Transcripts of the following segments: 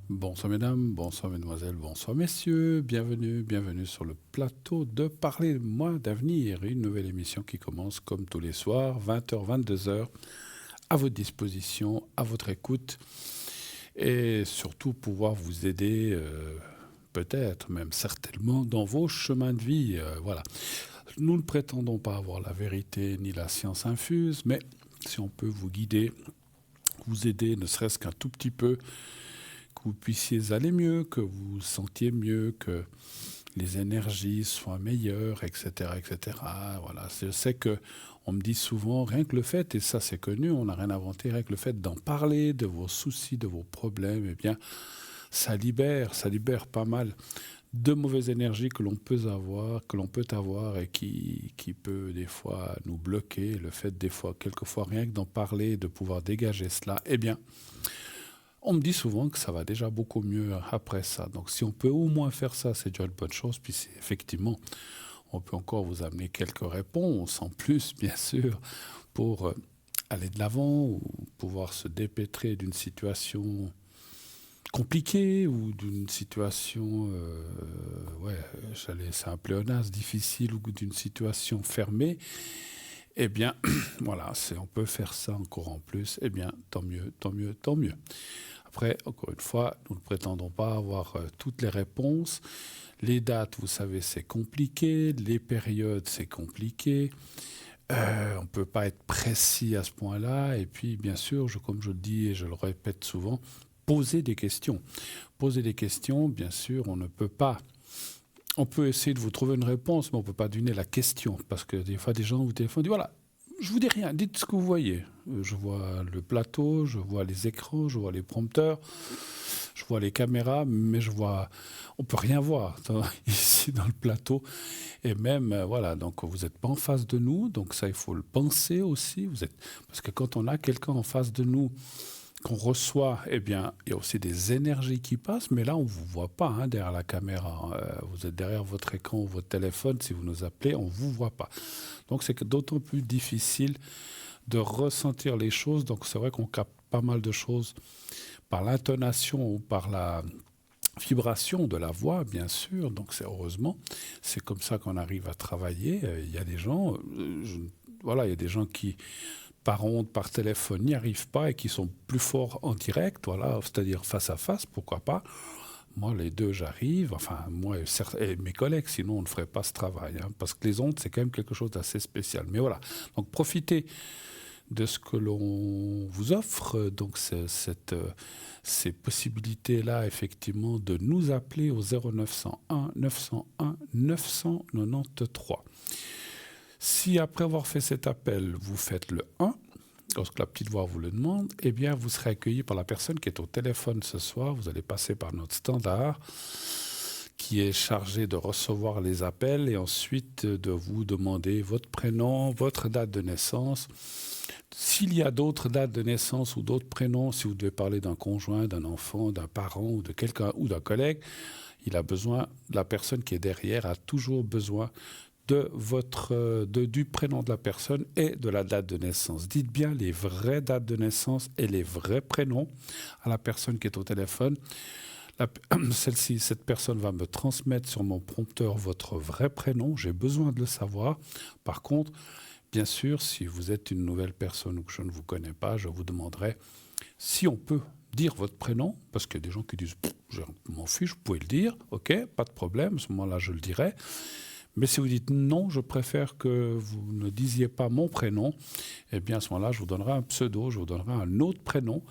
Bonsoir mesdames, bonsoir mesdemoiselles, bonsoir messieurs, bienvenue sur le plateau de Parler moi d'avenir, une nouvelle émission qui commence comme tous les soirs, 20h, 22h, à votre disposition, à votre écoute, et surtout pouvoir vous aider, peut-être, même certainement, dans vos chemins de vie. Voilà. Nous ne prétendons pas avoir la vérité ni la science infuse, mais si on peut vous guider, vous aider, ne serait-ce qu'un tout petit peu, que vous puissiez aller mieux, que vous vous sentiez mieux, que les énergies soient meilleures, etc., etc. Voilà, je sais que on me dit souvent, rien que le fait, et ça c'est connu, on n'a rien inventé, rien que le fait d'en parler, de vos soucis, de vos problèmes, eh bien, ça libère pas mal de mauvaises énergies que l'on peut avoir et qui peut des fois nous bloquer. Le fait des fois, quelquefois, rien que d'en parler, de pouvoir dégager cela, eh bien, on me dit souvent que ça va déjà beaucoup mieux après ça. Donc si on peut au moins faire ça, c'est déjà une bonne chose. Puis effectivement, on peut encore vous amener quelques réponses en plus, bien sûr, pour aller de l'avant ou pouvoir se dépêtrer d'une situation compliquée ou d'une situation, ouais, c'est un pléonasme, difficile ou d'une situation fermée. Eh bien, voilà, on peut faire ça encore en plus. Eh bien, tant mieux, tant mieux, tant mieux. Après, encore une fois, nous ne prétendons pas avoir toutes les réponses. Les dates, vous savez, c'est compliqué. Les périodes, c'est compliqué. On ne peut pas être précis à ce point-là. Et puis, bien sûr, comme je le dis et je le répète souvent, poser des questions. Poser des questions, bien sûr, on ne peut pas. On peut essayer de vous trouver une réponse, mais on ne peut pas deviner la question. Parce que des fois, des gens vous téléphonent, disent voilà, je vous dis rien, dites ce que vous voyez. Je vois le plateau, je vois les écrans, je vois les prompteurs, je vois les caméras, mais on peut rien voir ici dans le plateau. Et même, voilà, donc vous n'êtes pas en face de nous, donc ça, il faut le penser aussi. Parce que quand on a quelqu'un en face de nous, qu'on reçoit, eh bien, il y a aussi des énergies qui passent, mais là, on ne vous voit pas hein, derrière la caméra. Vous êtes derrière votre écran ou votre téléphone, si vous nous appelez, on ne vous voit pas. Donc, c'est d'autant plus difficile de ressentir les choses. Donc, c'est vrai qu'on capte pas mal de choses par l'intonation ou par la vibration de la voix, bien sûr. Donc, c'est heureusement, c'est comme ça qu'on arrive à travailler. Il y a des gens, voilà, il y a des gens qui par onde, par téléphone, n'y arrivent pas et qui sont plus forts en direct, voilà, c'est-à-dire face à face, pourquoi pas. Moi, les deux, j'arrive, enfin, moi et mes collègues, sinon on ne ferait pas ce travail, hein, parce que les ondes, c'est quand même quelque chose d'assez spécial. Mais voilà, donc profitez de ce que l'on vous offre, donc ces possibilités-là, effectivement, de nous appeler au 0901 901 993. Si après avoir fait cet appel, vous faites le 1, lorsque la petite voix vous le demande, eh bien, vous serez accueilli par la personne qui est au téléphone ce soir. Vous allez passer par notre standard qui est chargé de recevoir les appels et ensuite de vous demander votre prénom, votre date de naissance. S'il y a d'autres dates de naissance ou d'autres prénoms, si vous devez parler d'un conjoint, d'un enfant, d'un parent ou de quelqu'un ou d'un collègue, il a besoin, la personne qui est derrière a toujours besoin du prénom de la personne et de la date de naissance. Dites bien les vraies dates de naissance et les vrais prénoms à la personne qui est au téléphone. Cette personne va me transmettre sur mon prompteur votre vrai prénom. J'ai besoin de le savoir. Par contre, bien sûr, si vous êtes une nouvelle personne ou que je ne vous connais pas, je vous demanderai si on peut dire votre prénom, parce qu'il y a des gens qui disent « je m'en fiche, vous pouvez le dire, ok, pas de problème, à ce moment-là je le dirai ». Mais si vous dites non, je préfère que vous ne disiez pas mon prénom, eh bien à ce moment-là, je vous donnerai un pseudo, je vous donnerai un autre prénom,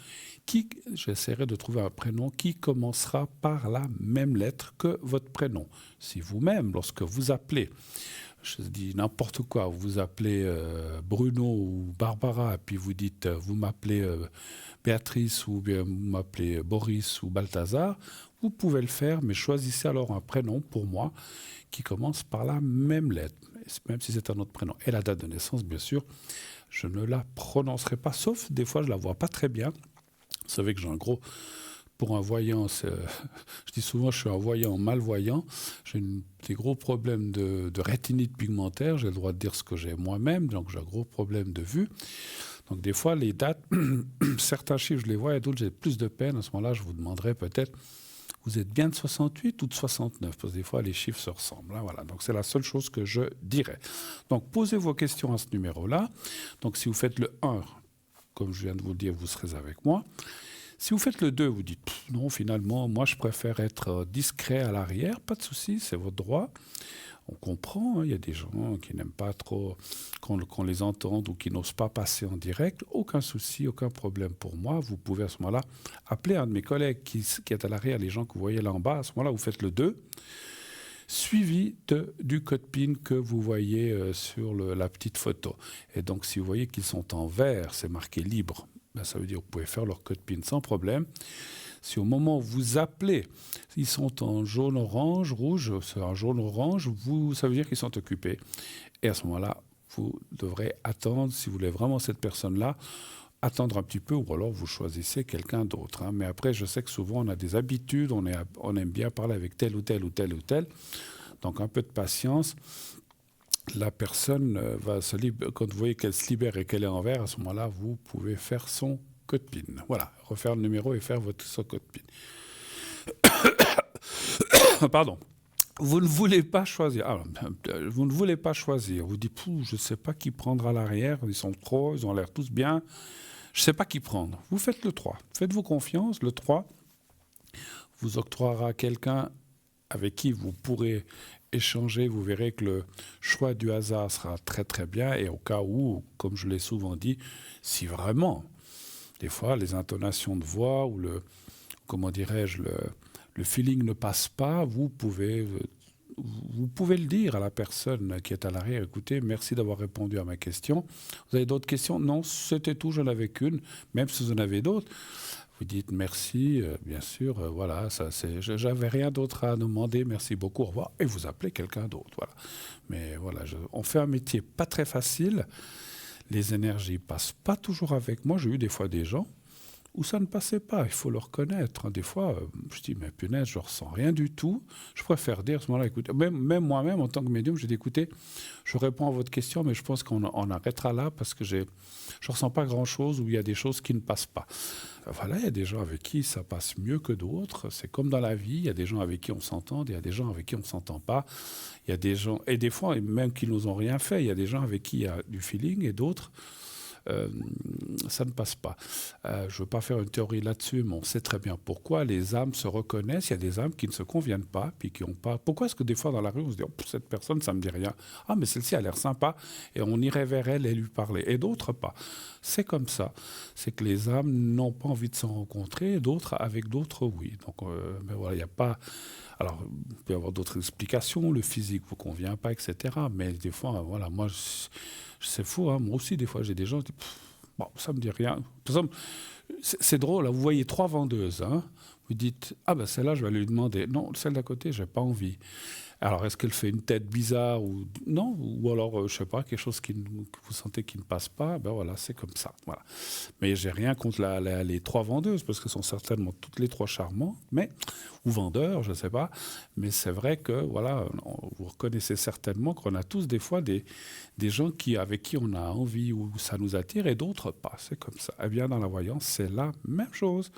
j'essaierai de trouver un prénom qui commencera par la même lettre que votre prénom. Si vous-même, lorsque vous appelez, je dis n'importe quoi, vous appelez Bruno ou Barbara, et puis vous dites, vous m'appelez Béatrice ou bien vous m'appelez Boris ou Balthazar, vous pouvez le faire, mais choisissez alors un prénom pour moi qui commence par la même lettre, même si c'est un autre prénom. Et la date de naissance, bien sûr, je ne la prononcerai pas, sauf des fois je ne la vois pas très bien. Vous savez que j'ai un gros... Pour un voyant, je dis souvent je suis un voyant malvoyant. J'ai des gros problèmes de rétinite pigmentaire. J'ai le droit de dire ce que j'ai moi-même, donc j'ai un gros problème de vue. Donc des fois, les dates, certains chiffres, je les vois, et d'autres, j'ai plus de peine. À ce moment-là, je vous demanderai peut-être, vous êtes bien de 68 ou de 69? Parce que des fois, les chiffres se ressemblent. Hein, voilà. Donc c'est la seule chose que je dirais. Donc posez vos questions à ce numéro-là. Donc si vous faites le 1, comme je viens de vous le dire, vous serez avec moi. Si vous faites le 2, vous dites non, finalement, moi je préfère être discret à l'arrière, pas de souci, c'est votre droit. On comprend, hein, il y a des gens qui n'aiment pas trop qu'on les entende ou qui n'osent pas passer en direct. Aucun souci, aucun problème pour moi. Vous pouvez à ce moment-là appeler un de mes collègues qui est à l'arrière, les gens que vous voyez là en bas. À ce moment-là, vous faites le 2, suivi du code PIN que vous voyez sur la petite photo. Et donc, si vous voyez qu'ils sont en vert, c'est marqué libre, ben, ça veut dire que vous pouvez faire leur code PIN sans problème. Si au moment où vous appelez, ils sont en jaune, orange, rouge, c'est un jaune, orange, ça veut dire qu'ils sont occupés. Et à ce moment-là, vous devrez attendre, si vous voulez vraiment cette personne-là, attendre un petit peu, ou alors vous choisissez quelqu'un d'autre. Hein. Mais après, je sais que souvent, on a des habitudes, on aime bien parler avec tel ou tel ou tel ou tel. Donc, un peu de patience. La personne va se libérer. Quand vous voyez qu'elle se libère et qu'elle est en vert, à ce moment-là, vous pouvez faire son code PIN. Voilà, refaire le numéro et faire son code PIN. Pardon. Vous ne voulez pas choisir. Alors, vous ne voulez pas choisir. Vous dites, je ne sais pas qui prendre à l'arrière. Ils sont trop, ils ont l'air tous bien. Je ne sais pas qui prendre. Vous faites le 3. Faites-vous confiance. Le 3 vous octroiera quelqu'un avec qui vous pourrez échanger. Vous verrez que le choix du hasard sera très très bien. Et au cas où, comme je l'ai souvent dit, si vraiment, des fois, les intonations de voix ou comment dirais-je, le feeling ne passe pas, vous pouvez le dire à la personne qui est à l'arrière. Écoutez, merci d'avoir répondu à ma question. Vous avez d'autres questions? Non, c'était tout, je n'en avais qu'une. Même si vous en avez d'autres, vous dites merci, bien sûr, voilà, j'avais rien d'autre à demander, merci beaucoup, au revoir. Et vous appelez quelqu'un d'autre, voilà. Mais voilà, on fait un métier pas très facile. Les énergies passent pas toujours avec moi. J'ai eu des fois des gens où ça ne passait pas, il faut le reconnaître. Des fois, je dis, mais punaise, je ne ressens rien du tout. Je préfère dire à ce moment-là, écoutez, même moi-même, en tant que médium, j'ai dit, écoutez, je réponds à votre question, mais je pense qu'on arrêtera là parce que je ne ressens pas grand-chose ou il y a des choses qui ne passent pas. Voilà, il y a des gens avec qui ça passe mieux que d'autres. C'est comme dans la vie, il y a des gens avec qui on s'entend, il y a des gens avec qui on ne s'entend pas. Il y a des gens, et des fois, même qui nous ont rien fait, il y a des gens avec qui il y a du feeling et d'autres, ça ne passe pas. Je ne veux pas faire une théorie là-dessus, mais on sait très bien pourquoi. Les âmes se reconnaissent. Il y a des âmes qui ne se conviennent pas, puis qui n'ont pas... Pourquoi est-ce que des fois dans la rue, on se dit cette personne, ça ne me dit rien. Ah, mais celle-ci a l'air sympa. Et on irait vers elle et lui parler. Et d'autres pas. C'est comme ça. C'est que les âmes n'ont pas envie de s'en rencontrer, d'autres avec d'autres, oui. Donc, ben voilà, il n'y a pas... Alors, il peut y avoir d'autres explications. Le physique ne vous convient pas, etc. Mais des fois, voilà, moi... C'est fou, hein. Moi aussi, des fois, j'ai des gens qui disent bon, ça ne me dit rien. Par exemple, c'est drôle, là, vous voyez 3 vendeuses. Hein. Vous dites ah ben celle-là, je vais lui demander. Non, celle d'à côté, je n'ai pas envie. Alors, est-ce qu'elle fait une tête bizarre ou non? Ou alors, je ne sais pas, quelque chose que vous sentez qui ne passe pas? Ben voilà, c'est comme ça. Voilà. Mais j'ai rien contre les 3 vendeuses, parce qu'elles sont certainement toutes les 3 charmantes, ou vendeurs, je ne sais pas. Mais c'est vrai que, voilà, vous reconnaissez certainement qu'on a tous des fois des gens avec qui on a envie ou ça nous attire et d'autres pas. C'est comme ça. Eh bien, dans la voyance, c'est la même chose.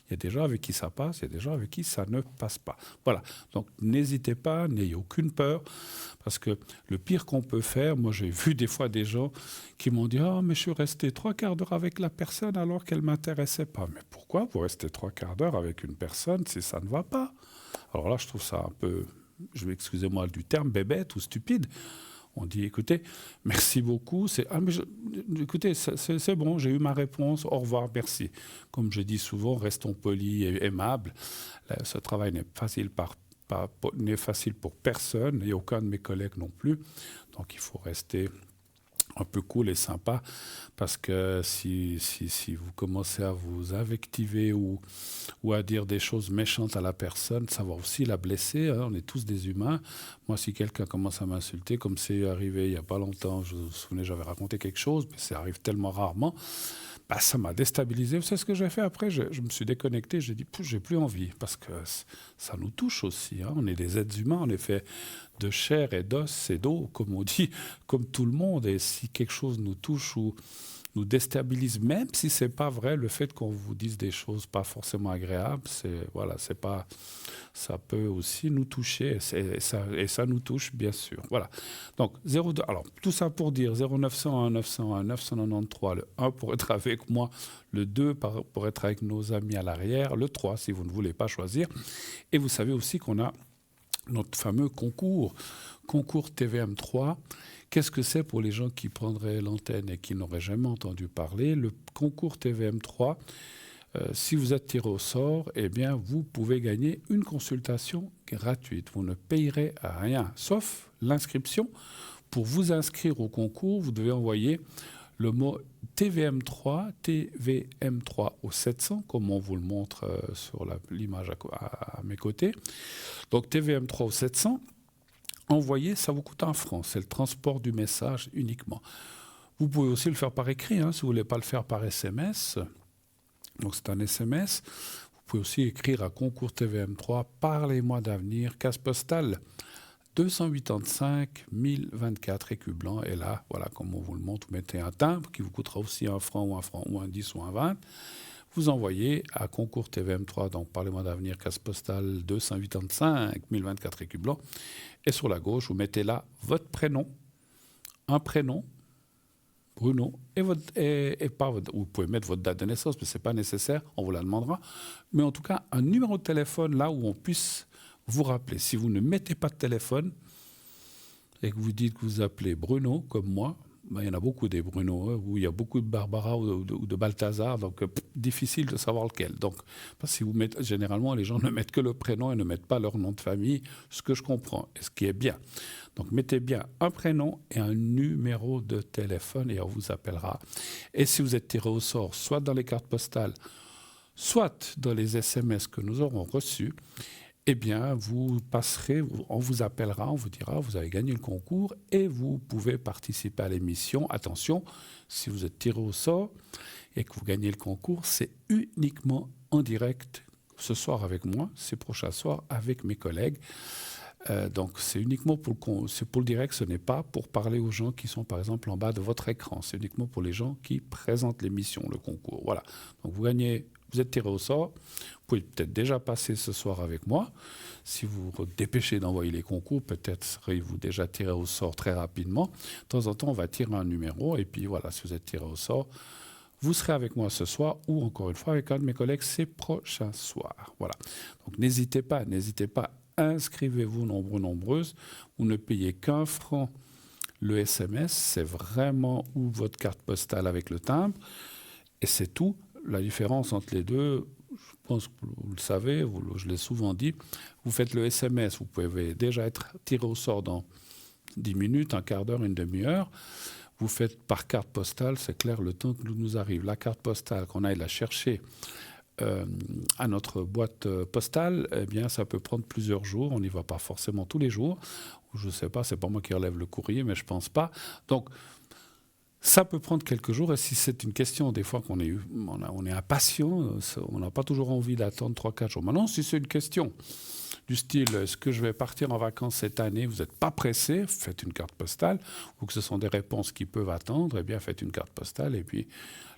Il y a des gens avec qui ça passe, il y a des gens avec qui ça ne passe pas. Voilà. Donc, n'hésitez pas, n'ayez aucune peur, parce que le pire qu'on peut faire, moi j'ai vu des fois des gens qui m'ont dit « Ah, mais je suis resté 3 quarts d'heure avec la personne alors qu'elle ne m'intéressait pas. » Mais pourquoi vous restez 3 quarts d'heure avec une personne si ça ne va pas? Alors là, je trouve ça un peu, excusez-moi du terme, bébête ou stupide. On dit, écoutez, merci beaucoup. Écoutez, c'est bon, j'ai eu ma réponse. Au revoir, merci. Comme je dis souvent, restons polis et aimables. Ce travail n'est facile pour personne et aucun de mes collègues non plus. Donc, il faut rester un peu cool et sympa, parce que si vous commencez à vous invectiver ou à dire des choses méchantes à la personne, ça va aussi la blesser. Hein, on est tous des humains. Moi, si quelqu'un commence à m'insulter, comme c'est arrivé il n'y a pas longtemps, je me souviens, j'avais raconté quelque chose, mais ça arrive tellement rarement, ça m'a déstabilisé. Vous savez ce que j'ai fait après? Je me suis déconnecté, j'ai dit, j'ai plus envie, parce que ça nous touche aussi. Hein. On est des êtres humains, on est fait de chair et d'os et d'eau, comme on dit, comme tout le monde. Et si quelque chose nous touche ou nous déstabilise, même si c'est pas vrai, le fait qu'on vous dise des choses pas forcément agréables, c'est pas, ça peut aussi nous toucher, et ça nous touche, bien sûr. Voilà. Donc, 02, alors, tout ça pour dire 0901 901 993, le 1 pour être avec moi, le 2 pour être avec nos amis à l'arrière, le 3 si vous ne voulez pas choisir. Et vous savez aussi qu'on a notre fameux concours TVM3. Qu'est-ce que c'est pour les gens qui prendraient l'antenne et qui n'auraient jamais entendu parler? Le concours TVM3, si vous êtes tiré au sort, eh bien, vous pouvez gagner une consultation gratuite. Vous ne payerez rien, sauf l'inscription. Pour vous inscrire au concours, vous devez envoyer le mot TVM3 au 700, comme on vous le montre sur l'image à mes côtés. Donc TVM3 au 700, envoyer, ça vous coûte 1 franc. C'est le transport du message uniquement. Vous pouvez aussi le faire par écrit, si vous ne voulez pas le faire par SMS. Donc c'est un SMS. Vous pouvez aussi écrire à concours TVM3, parlez-moi d'avenir, case postale 285 024 écus blancs. Et là, voilà, comme on vous le montre, vous mettez un timbre qui vous coûtera aussi 1 franc ou un 10 ou un 20. Vous envoyez à concours TVM3, donc parlez-moi d'avenir, case postale 285 024 écus blancs. Et sur la gauche, vous mettez là votre prénom, un prénom, Bruno, et pas votre, vous pouvez mettre votre date de naissance, mais ce n'est pas nécessaire, on vous la demandera. Mais en tout cas, un numéro de téléphone là où on puisse vous rappeler. Si vous ne mettez pas de téléphone et que vous dites que vous appelez Bruno, comme moi, il y en a beaucoup des Bruno, où il y a beaucoup de Barbara ou de Balthazar, donc difficile de savoir lequel. Donc, parce que si vous mettez, généralement, les gens ne mettent que le prénom et ne mettent pas leur nom de famille, ce que je comprends, et ce qui est bien. Donc, mettez bien un prénom et un numéro de téléphone et on vous appellera. Et si vous êtes tiré au sort, soit dans les cartes postales, soit dans les SMS que nous aurons reçus, eh bien, vous passerez, on vous appellera, on vous dira, vous avez gagné le concours et vous pouvez participer à l'émission. Attention, si vous êtes tiré au sort et que vous gagnez le concours, c'est uniquement en direct ce soir avec moi, ces prochains soirs avec mes collègues. Donc, c'est uniquement pour le direct, ce n'est pas pour parler aux gens qui sont, par exemple, en bas de votre écran. C'est uniquement pour les gens qui présentent l'émission, le concours. Voilà. Donc, vous êtes tiré au sort. Vous pouvez peut-être déjà passer ce soir avec moi. Si vous vous dépêchez d'envoyer les concours, peut-être serez-vous déjà tiré au sort très rapidement. De temps en temps, on va tirer un numéro. Et puis, voilà, si vous êtes tiré au sort, vous serez avec moi ce soir ou, encore une fois, avec un de mes collègues ces prochains soirs. Voilà. Donc, n'hésitez pas. Inscrivez-vous nombreux, nombreuses. Vous ne payez qu'1 franc le SMS. C'est vraiment ou votre carte postale avec le timbre. Et c'est tout. La différence entre les deux, je pense que vous le savez, je l'ai souvent dit, vous faites le SMS, vous pouvez déjà être tiré au sort dans 10 minutes, un quart d'heure, une demi-heure. Vous faites par carte postale, c'est clair, le temps que nous arrive. La carte postale, qu'on aille la chercher à notre boîte postale, eh bien, ça peut prendre plusieurs jours. On n'y va pas forcément tous les jours. Je ne sais pas, c'est pas moi qui relève le courrier, mais je ne pense pas. Donc, ça peut prendre quelques jours. Et si c'est une question, des fois, on est impatient, on n'a pas toujours envie d'attendre 3-4 jours. Maintenant, si c'est une question du style, est-ce que je vais partir en vacances cette année? Vous n'êtes pas pressé, faites une carte postale. Ou que ce sont des réponses qui peuvent attendre, eh bien, faites une carte postale. Et puis,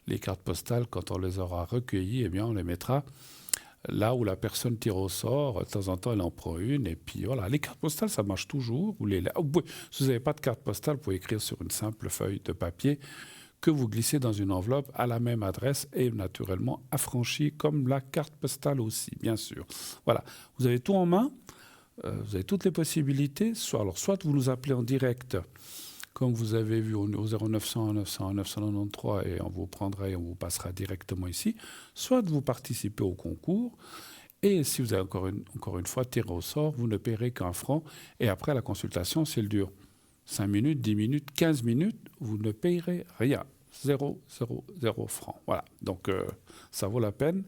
les cartes postales, quand on les aura recueillies, eh bien, on les mettra là où la personne tire au sort. De temps en temps, elle en prend une. Et puis, voilà. Les cartes postales, ça marche toujours. Si vous n'avez pas de carte postale, vous pouvez écrire sur une simple feuille de papier que vous glissez dans une enveloppe à la même adresse et naturellement affranchie comme la carte postale aussi, bien sûr. Voilà. Vous avez tout en main. Vous avez toutes les possibilités. Soit vous nous appelez en direct, comme vous avez vu au 0901 901 993 et on vous prendra et on vous passera directement ici, soit vous participez au concours et si vous avez encore une fois tiré au sort, vous ne paierez qu'1 franc et après la consultation, si elle dure 5 minutes, 10 minutes, 15 minutes, vous ne payerez rien. 0 francs. Voilà, donc ça vaut la peine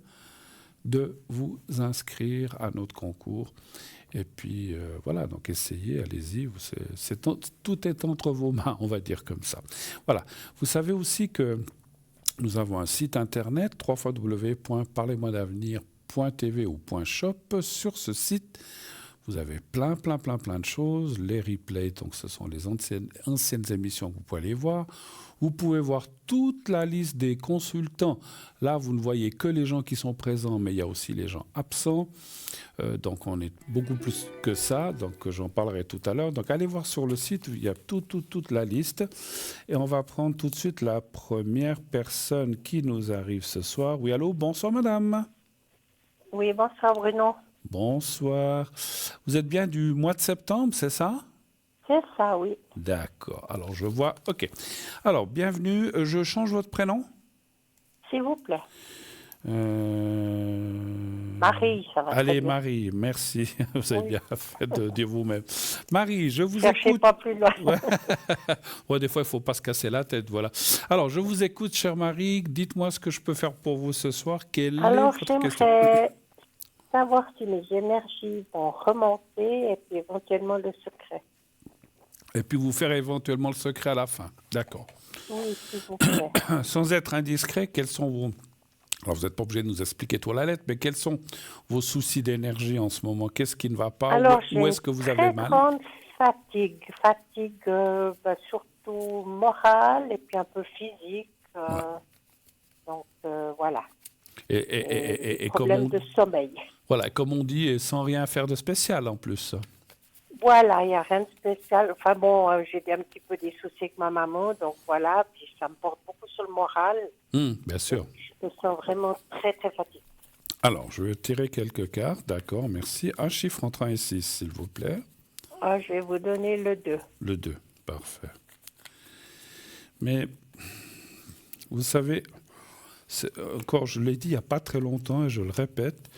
de vous inscrire à notre concours. Et puis, voilà, donc essayez, allez-y. Tout est entre vos mains, on va dire comme ça. Voilà. Vous savez aussi que nous avons un site internet, www.parlez-moi-d'avenir.tv ou .shop. Sur ce site, Vous avez plein de choses. Les replays, donc ce sont les anciennes émissions que vous pouvez aller voir. Vous pouvez voir toute la liste des consultants. Là, vous ne voyez que les gens qui sont présents, mais il y a aussi les gens absents. Donc, on est beaucoup plus que ça. Donc, j'en parlerai tout à l'heure. Donc, allez voir sur le site, il y a toute la liste. Et on va prendre tout de suite la première personne qui nous arrive ce soir. Oui, allô, bonsoir madame. Oui, bonsoir Bruno. Bonsoir. Vous êtes bien du mois de septembre, c'est ça? C'est ça, oui. D'accord. Alors, je vois. OK. Alors, bienvenue. Je change votre prénom? S'il vous plaît. Euh... Marie, ça va Allez, très bien. Marie, merci. Vous avez Oui. bien fait de dire vous-même. Marie, je vous Cherchez écoute. pas plus loin. Ouais. Ouais, des fois, il ne faut pas se casser la tête, voilà. Alors, je vous écoute, chère Marie. Dites-moi ce que je peux faire pour vous ce soir. Quelle Alors, est votre question? j'aimerais savoir si les énergies vont remonter et puis éventuellement le secret. Et puis, vous faire éventuellement le secret à la fin. D'accord. Oui, s'il vous plaît. Sans être indiscret, quels sont vos... Alors, vous n'êtes pas obligé de nous expliquer tout à la lettre, mais quels sont vos soucis d'énergie en ce moment? Qu'est-ce qui ne va pas? Alors, j'ai Où est-ce que vous avez une très mal? grande fatigue surtout morale et puis un peu physique. Ouais. Donc, voilà. Et comme Problème on, de sommeil. voilà, comme on dit, et sans rien faire de spécial en plus. Voilà, il n'y a rien de spécial. Enfin bon, j'ai un petit peu des soucis avec ma maman, donc voilà, puis ça me porte beaucoup sur le moral. Bien sûr. Je me sens vraiment très, très fatiguée. Alors, je vais tirer quelques cartes, d'accord, merci. Un chiffre entre 1 et 6, s'il vous plaît. Ah, je vais vous donner le 2. Le 2, parfait. Mais, vous savez, encore, je l'ai dit il n'y a pas très longtemps, et je le répète,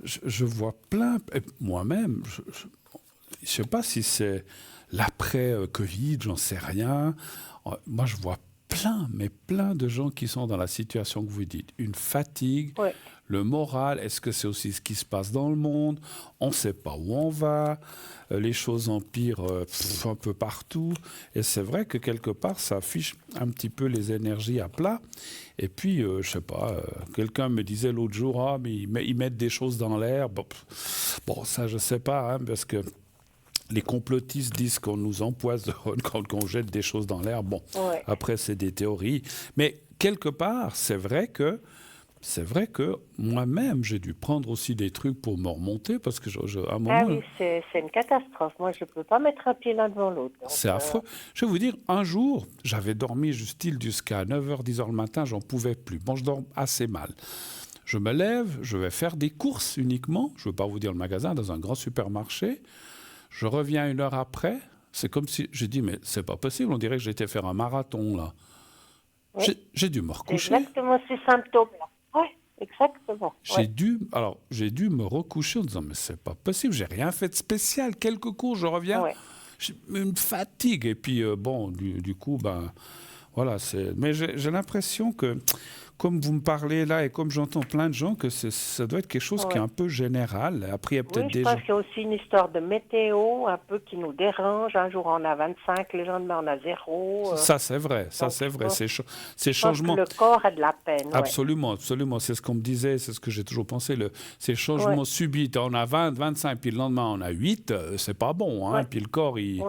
je vois plein, et moi-même, je ne sais pas si c'est l'après-Covid, j'en sais rien. Moi, je vois plein de gens qui sont dans la situation que vous dites. Une fatigue, Ouais. le moral, est-ce que c'est aussi ce qui se passe dans le monde? On ne sait pas où on va, les choses empirent un peu partout. Et c'est vrai que quelque part, ça affiche un petit peu les énergies à plat. Et puis, je ne sais pas, quelqu'un me disait l'autre jour, ah, mais ils mettent des choses dans l'air. Bon, ça, je ne sais pas, hein, parce que les complotistes disent qu'on nous empoisonne quand on jette des choses dans l'air. Bon, Ouais. après, c'est des théories. Mais quelque part, c'est vrai que moi-même, j'ai dû prendre aussi des trucs pour me remonter parce que à un moment... Ah oui, c'est une catastrophe. Moi, je ne peux pas mettre un pied l'un devant l'autre. Donc, C'est affreux. Je vais vous dire, un jour, j'avais dormi jusqu'à 9h, 10h le matin, j'en pouvais plus. Bon, je dors assez mal. Je me lève, je vais faire des courses uniquement. Je ne veux pas vous dire le magasin, dans un grand supermarché. Je reviens 1 heure après. C'est comme si... J'ai dit, mais c'est pas possible, on dirait que j'étais faire un marathon, là. Oui. J'ai dû me c'est recoucher. exactement ces symptômes-là. Oui, exactement. J'ai dû me recoucher en disant, mais c'est pas possible, j'ai rien fait de spécial. Quelques cours, je reviens, Ouais. j'ai une fatigue. Et puis, bon, du coup, ben, voilà. Mais j'ai l'impression que, comme vous me parlez là et comme j'entends plein de gens, que ça doit être quelque chose qui est un peu général. Après, il y a peut-être Oui, je des pense gens... qu'il y a aussi une histoire de météo un peu qui nous dérange. Un jour, on a 25, le lendemain, on a 0. Ça, c'est vrai. Ça, donc, c'est vrai. Ces je pense changements... que le corps a de la peine. Ouais. Absolument. C'est ce qu'on me disait, c'est ce que j'ai toujours pensé. Ces changements subits, on a 20, 25, puis le lendemain on a 8, c'est pas bon. Hein? Ouais. Puis le corps, il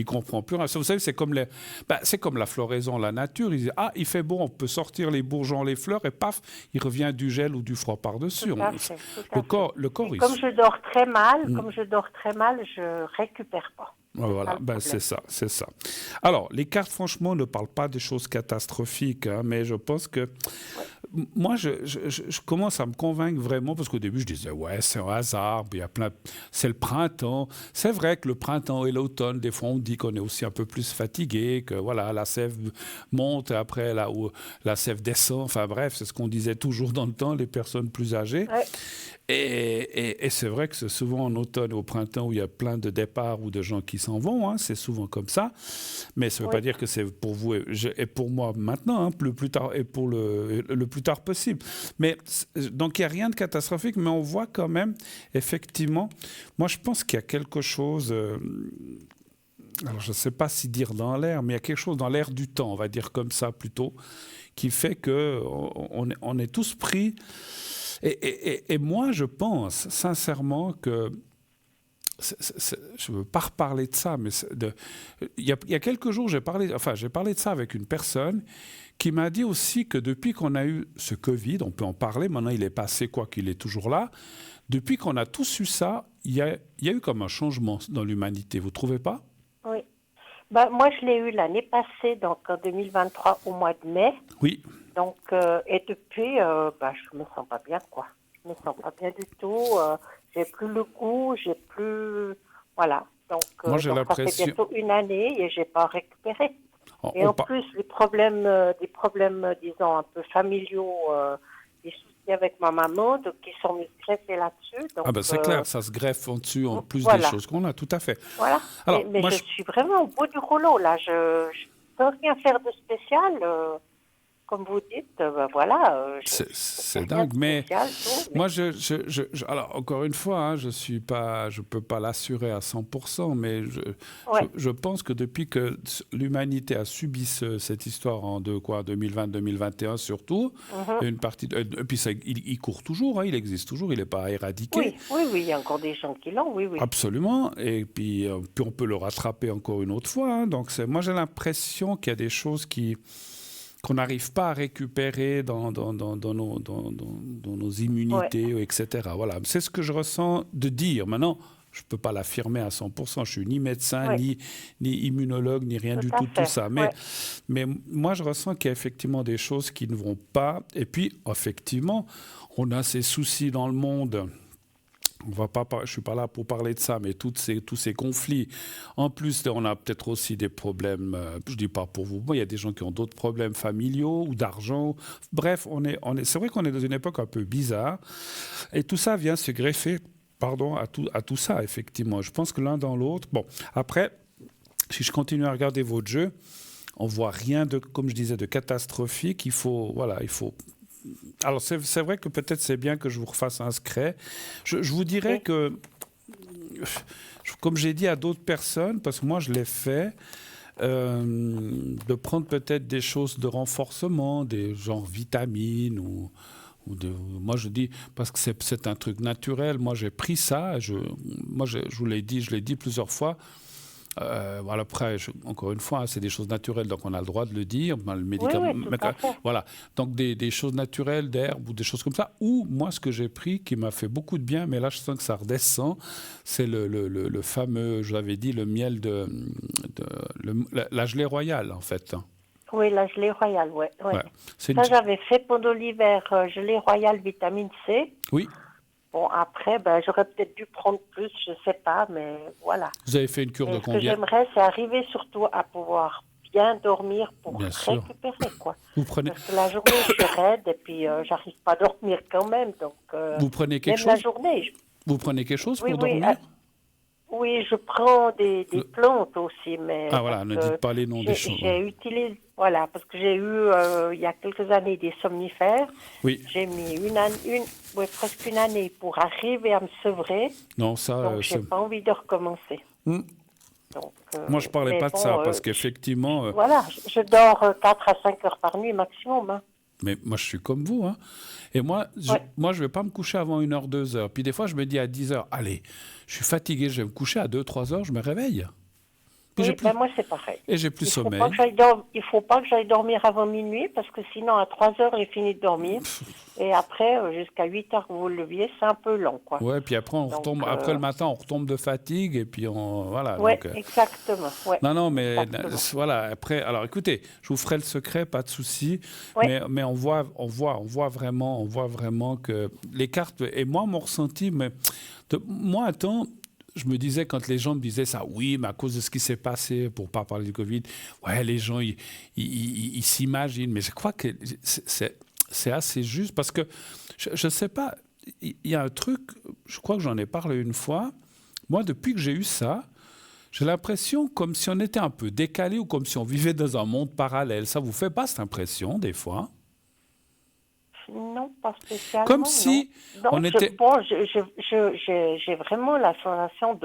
comprend plus rien. Vous savez, c'est comme la floraison, la nature. Il dit, ah, il fait bon, on peut sortir les bourgeons, les fleurs, et paf, il revient du gel ou du froid par-dessus. Tout à fait. Le corps, comme je dors très mal, je récupère pas. Voilà, c'est ça. Alors, les cartes, franchement, ne parlent pas des choses catastrophiques, hein, mais je pense que moi, je commence à me convaincre vraiment, parce qu'au début, je disais, ouais, c'est un hasard, il y a c'est le printemps. C'est vrai que le printemps et l'automne, des fois, on dit qu'on est aussi un peu plus fatigué, que voilà, la sève monte, et après, là où la sève descend. Enfin bref, c'est ce qu'on disait toujours dans le temps, les personnes plus âgées. Ouais. Et c'est vrai que c'est souvent en automne et au printemps où il y a plein de départs ou de gens qui s'en vont, hein, c'est souvent comme ça. Mais ça ne veut pas dire que c'est pour vous et pour moi maintenant, hein, le plus tard et pour le plus tard possible. Mais donc il n'y a rien de catastrophique, mais on voit quand même effectivement. Moi, je pense qu'il y a quelque chose. Alors je ne sais pas si dire dans l'air, mais il y a quelque chose dans l'air du temps, on va dire comme ça plutôt, qui fait que on est tous pris. Et moi, je pense sincèrement que je ne veux pas reparler de ça, mais il y a quelques jours, j'ai parlé de ça avec une personne qui m'a dit aussi que depuis qu'on a eu ce Covid, on peut en parler, maintenant il est passé, quoi qu'il est toujours là, depuis qu'on a tous eu ça, il y a eu comme un changement dans l'humanité, vous ne trouvez pas? Oui. Moi, je l'ai eu l'année passée, donc en 2023, au mois de mai. Oui. Donc, et depuis, je me sens pas bien, quoi. Je me sens pas bien du tout. J'ai plus le goût, j'ai plus... Voilà. Donc, moi, j'ai l'impression... ça fait bientôt une année et j'ai pas récupéré. Et en plus, des problèmes, disons, un peu familiaux, des soucis avec ma maman, donc qui sont mis greffés là-dessus. Donc, c'est clair, ça se greffe en dessus, en plus voilà. des choses qu'on a, tout à fait. Voilà. Alors, mais je suis vraiment au bout du rouleau, là. Je ne peux rien faire de spécial. Comme vous dites, c'est dingue, mais moi, alors encore une fois, hein, je peux pas l'assurer à 100%, mais je pense que depuis que l'humanité a subi cette histoire en 2020-2021 surtout, une partie, et puis il court toujours, hein, il existe toujours, il n'est pas éradiqué. Oui, il y a encore des gens qui l'ont, oui. Absolument, et puis on peut le rattraper encore une autre fois. Hein, donc moi, j'ai l'impression qu'il y a des choses qu'on n'arrive pas à récupérer dans nos immunités, etc. Voilà, c'est ce que je ressens de dire. Maintenant, je ne peux pas l'affirmer à 100%. Je ne suis ni médecin, ni immunologue, ni rien du tout ça. Mais moi, je ressens qu'il y a effectivement des choses qui ne vont pas. Et puis, effectivement, on a ces soucis dans le monde. Je ne suis pas là pour parler de ça, mais tous ces conflits. En plus, on a peut-être aussi des problèmes, je ne dis pas pour vous, il y a des gens qui ont d'autres problèmes familiaux ou d'argent. Bref, c'est vrai qu'on est dans une époque un peu bizarre. Et tout ça vient se greffer à tout ça, effectivement. Je pense que l'un dans l'autre. Bon, après, si je continue à regarder votre jeu, on ne voit rien de, comme je disais, de catastrophique. Il faut... Alors, c'est vrai que peut-être c'est bien que je vous refasse un secret. Je vous dirais que, comme j'ai dit à d'autres personnes, parce que moi je l'ai fait, de prendre peut-être des choses de renforcement, des genres vitamines moi je dis, parce que c'est un truc naturel, moi j'ai pris ça, je vous l'ai dit, je l'ai dit plusieurs fois. Après, encore une fois, hein, c'est des choses naturelles, donc on a le droit de le dire. Le médicament, voilà. Donc des choses naturelles, d'herbes ou des choses comme ça. Ou moi, ce que j'ai pris, qui m'a fait beaucoup de bien, mais là, je sens que ça redescend, c'est le fameux, je l'avais dit, le miel la gelée royale, en fait. Oui, la gelée royale, ouais. Ça, j'avais fait pendant l'hiver, gelée royale vitamine C. Oui. Bon, après, j'aurais peut-être dû prendre plus, je ne sais pas, mais voilà. Vous avez fait une cure de combien? Ce que j'aimerais, c'est arriver surtout à pouvoir bien dormir pour récupérer, quoi. Parce que la journée, je suis raide et puis j'arrive pas à dormir quand même. Donc, vous prenez quelque chose? Même la journée. Vous prenez quelque chose pour dormir? Oui, je prends des plantes aussi, mais... Ah voilà, ne dites pas les noms des choses. J'ai utilisé... Voilà, parce que j'ai eu, il y a quelques années, des somnifères. Oui. J'ai mis presque une année pour arriver à me sevrer. Non, ça... Donc, je n'ai pas envie de recommencer. Donc, moi, je ne parlais pas de ça, parce qu'effectivement... Voilà, je dors 4 à 5 heures par nuit maximum. Hein. Mais moi, je suis comme vous. Hein. Et moi, je ne vais pas me coucher avant 1 heure, 2 heures. Puis des fois, je me dis à 10 heures, allez, je suis fatigué, je vais me coucher à 2, 3 heures, je me réveille. Oui, moi, c'est pareil. Et j'ai plus sommeil. Il ne faut pas que j'aille dormir avant minuit, parce que sinon, à 3 heures, j'ai fini de dormir. Et après, jusqu'à 8 heures que vous le leviez, c'est un peu long, quoi. Ouais, puis après, après le matin, on retombe de fatigue, et puis voilà. Oui, exactement. Ouais. Non, mais voilà, après, alors écoutez, je vous ferai le secret, pas de souci, mais on voit vraiment que les cartes, et moi, mon ressenti, moi, attends, je me disais, quand les gens me disaient ça, oui, mais à cause de ce qui s'est passé, pour ne pas parler du Covid, ouais, les gens, ils s'imaginent. Mais je crois que c'est assez juste, parce que, je ne sais pas, il y a un truc, je crois que j'en ai parlé une fois, moi, depuis que j'ai eu ça, j'ai l'impression comme si on était un peu décalé ou comme si on vivait dans un monde parallèle. Ça ne vous fait pas cette impression, des fois? Non, pas spécialement. Comme si on était... J'ai vraiment la sensation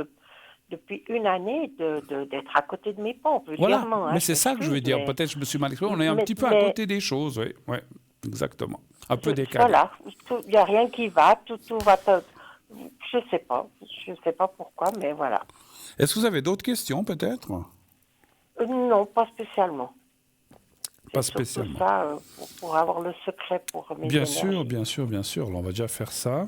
depuis une année d'être à côté de mes pompes. Voilà, mais c'est ça que je veux dire. Peut-être que je me suis mal exprimé. On est un petit peu à côté des choses, oui, exactement. Un peu décalé. Voilà, il n'y a rien qui va, tout va Je sais pas. Je sais pas pourquoi, mais voilà. Est-ce que vous avez d'autres questions, peut-être? Non, pas spécialement. Pas C'est surtout spécialement. ça, pour avoir le secret pour mes Bien énergies. sûr, bien sûr, bien sûr. Alors, on va déjà faire ça.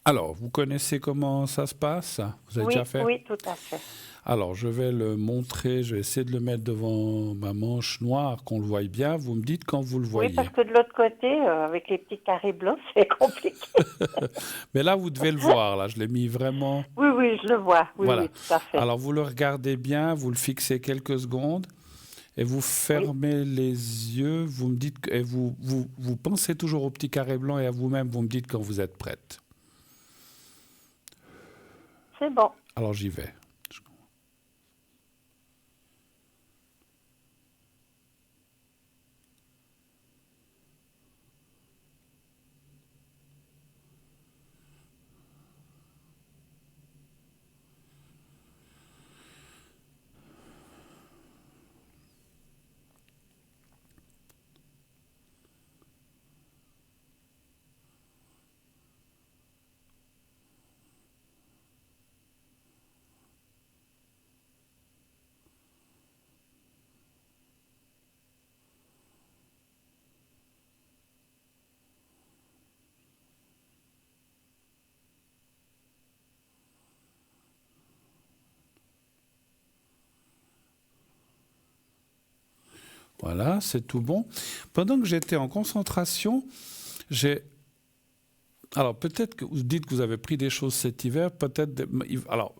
Alors, vous connaissez comment ça se passe? Vous avez déjà fait? Oui, tout à fait. Alors, je vais le montrer. Je vais essayer de le mettre devant ma manche noire, qu'on le voie bien. Vous me dites quand vous le Oui, voyez. parce que de l'autre côté, avec les petits carrés blancs, c'est compliqué. Mais là, vous devez le voir. Là, je l'ai mis vraiment. Oui, je le vois. Voilà. Oui, tout à fait. Alors, vous le regardez bien, vous le fixez quelques secondes et vous fermez les yeux. Vous me dites et vous pensez toujours au petit carré blanc et à vous-même. Vous me dites quand vous êtes prête. C'est bon. Alors, j'y vais. Voilà, c'est tout bon. Pendant que j'étais en concentration, j'ai... Alors, peut-être que vous dites que vous avez pris des choses cet hiver, peut-être... Alors,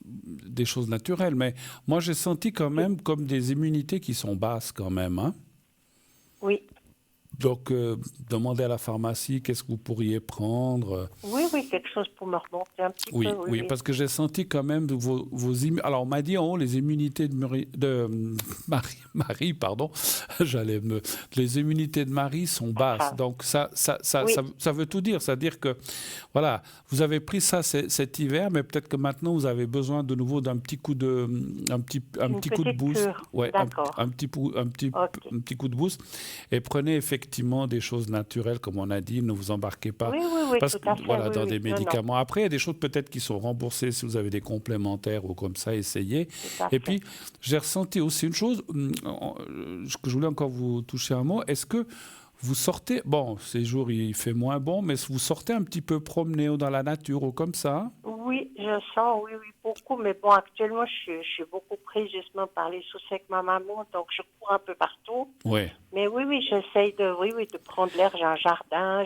des choses naturelles, mais moi, j'ai senti quand même comme des immunités qui sont basses quand même. Hein. Oui. Donc, demandez à la pharmacie qu'est-ce que vous pourriez prendre. Oui, quelque chose pour me remonter un petit peu. Oui, parce que j'ai senti quand même Alors, on m'a dit en haut, les immunités Marie, pardon, les immunités de Marie sont basses. Ah, Donc, ça oui. veut tout dire. C'est-à-dire que, voilà, vous avez pris ça cet hiver, mais peut-être que maintenant, vous avez besoin de nouveau d'un petit coup de, un petit coup de boost. Ouais, D'accord. un petit coup de boost. Et prenez effectivement des choses naturelles, comme on a dit. Ne vous embarquez pas. Oui, Parce tout que, à fait. voilà, Oui, dans oui. des Non. médicaments. Après, il y a des choses peut-être qui sont remboursées si vous avez des complémentaires ou comme ça, essayez. Tout à Et fait. puis, j'ai ressenti aussi une chose, que je voulais encore vous toucher un mot. Est-ce que vous sortez, bon, ces jours il fait moins bon, mais vous sortez un petit peu promener ou dans la nature ou comme ça? Oui, je sens, oui, beaucoup. Mais bon, actuellement, je suis beaucoup prise justement par les soucis avec ma maman, donc je cours un peu partout. Oui. Mais oui, j'essaye de prendre l'air. J'ai un jardin,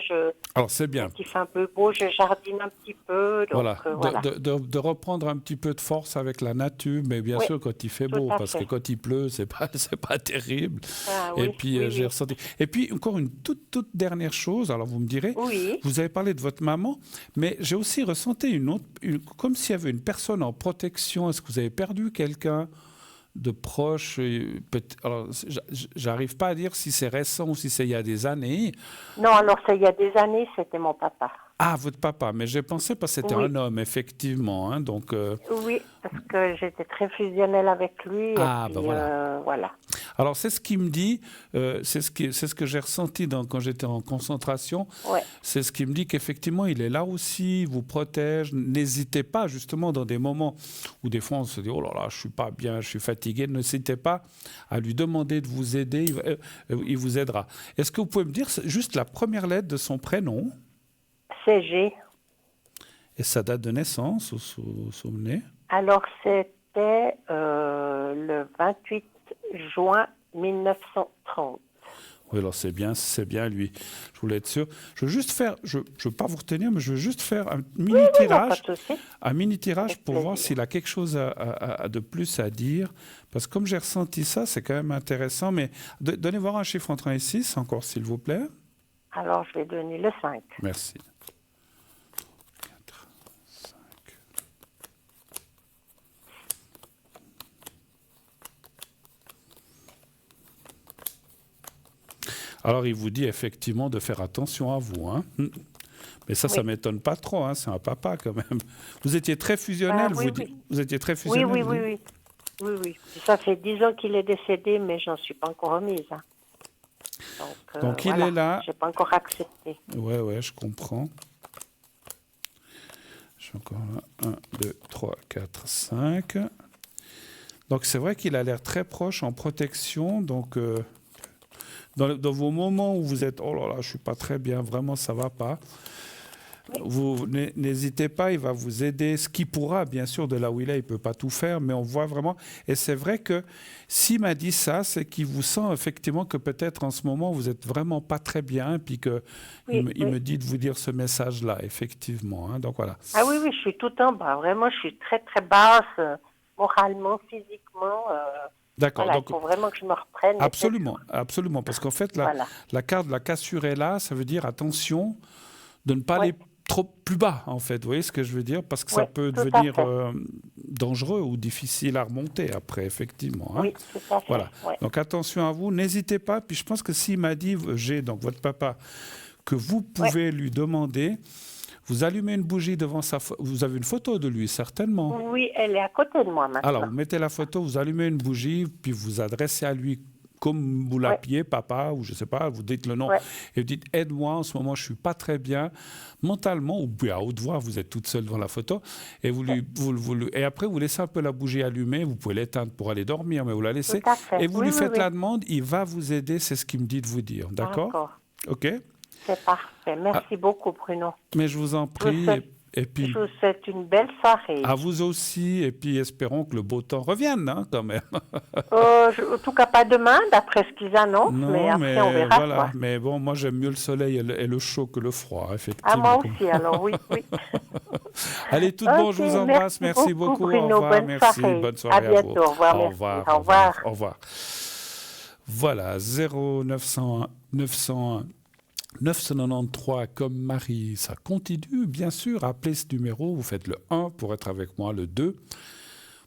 Alors, c'est bien. quand il fait un peu beau, je jardine un petit peu. Donc, Voilà, voilà. de reprendre un petit peu de force avec la nature, mais bien sûr quand il fait beau, parce que quand il pleut, c'est pas terrible. Ah, Et oui, puis j'ai ressenti. Et puis encore une toute dernière chose. Alors vous me direz, Oui. vous avez parlé de votre maman, mais j'ai aussi ressenti comme s'il y avait une personne en protection. Est-ce que vous avez perdu quelqu'un de proche? Alors j'arrive pas à dire si c'est récent ou si c'est il y a des années. Non, alors ça, il y a des années, c'était mon papa. Ah, votre papa, mais j'ai pensé parce que c'était Oui. un homme, effectivement. Hein, donc, Oui, parce que j'étais très fusionnelle avec lui. Ah, et ben puis, voilà. Alors, c'est ce qu'il me dit, c'est ce que j'ai ressenti quand j'étais en concentration. Ouais. C'est ce qui me dit qu'effectivement, il est là aussi, il vous protège. N'hésitez pas, justement, dans des moments où des fois on se dit « Oh là là, je suis pas bien, je suis fatigué », n'hésitez pas à lui demander de vous aider, il vous aidera. Est-ce que vous pouvez me dire juste la première lettre de son prénom? CG. Et sa date de naissance, vous vous souvenez? Alors, c'était le 28 juin 1930. Oui, alors c'est bien lui. Je voulais être sûr. Je veux juste faire, je veux pas vous retenir, mais je veux juste faire un mini tirage pour voir s'il a quelque chose de plus à dire. Parce que comme j'ai ressenti ça, c'est quand même intéressant. Mais donnez voir un chiffre entre 1 et 6, encore s'il vous plaît. Alors, je vais donner le 5. Merci. 4, 5. Alors, il vous dit effectivement de faire attention à vous. Hein. Mais ça ne m'étonne pas trop. Hein. C'est un papa quand même. Vous étiez très fusionnel, vous étiez très fusionnel. Oui. Ça fait 10 ans qu'il est décédé, mais j'en suis pas encore remise. Hein. Donc il est là. Je n'ai pas encore accepté. Ouais, je comprends. Je suis encore là. 1, 2, 3, 4, 5. Donc c'est vrai qu'il a l'air très proche en protection. Donc dans vos moments où vous êtes « Oh là là, je ne suis pas très bien, vraiment ça ne va pas », vous n'hésitez pas, il va vous aider, ce qu'il pourra, bien sûr, de là où il est, il ne peut pas tout faire, mais on voit vraiment, et c'est vrai que s'il m'a dit ça, c'est qu'il vous sent effectivement que peut-être en ce moment, vous n'êtes vraiment pas très bien, puis qu'il me dit de vous dire ce message-là, effectivement. Hein, donc voilà. Ah oui, je suis tout en bas, vraiment, je suis très très basse, moralement, physiquement. D'accord. Voilà, donc, il faut vraiment que je me reprenne. Absolument, parce qu'en fait, la carte de la cassure est là, ça veut dire attention de ne pas aller trop plus bas, en fait. Vous voyez ce que je veux dire? Parce que ça peut devenir dangereux ou difficile à remonter après, effectivement. Hein. Oui, tout à fait. Voilà. Ouais. Donc attention à vous, n'hésitez pas. Puis je pense que s'il m'a dit, donc votre papa, que vous pouvez lui demander, vous allumez une bougie devant vous avez une photo de lui, certainement. Oui, elle est à côté de moi maintenant. Alors, vous mettez la photo, vous allumez une bougie, puis vous adressez à lui comme vous l'appuyez, papa, ou je ne sais pas, vous dites le nom, et vous dites « Aide-moi, en ce moment, je ne suis pas très bien. » Mentalement, ou à haute voix, vous êtes toute seule devant la photo, et, et après, vous laissez un peu la bougie allumée, vous pouvez l'éteindre pour aller dormir, mais vous la laissez, et vous lui faites la demande, il va vous aider, c'est ce qu'il me dit de vous dire. D'accord. OK. C'est parfait. Merci beaucoup, Bruno. Mais je vous en prie. Et puis, je vous souhaite une belle soirée. À vous aussi, et puis espérons que le beau temps revienne, hein, quand même. En tout cas, pas demain, d'après ce qu'ils annoncent, mais après, on verra. Voilà. Quoi. Mais bon, moi, j'aime mieux le soleil et le chaud que le froid, effectivement. Ah, moi aussi, alors, oui. Allez, tout bon, je vous embrasse. Merci beaucoup. Bruno, au revoir. Merci. Bonne soirée à bientôt. vous. Au revoir. Au revoir. Voilà, 0901 901 993 comme Marie, ça continue, bien sûr. Appelez ce numéro, vous faites le 1 pour être avec moi, le 2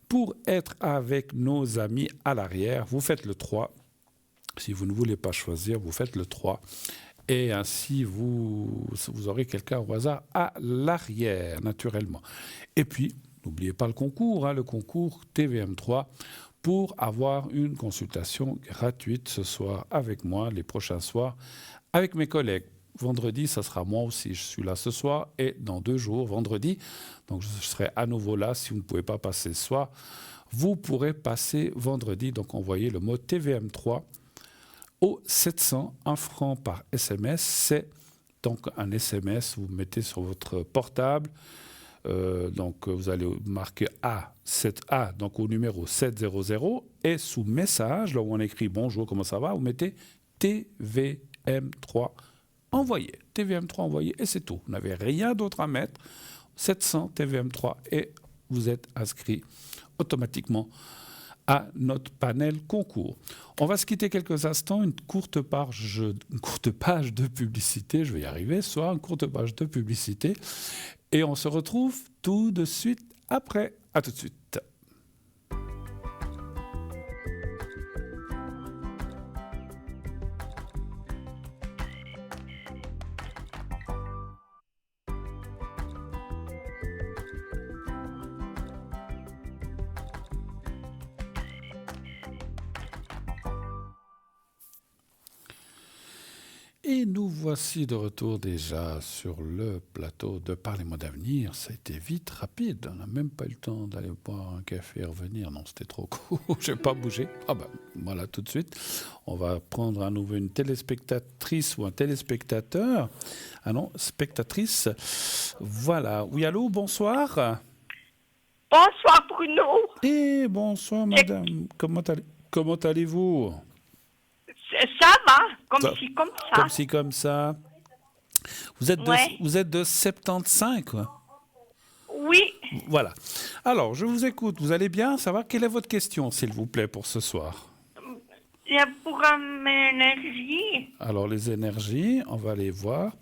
pour être avec nos amis à l'arrière, vous faites le 3. Si vous ne voulez pas choisir, vous faites le 3. Et ainsi, vous aurez quelqu'un au hasard à l'arrière, naturellement. Et puis, n'oubliez pas le concours TVM3, pour avoir une consultation gratuite ce soir avec moi, les prochains soirs, avec mes collègues. Vendredi, ça sera moi aussi. Je suis là ce soir et dans 2 jours, vendredi. Donc, je serai à nouveau là. Si vous ne pouvez pas passer ce soir, vous pourrez passer vendredi. Donc, envoyez le mot TVM3 au 700, 1 franc par SMS. C'est donc un SMS, vous mettez sur votre portable. Donc, vous allez marquer A7A, donc au numéro 700. Et sous message, là où on écrit « Bonjour, comment ça va ?», vous mettez TVM3 envoyé. TVM3 envoyé et c'est tout. Vous n'avez rien d'autre à mettre. 700 TVM3 et vous êtes inscrit automatiquement à notre panel concours. On va se quitter quelques instants, une courte page de publicité, je vais y arriver ce soir, une courte page de publicité, et on se retrouve tout de suite après. À tout de suite. Et nous voici de retour déjà sur le plateau de Parlez-moi d'avenir. Ça a été vite, rapide. On n'a même pas eu le temps d'aller boire un café et revenir. Non, c'était trop court. Je n'ai pas bougé. Ah ben, voilà, tout de suite. On va prendre à nouveau une téléspectatrice ou un téléspectateur. Ah non, spectatrice. Voilà. Oui, allô, bonsoir. Bonsoir, Bruno. Et bonsoir, madame. Comment allez-vous ? Ça va, comme ci, comme ça. Comme ci, comme ça. Vous êtes de 75, quoi. Oui. Voilà. Alors, je vous écoute. Vous allez bien ? Ça va ? Quelle est votre question, s'il vous plaît, pour ce soir ? Pour mes énergies. Alors, les énergies, on va les voir.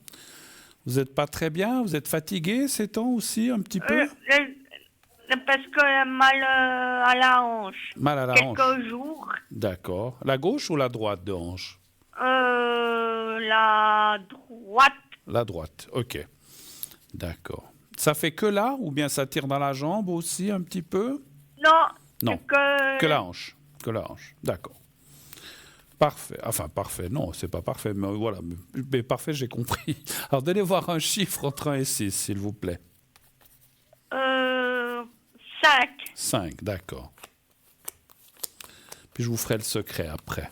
Vous n'êtes pas très bien ? Vous êtes fatigué ces temps aussi, un petit peu ? Parce que mal à la hanche. Mal à la hanche. Quelques jours. D'accord. La gauche ou la droite de hanche ? La droite. La droite, ok. D'accord. Ça fait que là ou bien ça tire dans la jambe aussi un petit peu ? Non. Non. Que la hanche. Que la hanche. D'accord. Parfait. Enfin, parfait. Non, c'est pas parfait. Mais voilà. Mais parfait, j'ai compris. Alors, donnez voir un chiffre entre 1 et 6, s'il vous plaît. 5. 5, d'accord. Puis je vous ferai le secret après.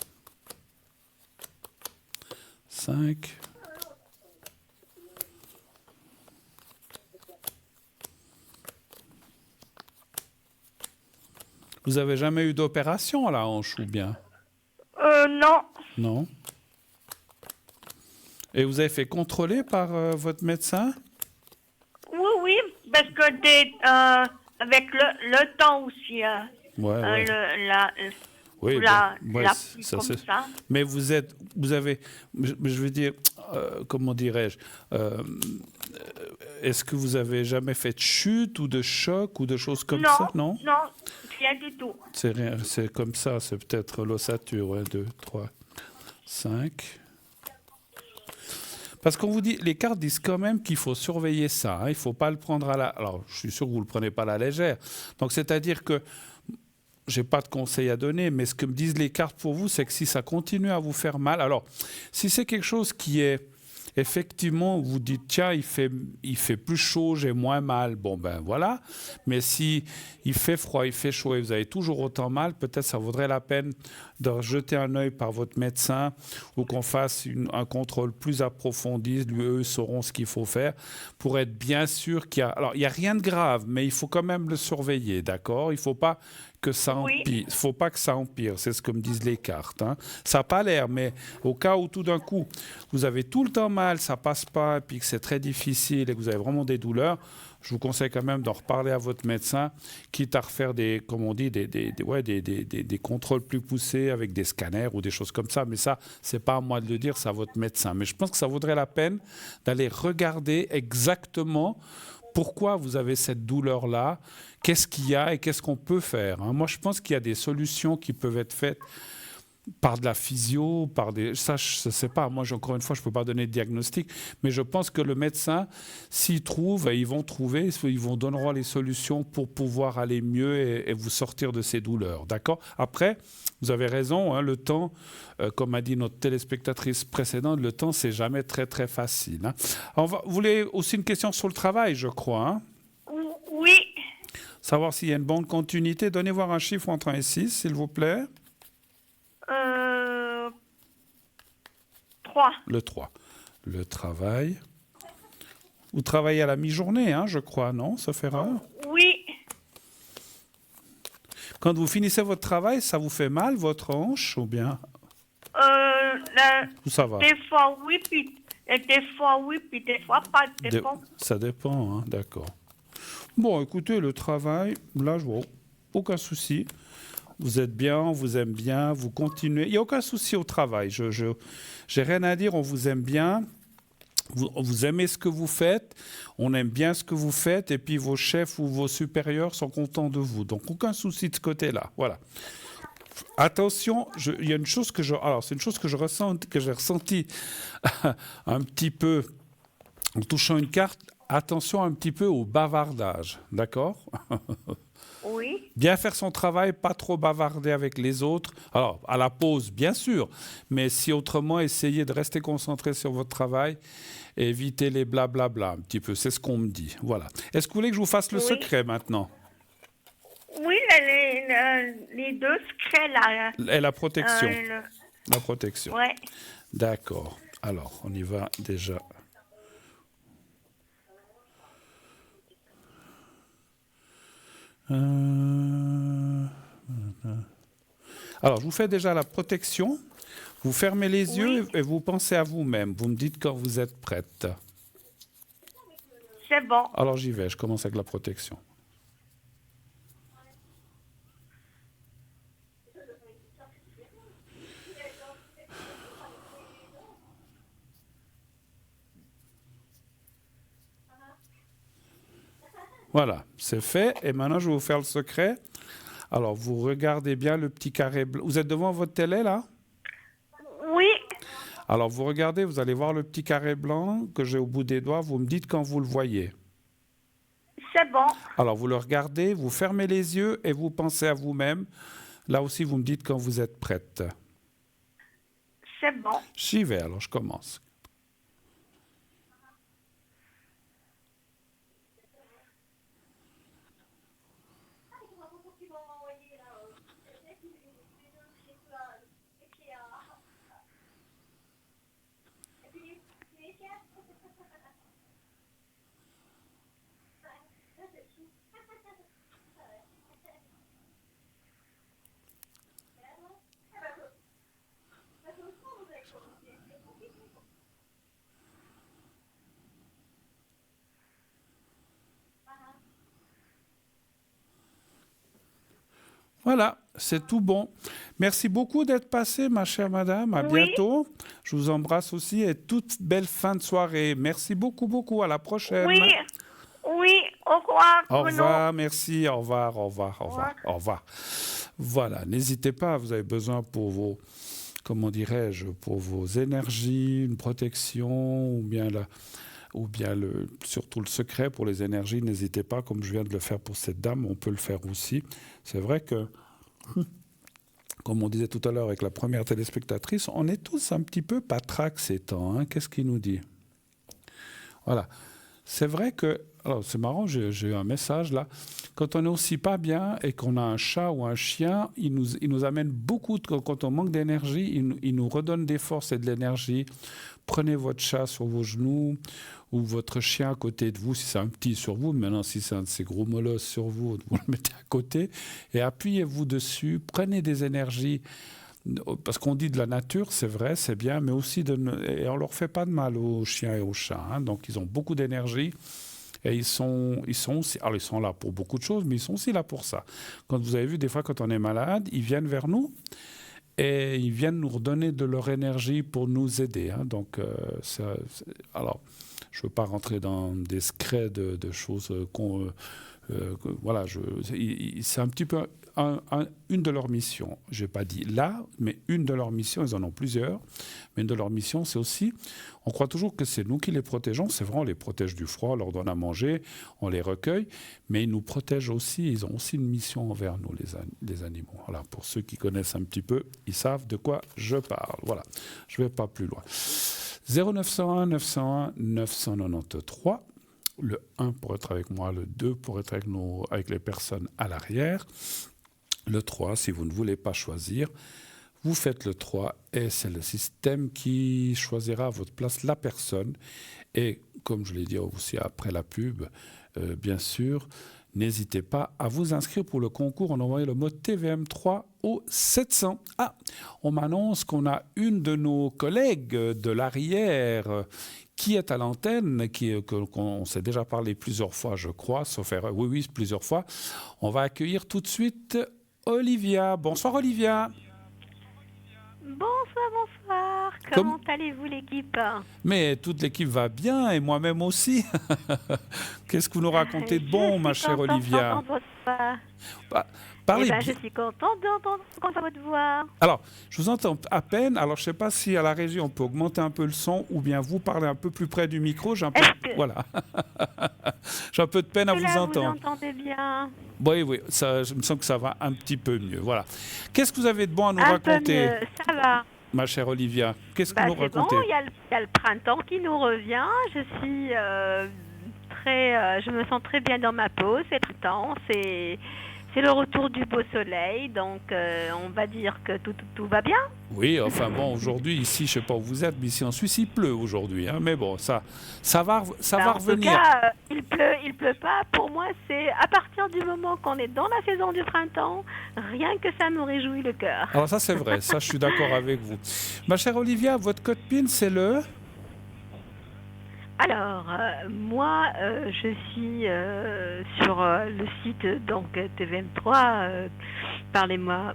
5. Vous avez jamais eu d'opération à la hanche ou bien? Non. Non. Et vous avez fait contrôler par votre médecin? Oui, oui, parce que avec le temps aussi, Ouais. Oui, la pluie ça, comme ça. mais vous avez, je veux dire, comment dirais-je, est-ce que vous avez jamais fait de chute ou de choc ou de choses comme ça? Non, non, rien du tout. c'est rien, c'est comme ça, c'est peut-être l'ossature, 1, 2, 3, 5. Parce qu'on vous dit, les cartes disent quand même qu'il faut surveiller ça. Il ne faut pas le prendre à la... Alors, je suis sûr que vous ne le prenez pas à la légère. Donc, c'est-à-dire que je n'ai pas de conseils à donner, mais ce que me disent les cartes pour vous, c'est que si ça continue à vous faire mal... Alors, si c'est quelque chose qui est... Effectivement, vous dites, tiens, il fait plus chaud, j'ai moins mal. Bon, ben voilà. Mais si il fait froid, il fait chaud et vous avez toujours autant mal, peut-être ça vaudrait la peine de jeter un œil par votre médecin ou qu'on fasse un contrôle plus approfondi. Eux sauront ce qu'il faut faire pour être bien sûr qu'il y a... Alors, il n'y a rien de grave, mais il faut quand même le surveiller, d'accord? Il ne faut pas que ça empire. Il faut pas que ça empire, c'est ce que me disent les cartes. Hein. Ça n'a pas l'air, mais au cas où tout d'un coup, vous avez tout le temps mal, ça passe pas, et puis que c'est très difficile et que vous avez vraiment des douleurs, je vous conseille quand même d'en reparler à votre médecin, quitte à refaire des contrôles plus poussés avec des scanners ou des choses comme ça. Mais ça, c'est pas à moi de le dire, c'est à votre médecin. Mais je pense que ça vaudrait la peine d'aller regarder exactement pourquoi vous avez cette douleur-là, qu'est-ce qu'il y a et qu'est-ce qu'on peut faire. Hein. Moi, je pense qu'il y a des solutions qui peuvent être faites par de la physio, par des... Ça, je ne sais pas. Moi, encore une fois, je ne peux pas donner de diagnostic, mais je pense que le médecin, s'il trouve, ils vont trouver, ils vous donneront les solutions pour pouvoir aller mieux et vous sortir de ces douleurs. D'accord? Après, vous avez raison, hein, le temps, comme a dit notre téléspectatrice précédente, le temps, c'est jamais très, très facile. Hein. Vous voulez aussi une question sur le travail, je crois. Hein? Oui. Savoir s'il y a une bonne continuité. Donnez voir un chiffre entre 1 et 6, s'il vous plaît. 3. Le 3. Le travail. Vous travaillez à la mi-journée, hein, je crois, non, ça fait rare? Oui. Quand vous finissez votre travail, ça vous fait mal, votre hanche, ou bien? Ou ça va? Des fois oui, puis des fois pas. Ça dépend, hein, d'accord. Bon, écoutez, le travail, là, je vois aucun souci. Vous êtes bien, on vous aime bien, vous continuez. Il n'y a aucun souci au travail. J'ai rien à dire, on vous aime bien. Vous aimez ce que vous faites, on aime bien ce que vous faites, et puis vos chefs ou vos supérieurs sont contents de vous. Donc, aucun souci de ce côté-là. Voilà. Attention, il y a une chose que c'est une chose que j'ai ressentie un petit peu en touchant une carte. Attention un petit peu au bavardage, d'accord? Oui. Bien faire son travail, pas trop bavarder avec les autres. Alors, à la pause, bien sûr, mais si autrement, essayez de rester concentré sur votre travail et éviter les blablabla un petit peu. C'est ce qu'on me dit. Voilà. Est-ce que vous voulez que je vous fasse le secret maintenant? Oui, les deux secrets là. Et la protection. La protection. Ouais. D'accord. Alors, on y va déjà. Alors, je vous fais déjà la protection. Vous fermez les yeux et vous pensez à vous-même. Vous me dites quand vous êtes prête. C'est bon. Alors, j'y vais. Je commence avec la protection. Voilà, c'est fait. Et maintenant, je vais vous faire le secret. Alors, vous regardez bien le petit carré blanc. Vous êtes devant votre télé, là? Oui. Alors, vous regardez, vous allez voir le petit carré blanc que j'ai au bout des doigts. Vous me dites quand vous le voyez. C'est bon. Alors, vous le regardez, vous fermez les yeux et vous pensez à vous-même. Là aussi, vous me dites quand vous êtes prête. bon. J'y vais, alors je commence. Voilà, c'est tout bon. Merci beaucoup d'être passée, ma chère madame. À bientôt. Je vous embrasse aussi et toute belle fin de soirée. Merci beaucoup, beaucoup. À la prochaine. Oui, au revoir. Au revoir, merci. Au revoir, au revoir, au revoir, au revoir. Voilà, n'hésitez pas, vous avez besoin pour vos, comment dirais-je, pour vos énergies, une protection ou bien surtout le secret pour les énergies, n'hésitez pas, comme je viens de le faire pour cette dame, on peut le faire aussi. C'est vrai que, comme on disait tout à l'heure avec la première téléspectatrice, on est tous un petit peu patraques ces temps. Hein. Qu'est-ce qu'il nous dit? Voilà. C'est vrai que, alors c'est marrant, j'ai eu un message là, quand on est aussi pas bien et qu'on a un chat ou un chien, il nous amène beaucoup, quand on manque d'énergie, il nous redonne des forces et de l'énergie. Prenez votre chat sur vos genoux ou votre chien à côté de vous, si c'est un petit sur vous, maintenant si c'est un de ces gros molosses sur vous, vous le mettez à côté et appuyez-vous dessus, prenez des énergies. Parce qu'on dit de la nature, c'est vrai, c'est bien, mais aussi et on leur fait pas de mal aux chiens et aux chats. Hein, donc ils ont beaucoup d'énergie et ils sont aussi, alors ils sont là pour beaucoup de choses, mais ils sont aussi là pour ça. Quand vous avez vu, des fois, quand on est malade, ils viennent vers nous et ils viennent nous redonner de leur énergie pour nous aider. Hein, donc, alors, je veux pas rentrer dans des secrets de choses voilà, c'est un petit peu une de leurs missions. Je n'ai pas dit là, mais une de leurs missions, ils en ont plusieurs, mais une de leurs missions, c'est aussi, on croit toujours que c'est nous qui les protégeons, c'est vrai, on les protège du froid, on leur donne à manger, on les recueille, mais ils nous protègent aussi, ils ont aussi une mission envers nous, les animaux. Voilà, pour ceux qui connaissent un petit peu, ils savent de quoi je parle. Voilà, je ne vais pas plus loin. 0901 901 993. Le 1 pour être avec moi, le 2 pour être avec les personnes à l'arrière. Le 3, si vous ne voulez pas choisir, vous faites le 3 et c'est le système qui choisira à votre place la personne. Et comme je l'ai dit aussi après la pub, bien sûr, n'hésitez pas à vous inscrire pour le concours en envoyant le mot TVM3 au 700. Ah, on m'annonce qu'on a une de nos collègues de l'arrière qui est à l'antenne, qu'on s'est déjà parlé plusieurs fois, je crois, sauf erreur. Oui, plusieurs fois. On va accueillir tout de suite Olivia. Bonsoir Olivia. Bonsoir. Comment allez-vous l'équipe? Mais toute l'équipe va bien et moi-même aussi. Qu'est-ce que vous nous racontez de bon, ma chère Olivia? Parlez bien. Je suis contente d'entendre votre voix. Alors, je vous entends à peine. Alors, je ne sais pas si à la régie, on peut augmenter un peu le son ou bien vous parlez un peu plus près du micro. Voilà. J'ai un peu de peine à vous entendre. Vous entendez bien? Oui, ça, je me sens que ça va un petit peu mieux. Voilà. Qu'est-ce que vous avez de bon à nous raconter? Peu mieux, ça va. Ma chère Olivia, qu'est-ce que vous nous racontez? Bon, il y a le printemps qui nous revient. Je suis je me sens très bien dans ma peau. C'est le printemps, c'est le retour du beau soleil, donc on va dire que tout va bien. Oui, enfin bon, aujourd'hui, ici, je ne sais pas où vous êtes, mais ici en Suisse, il pleut aujourd'hui. Hein, mais bon, ça va revenir. En tout cas, il pleut pas. Pour moi, c'est à partir du moment qu'on est dans la saison du printemps, rien que ça me réjouit le cœur. Alors ça, c'est vrai. Ça, je suis d'accord avec vous. Ma chère Olivia, votre code PIN, c'est le... Alors, moi, je suis sur le site donc TVM3. Parlez-moi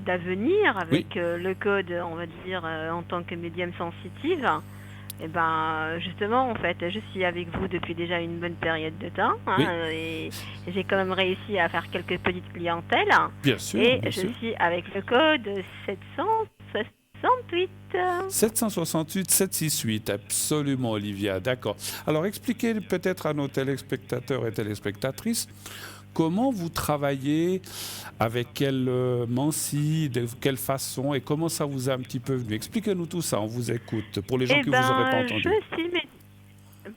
d'avenir avec le code, on va dire, en tant que médium sensitive. Et ben, justement, en fait, je suis avec vous depuis déjà une bonne période de temps. Et j'ai quand même réussi à faire quelques petites clientèles. Bien sûr. Et je suis avec le code 768. 768 768, absolument Olivia, d'accord. Alors expliquez peut-être à nos téléspectateurs et téléspectatrices comment vous travaillez, avec quelle de quelle façon et comment ça vous est un petit peu venu. Expliquez-nous tout ça, on vous écoute, pour les gens qui ne vous auraient pas entendu.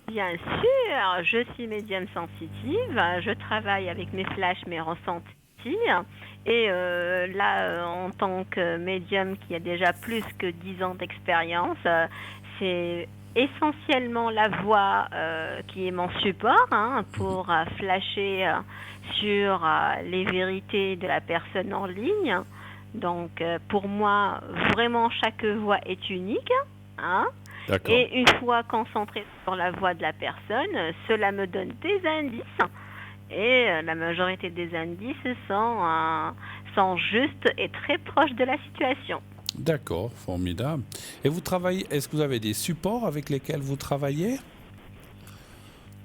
Bien sûr, je suis médium sensitive, je travaille avec mes flashs, mes ressentis. Et là, en tant que médium qui a déjà plus que 10 ans d'expérience, c'est essentiellement la voix qui est mon support pour flasher sur les vérités de la personne en ligne. Donc, pour moi, vraiment, chaque voix est unique. Et une fois concentrée sur la voix de la personne, cela me donne des indices. Et la majorité des indices sont justes et très proches de la situation. D'accord, formidable. Et vous travaillez, est-ce que vous avez des supports avec lesquels vous travaillez?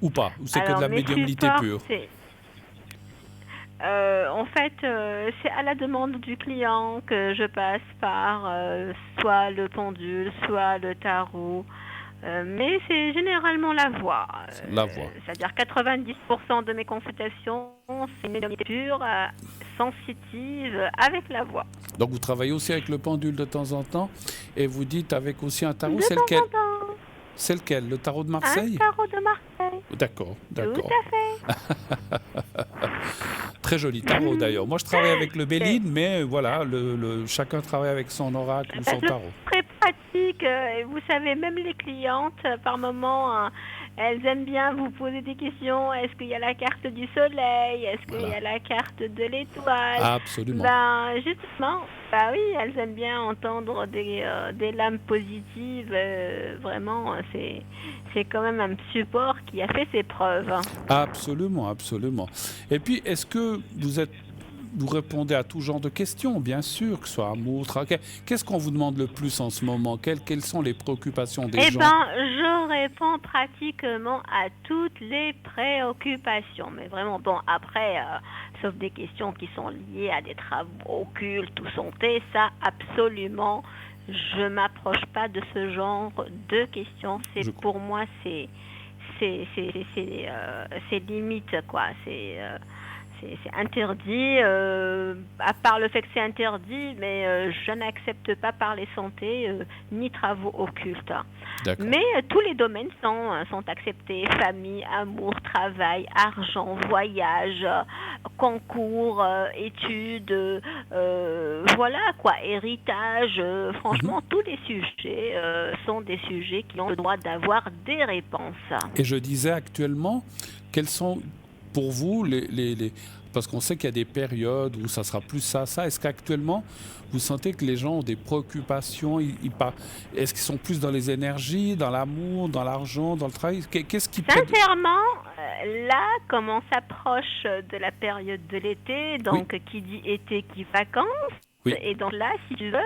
Ou pas? Ou c'est que de la médiumnité pure? En fait, c'est à la demande du client que je passe par soit le pendule, soit le tarot. Mais c'est généralement la voix. C'est-à-dire 90% de mes consultations, c'est médiumnité pure, sensitive, avec la voix. Donc vous travaillez aussi avec le pendule de temps en temps et vous dites avec aussi un tarot, c'est lequel? C'est lequel? Le tarot de Marseille? Un tarot de Marseille. D'accord. Tout à fait. Très joli tarot d'ailleurs. Moi je travaille avec le Béline, mais voilà, chacun travaille avec son oracle ou son tarot. Très pratique. Et vous savez, même les clientes, par moment, elles aiment bien vous poser des questions. Est-ce qu'il y a la carte du soleil? Est-ce qu'il y a la carte de l'étoile? Absolument. Justement, oui, elles aiment bien entendre des lames positives. Vraiment, c'est quand même un support qui a fait ses preuves. Absolument. Et puis, est-ce que vous répondez à tout genre de questions, bien sûr, que ce soit amour, travail. Qu'est-ce qu'on vous demande le plus en ce moment? Quelles sont les préoccupations des gens? Je réponds pratiquement à toutes les préoccupations. Mais vraiment, après, sauf des questions qui sont liées à des travaux occultes ou santé, ça, absolument, je ne m'approche pas de ce genre de questions. Pour moi, c'est limite, quoi. C'est interdit, à part le fait que c'est interdit, mais je n'accepte pas parler santé ni travaux occultes. Mais tous les domaines sont acceptés: famille, amour, travail, argent, voyage, concours, études, voilà quoi, héritage. Franchement, tous les sujets sont des sujets qui ont le droit d'avoir des réponses. Et je disais actuellement, quels sont pour vous parce qu'on sait qu'il y a des périodes où ça sera plus ça. Est-ce qu'actuellement, vous sentez que les gens ont des préoccupations? Est-ce qu'ils sont plus dans les énergies, dans l'amour, dans l'argent, dans le travail? Qu'est-ce qui Sincèrement, là, comme on s'approche de la période de l'été, donc qui dit été, qui vacances, et donc là, si tu veux,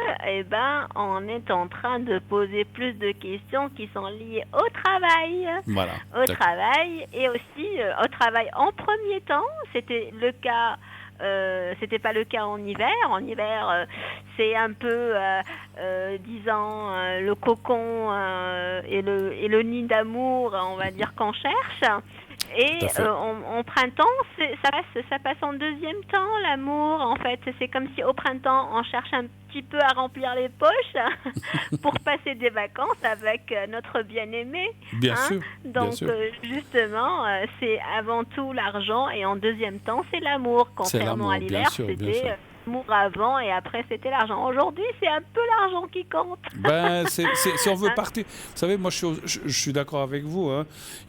on est en train de poser plus de questions qui sont liées au travail. Voilà. Au travail et aussi au travail en premier temps. C'était le cas. C'était pas le cas en hiver. En hiver, c'est un peu, disons, le cocon et le nid d'amour, on va dire, qu'on cherche. Et en printemps, ça passe en deuxième temps, l'amour. En fait, c'est comme si au printemps, on cherche un petit peu à remplir les poches pour passer des vacances avec notre bien-aimé. Bien sûr. Donc, justement, c'est avant tout l'argent et en deuxième temps, c'est l'amour. Contrairement à l'hiver, c'était l'amour avant et après, c'était l'argent. Aujourd'hui, c'est un peu l'argent qui compte. Si on veut partir... Vous savez, moi, je suis d'accord avec vous.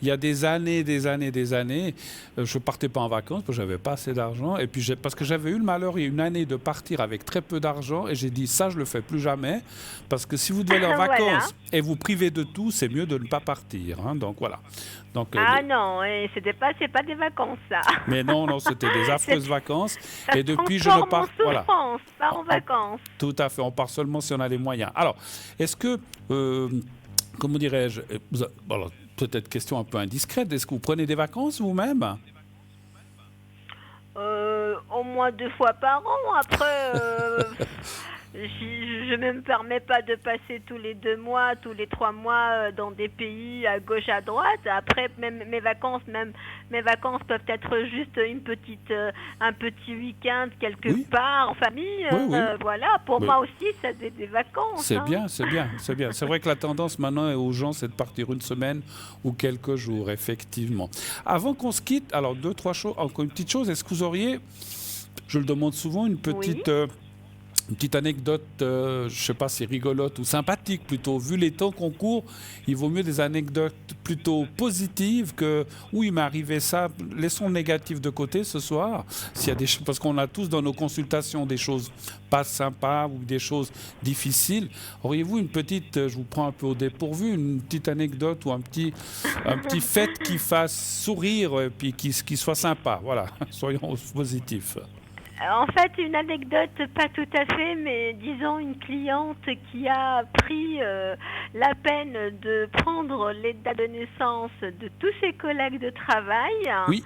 Il y a des années, je ne partais pas en vacances parce que je n'avais pas assez d'argent. Et puis, parce que j'avais eu le malheur, il y a une année, de partir avec très peu d'argent. Et j'ai dit, ça, je ne le fais plus jamais. Parce que si vous devez aller en vacances et vous privez de tout, c'est mieux de ne pas partir. Donc, voilà. Donc, non, c'est pas des vacances, ça. Mais non, c'était des affreuses vacances. Et depuis, je ne pars pas en vacances. Tout à fait, on part seulement si on a les moyens. Alors, est-ce que, comment dirais-je, peut-être question un peu indiscrète, est-ce que vous prenez des vacances vous-même? Au moins 2 fois par an. Après, je ne me permets pas de passer tous les 2 mois, tous les 3 mois dans des pays à gauche, à droite. Après, même mes vacances peuvent être juste un petit week-end quelque part en famille. Voilà, pour moi aussi, c'est des vacances. C'est bien, c'est bien, c'est bien. C'est vrai que la tendance maintenant aux gens, c'est de partir une semaine ou quelques jours, effectivement. Avant qu'on se quitte, alors 2-3 choses, encore une petite chose, est-ce que vous auriez, je le demande souvent, une petite anecdote, je ne sais pas si rigolote ou sympathique plutôt. Vu les temps qu'on court, il vaut mieux des anecdotes plutôt positives que « oui, il m'est arrivé ça ». Laissons le négatif de côté ce soir, s'il y a des choses, parce qu'on a tous dans nos consultations des choses pas sympas ou des choses difficiles. Auriez-vous une petite, je vous prends un peu au dépourvu, une petite anecdote ou un petit fait qui fasse sourire et puis qui soit sympa. Voilà, soyons positifs. En fait, une anecdote, pas tout à fait, mais disons une cliente qui a pris la peine de prendre les dates de naissance de tous ses collègues de travail. Oui.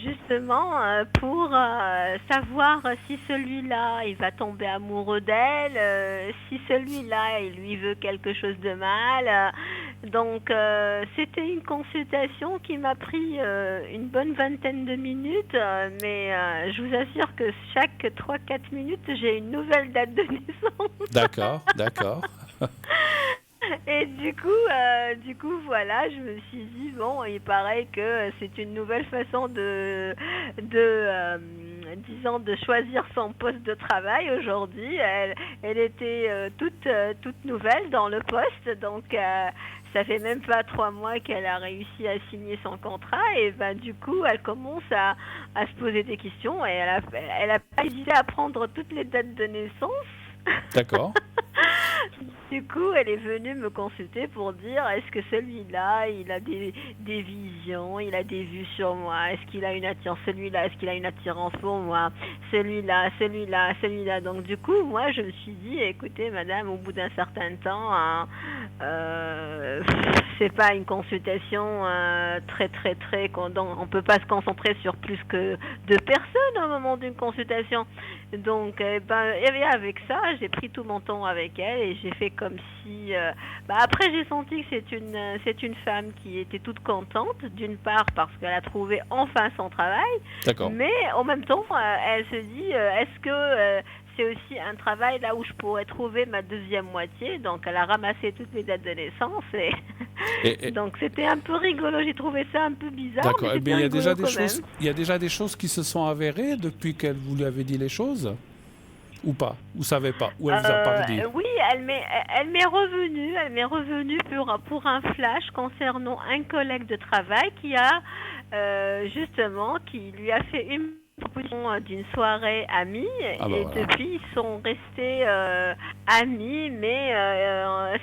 Justement pour savoir si celui-là il va tomber amoureux d'elle, si celui-là il lui veut quelque chose de mal. Donc c'était une consultation qui m'a pris une bonne vingtaine de minutes, mais je vous assure que chaque 3-4 minutes j'ai une nouvelle date de naissance. D'accord, d'accord. Et du coup, voilà, je me suis dit, bon, il paraît que c'est une nouvelle façon disons, de choisir son poste de travail aujourd'hui. Elle était toute nouvelle dans le poste, donc ça fait même pas 3 mois qu'elle a réussi à signer son contrat, et du coup, elle commence à se poser des questions, et elle a pas hésité à prendre toutes les dates de naissance. D'accord. Du coup, elle est venue me consulter pour dire est-ce que celui-là, il a des visions, il a des vues sur moi, est-ce qu'il a une attirance, celui-là, est-ce qu'il a une attirance pour moi, celui-là. Donc du coup, moi, je me suis dit, écoutez, madame, au bout d'un certain temps, c'est pas une consultation très, on peut pas se concentrer sur plus que 2 personnes au moment d'une consultation. Donc, avec ça, j'ai pris tout mon temps avec elle et j'ai fait comme si... après, j'ai senti que c'est une femme qui était toute contente, d'une part parce qu'elle a trouvé enfin son travail, mais en même temps, elle se dit, est-ce que c'est aussi un travail là où je pourrais trouver ma deuxième moitié? Donc, elle a ramassé toutes les dates de naissance et donc c'était un peu rigolo. J'ai trouvé ça un peu bizarre. D'accord. Mais il y a déjà des choses qui se sont avérées depuis qu'elle vous lui avait dit les choses, ou pas? Vous savez pas? Ou elle vous a pas dit? Oui, elle m'est revenue pour un flash concernant un collègue de travail qui lui a fait une proposition d'une soirée amie, depuis ils sont restés amis, mais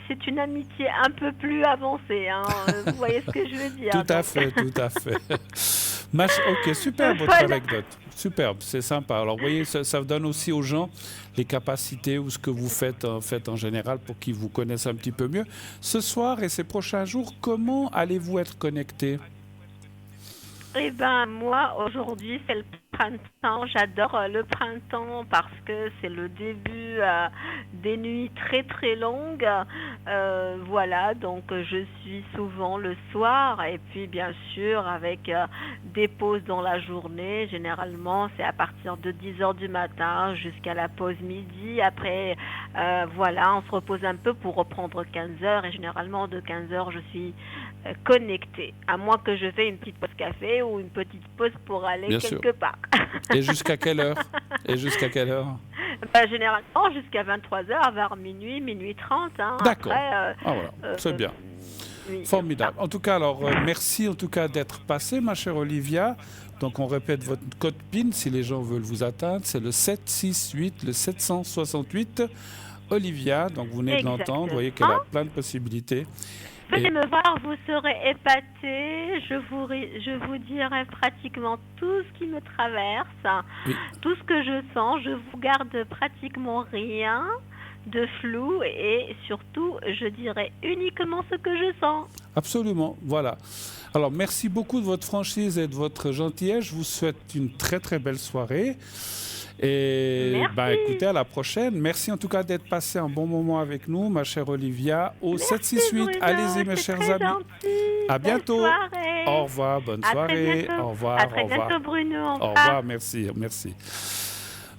c'est une amitié un peu plus avancée, hein. Vous voyez ce que je veux dire? Tout à fait. Ok, superbe votre anecdote. Superbe, c'est sympa. Alors, vous voyez, ça donne aussi aux gens les capacités ou ce que vous faites en général pour qu'ils vous connaissent un petit peu mieux. Ce soir et ces prochains jours, comment allez-vous être connectés? Moi, aujourd'hui, c'est le printemps. J'adore le printemps parce que c'est le début des nuits très très longues. Voilà, donc je suis souvent le soir et puis bien sûr avec des pauses dans la journée. Généralement, c'est à partir de 10h du matin jusqu'à la pause midi. Après, voilà, on se repose un peu pour reprendre 15h et généralement de 15h, je suis connectée. À moins que je fais une petite pause café ou une petite pause pour aller quelque part. Et jusqu'à quelle heure? Généralement jusqu'à 23h, vers minuit 30. Hein. D'accord. C'est bien. Oui, formidable. En tout cas, alors merci en tout cas d'être passé, ma chère Olivia. Donc on répète votre code PIN si les gens veulent vous atteindre. C'est le 768, le 768. Olivia, donc vous venez de l'entendre. Vous voyez qu'elle a plein de possibilités. Venez me voir, vous serez épatés. Je vous dirai pratiquement tout ce qui me traverse, tout ce que je sens. Je vous garde pratiquement rien de flou et surtout, je dirai uniquement ce que je sens. Absolument, voilà. Alors, merci beaucoup de votre franchise et de votre gentillesse. Je vous souhaite une très très belle soirée. Et écoutez, à la prochaine. Merci en tout cas d'être passé un bon moment avec nous, ma chère Olivia. Au 768, allez-y mes chers amis. Gentil. À bientôt. Au revoir, bonne soirée. Au revoir. À très bientôt, Bruno. Au revoir, merci.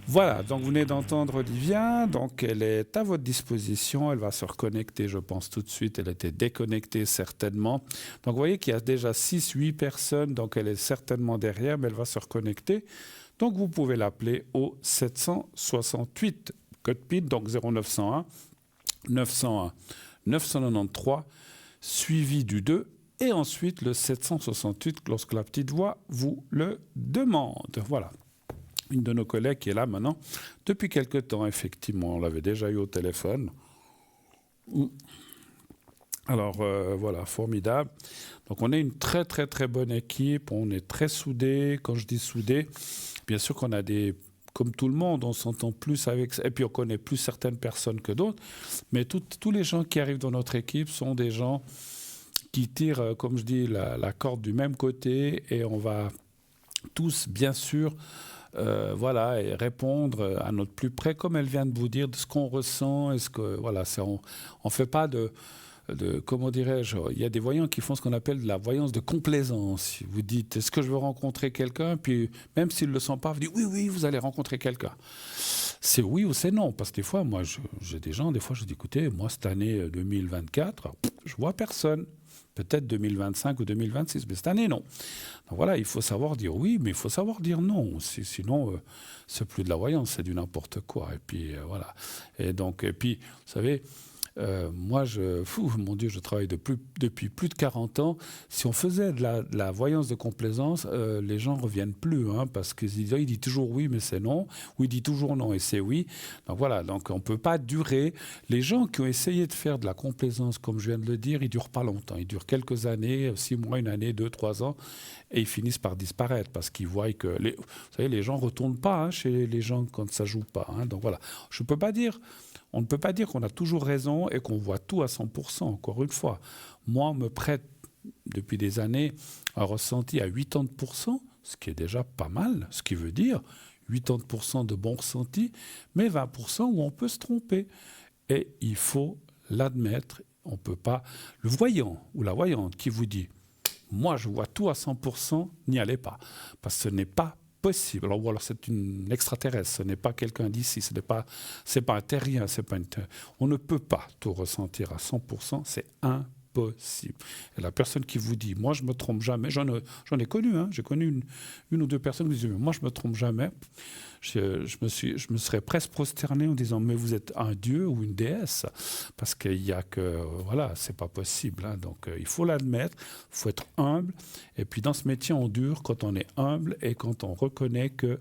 Voilà, donc vous venez d'entendre Olivia, donc elle est à votre disposition, elle va se reconnecter, je pense, tout de suite, elle était déconnectée certainement. Donc vous voyez qu'il y a déjà 6-8 personnes, donc elle est certainement derrière, mais elle va se reconnecter. Donc vous pouvez l'appeler au 768, code PIN, donc 0901 901 993, suivi du 2, et ensuite le 768 lorsque la petite voix vous le demande. Voilà. Une de nos collègues qui est là maintenant depuis quelque temps, effectivement. On l'avait déjà eu au téléphone. Alors, voilà, formidable. Donc, on est une très, très, très bonne équipe. On est très soudés. Quand je dis soudés, bien sûr qu'on a des... Comme tout le monde, on s'entend plus avec... Et puis, on connaît plus certaines personnes que d'autres. Mais tous les gens qui arrivent dans notre équipe sont des gens qui tirent, comme je dis, la corde du même côté. Et on va tous, bien sûr... voilà, et répondre à notre plus près, comme elle vient de vous dire, de ce qu'on ressent. Est-ce que, voilà, on fait pas de comment dirais-je, il y a des voyants qui font ce qu'on appelle de la voyance de complaisance. Vous dites, est-ce que je veux rencontrer quelqu'un? Puis, même s'il ne le sent pas, vous dites, oui, vous allez rencontrer quelqu'un. C'est oui ou c'est non. Parce que des fois, moi, j'ai des gens, des fois, je dis, écoutez, moi, cette année 2024, je vois personne. Peut-être 2025 ou 2026, mais cette année, non. Donc voilà, il faut savoir dire oui, mais il faut savoir dire non. Sinon, c'est plus de la voyance, c'est du n'importe quoi. Et puis, voilà. Et puis, vous savez... moi, mon Dieu, je travaille depuis plus de 40 ans. Si on faisait de la voyance de complaisance, les gens ne reviennent plus, parce qu'il dit toujours oui, mais c'est non, ou il dit toujours non, et c'est oui. Donc voilà, donc on ne peut pas durer. Les gens qui ont essayé de faire de la complaisance, comme je viens de le dire, ils ne durent pas longtemps. Ils durent quelques années, 6 mois, une année, 2, 3 ans, et ils finissent par disparaître, parce qu'ils voient que... vous savez, les gens ne retournent pas chez les gens quand ça ne joue pas. Donc voilà, on ne peut pas dire qu'on a toujours raison et qu'on voit tout à 100%, encore une fois. Moi, on me prête depuis des années un ressenti à 80%, ce qui est déjà pas mal, ce qui veut dire 80% de bons ressentis, mais 20% où on peut se tromper. Et il faut l'admettre, on ne peut pas... Le voyant ou la voyante qui vous dit « moi, je vois tout à 100%, n'y allez pas », parce que ce n'est pas possible. Alors c'est une extraterrestre, ce n'est pas quelqu'un d'ici, c'est pas un terrien, on ne peut pas tout ressentir à 100%, c'est impossible. Et la personne qui vous dit, moi je me trompe jamais, j'en ai connu, j'ai connu une ou deux personnes qui disent, moi je me trompe jamais. Je me serais presque prosterné en disant, mais vous êtes un dieu ou une déesse, parce qu'il y a que, voilà, c'est pas possible. Donc il faut l'admettre, il faut être humble. Et puis dans ce métier, on dure quand on est humble et quand on reconnaît que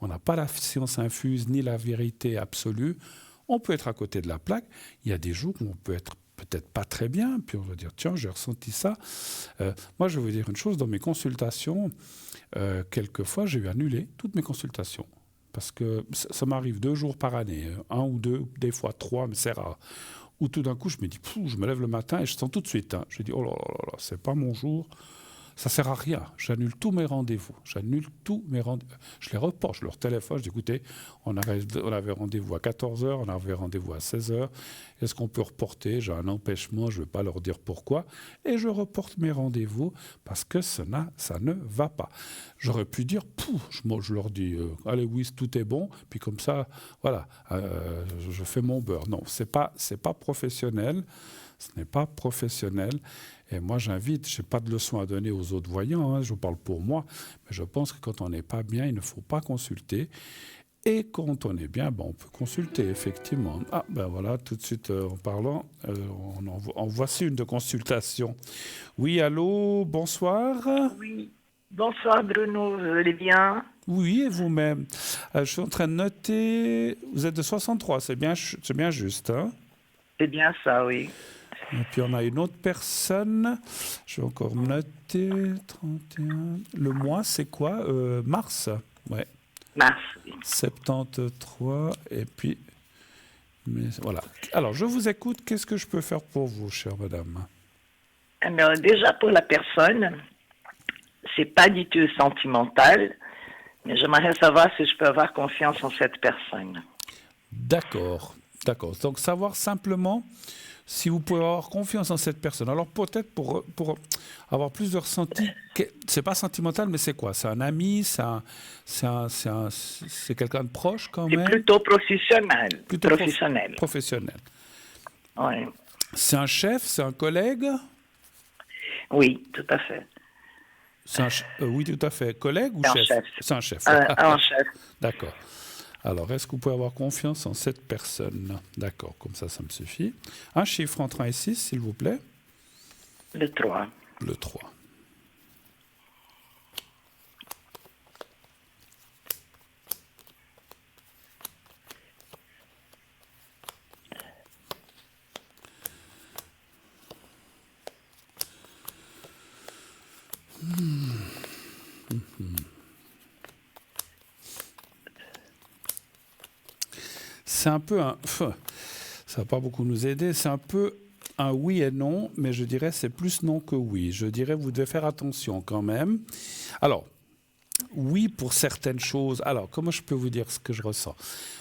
on n'a pas la science infuse ni la vérité absolue. On peut être à côté de la plaque. Il y a des jours où on peut être peut-être pas très bien, puis on va dire, tiens, j'ai ressenti ça. Moi, je vais vous dire une chose, dans mes consultations, quelquefois, j'ai eu annulé toutes mes consultations. Parce que ça m'arrive 2 jours par année, 1 ou 2, des fois 3, mais c'est rare. Où tout d'un coup, je me dis, je me lève le matin et je sens tout de suite. Je dis, oh là là, c'est pas mon jour. Ça sert à rien. J'annule tous mes rendez-vous. Je les reporte. Je leur téléphone. Je dis, écoutez, on avait rendez-vous à 14h, on avait rendez-vous à 16h. Est-ce qu'on peut reporter? J'ai un empêchement, je ne vais pas leur dire pourquoi. Et je reporte mes rendez-vous parce que ça ne va pas. J'aurais pu dire, je leur dis, allez, oui, tout est bon. Puis comme ça, voilà, je fais mon beurre. Non, c'est pas professionnel. Ce n'est pas professionnel. Et moi, j'invite, je n'ai pas de leçon à donner aux autres voyants, je parle pour moi, mais je pense que quand on n'est pas bien, il ne faut pas consulter. Et quand on est bien, on peut consulter, effectivement. Ah, ben voilà, tout de suite, en parlant, en voici une de consultation. Oui, allô, bonsoir. Oui, bonsoir Bruno, vous allez bien? Oui, et vous-même? Je suis en train de noter, vous êtes de 63, c'est bien juste, hein? C'est bien ça, oui. Et puis on a une autre personne, je vais encore noter, 31, le mois c'est quoi? Mars, ouais. Mars, oui. 73, et puis, mais voilà. Alors je vous écoute, qu'est-ce que je peux faire pour vous, chère madame? Alors déjà pour la personne, c'est pas du tout sentimental, Mais j'aimerais savoir si je peux avoir confiance en cette personne. D'accord. Donc, savoir simplement si vous pouvez avoir confiance en cette personne. Alors, peut-être pour avoir plus de ressenti, c'est pas sentimental, mais c'est quoi? C'est un ami? C'est quelqu'un de proche quand même? C'est plutôt professionnel. Professionnel. Oui. C'est un chef? C'est un collègue? Oui, tout à fait. Oui, tout à fait. Collègue ou chef? C'est un chef. Un chef. D'accord. Alors, est-ce que vous pouvez avoir confiance en cette personne? D'accord, comme ça me suffit. Un chiffre entre 1 et 6, s'il vous plaît. Le 3. Le 3. C'est un peu un... Ça va pas beaucoup nous aider. C'est un peu un oui et non, mais je dirais c'est plus non que oui. Je dirais vous devez faire attention quand même. Alors, oui pour certaines choses. Alors, comment je peux vous dire ce que je ressens?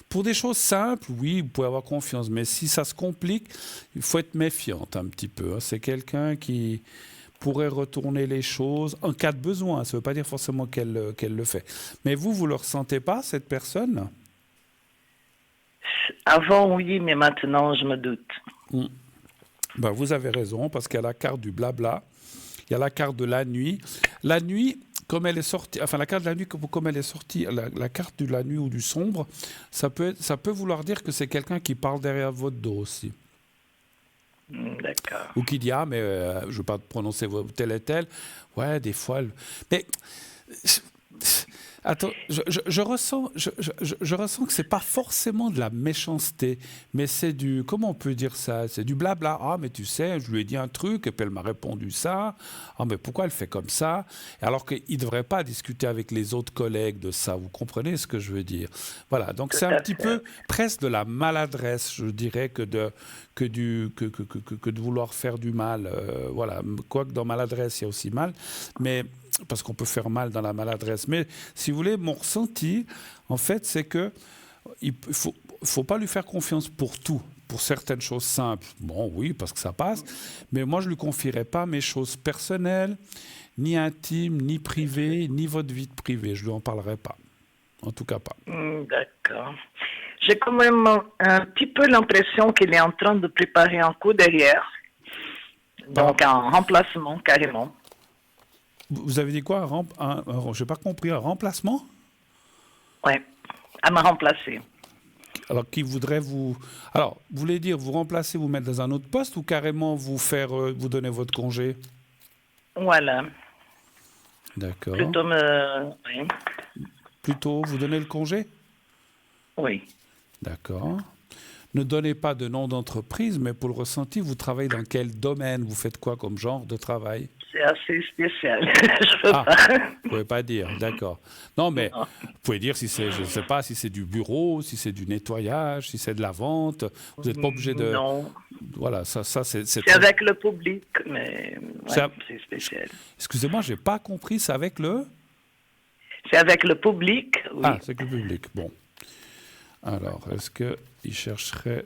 Pour des choses simples, oui, vous pouvez avoir confiance. Mais si ça se complique, il faut être méfiante un petit peu. C'est quelqu'un qui pourrait retourner les choses en cas de besoin. Ça ne veut pas dire forcément qu'elle le fait. Mais vous ne le ressentez pas, cette personne? Avant, oui, mais maintenant, je me doute. Ben, vous avez raison, parce qu'il y a la carte du blabla, il y a la carte de la nuit. La nuit, comme elle est sortie, enfin la carte de la nuit, comme elle est sortie, la carte de la nuit ou du sombre, ça peut vouloir dire que c'est quelqu'un qui parle derrière votre dos aussi. D'accord. Ou qui dit, ah, mais je ne veux pas prononcer tel et tel. Ouais, des fois... Mais... Attends, je ressens que c'est pas forcément de la méchanceté, mais c'est du, comment on peut dire ça? C'est du blabla. Ah, mais tu sais, je lui ai dit un truc et puis elle m'a répondu ça. Ah, mais pourquoi elle fait comme ça? Alors qu'il ne devrait pas discuter avec les autres collègues de ça. Vous comprenez ce que je veux dire? Voilà. Donc c'est un petit peu presque de la maladresse, je dirais, que de vouloir faire du mal. Voilà. Quoique dans maladresse, il y a aussi mal, mais parce qu'on peut faire mal dans la maladresse. Mais si vous voulez, mon ressenti, en fait, c'est que il faut pas lui faire confiance pour tout. Pour certaines choses simples, bon, oui, parce que ça passe. Mais moi, je lui confierai pas mes choses personnelles, ni intimes, ni privées, ni votre vie privée. Je lui en parlerai pas. En tout cas pas. D'accord. J'ai quand même un petit peu l'impression qu'il est en train de préparer un coup derrière. Donc, un remplacement, carrément. Vous avez dit quoi? Je n'ai pas compris. Un remplacement? Oui, à me remplacer. Alors, qui voudrait vous... Alors, vous voulez dire vous remplacer, vous mettre dans un autre poste ou carrément vous donner votre congé? Voilà. D'accord. Oui. Plutôt vous donner le congé? Oui. D'accord. Ne donnez pas de nom d'entreprise, mais pour le ressenti, vous travaillez dans quel domaine? Vous faites quoi comme genre de travail? C'est assez spécial. Je peux pas. Vous pouvez pas dire, d'accord. Non, mais vous pouvez dire si c'est, je ne sais pas, si c'est du bureau, si c'est du nettoyage, si c'est de la vente. Vous n'êtes pas obligé de... Non. Voilà, ça c'est... C'est avec le public, mais c'est spécial. Excusez-moi, je n'ai pas compris, c'est avec le... C'est avec le public, oui. Ah, c'est avec le public, bon. Alors, est-ce qu'il chercherait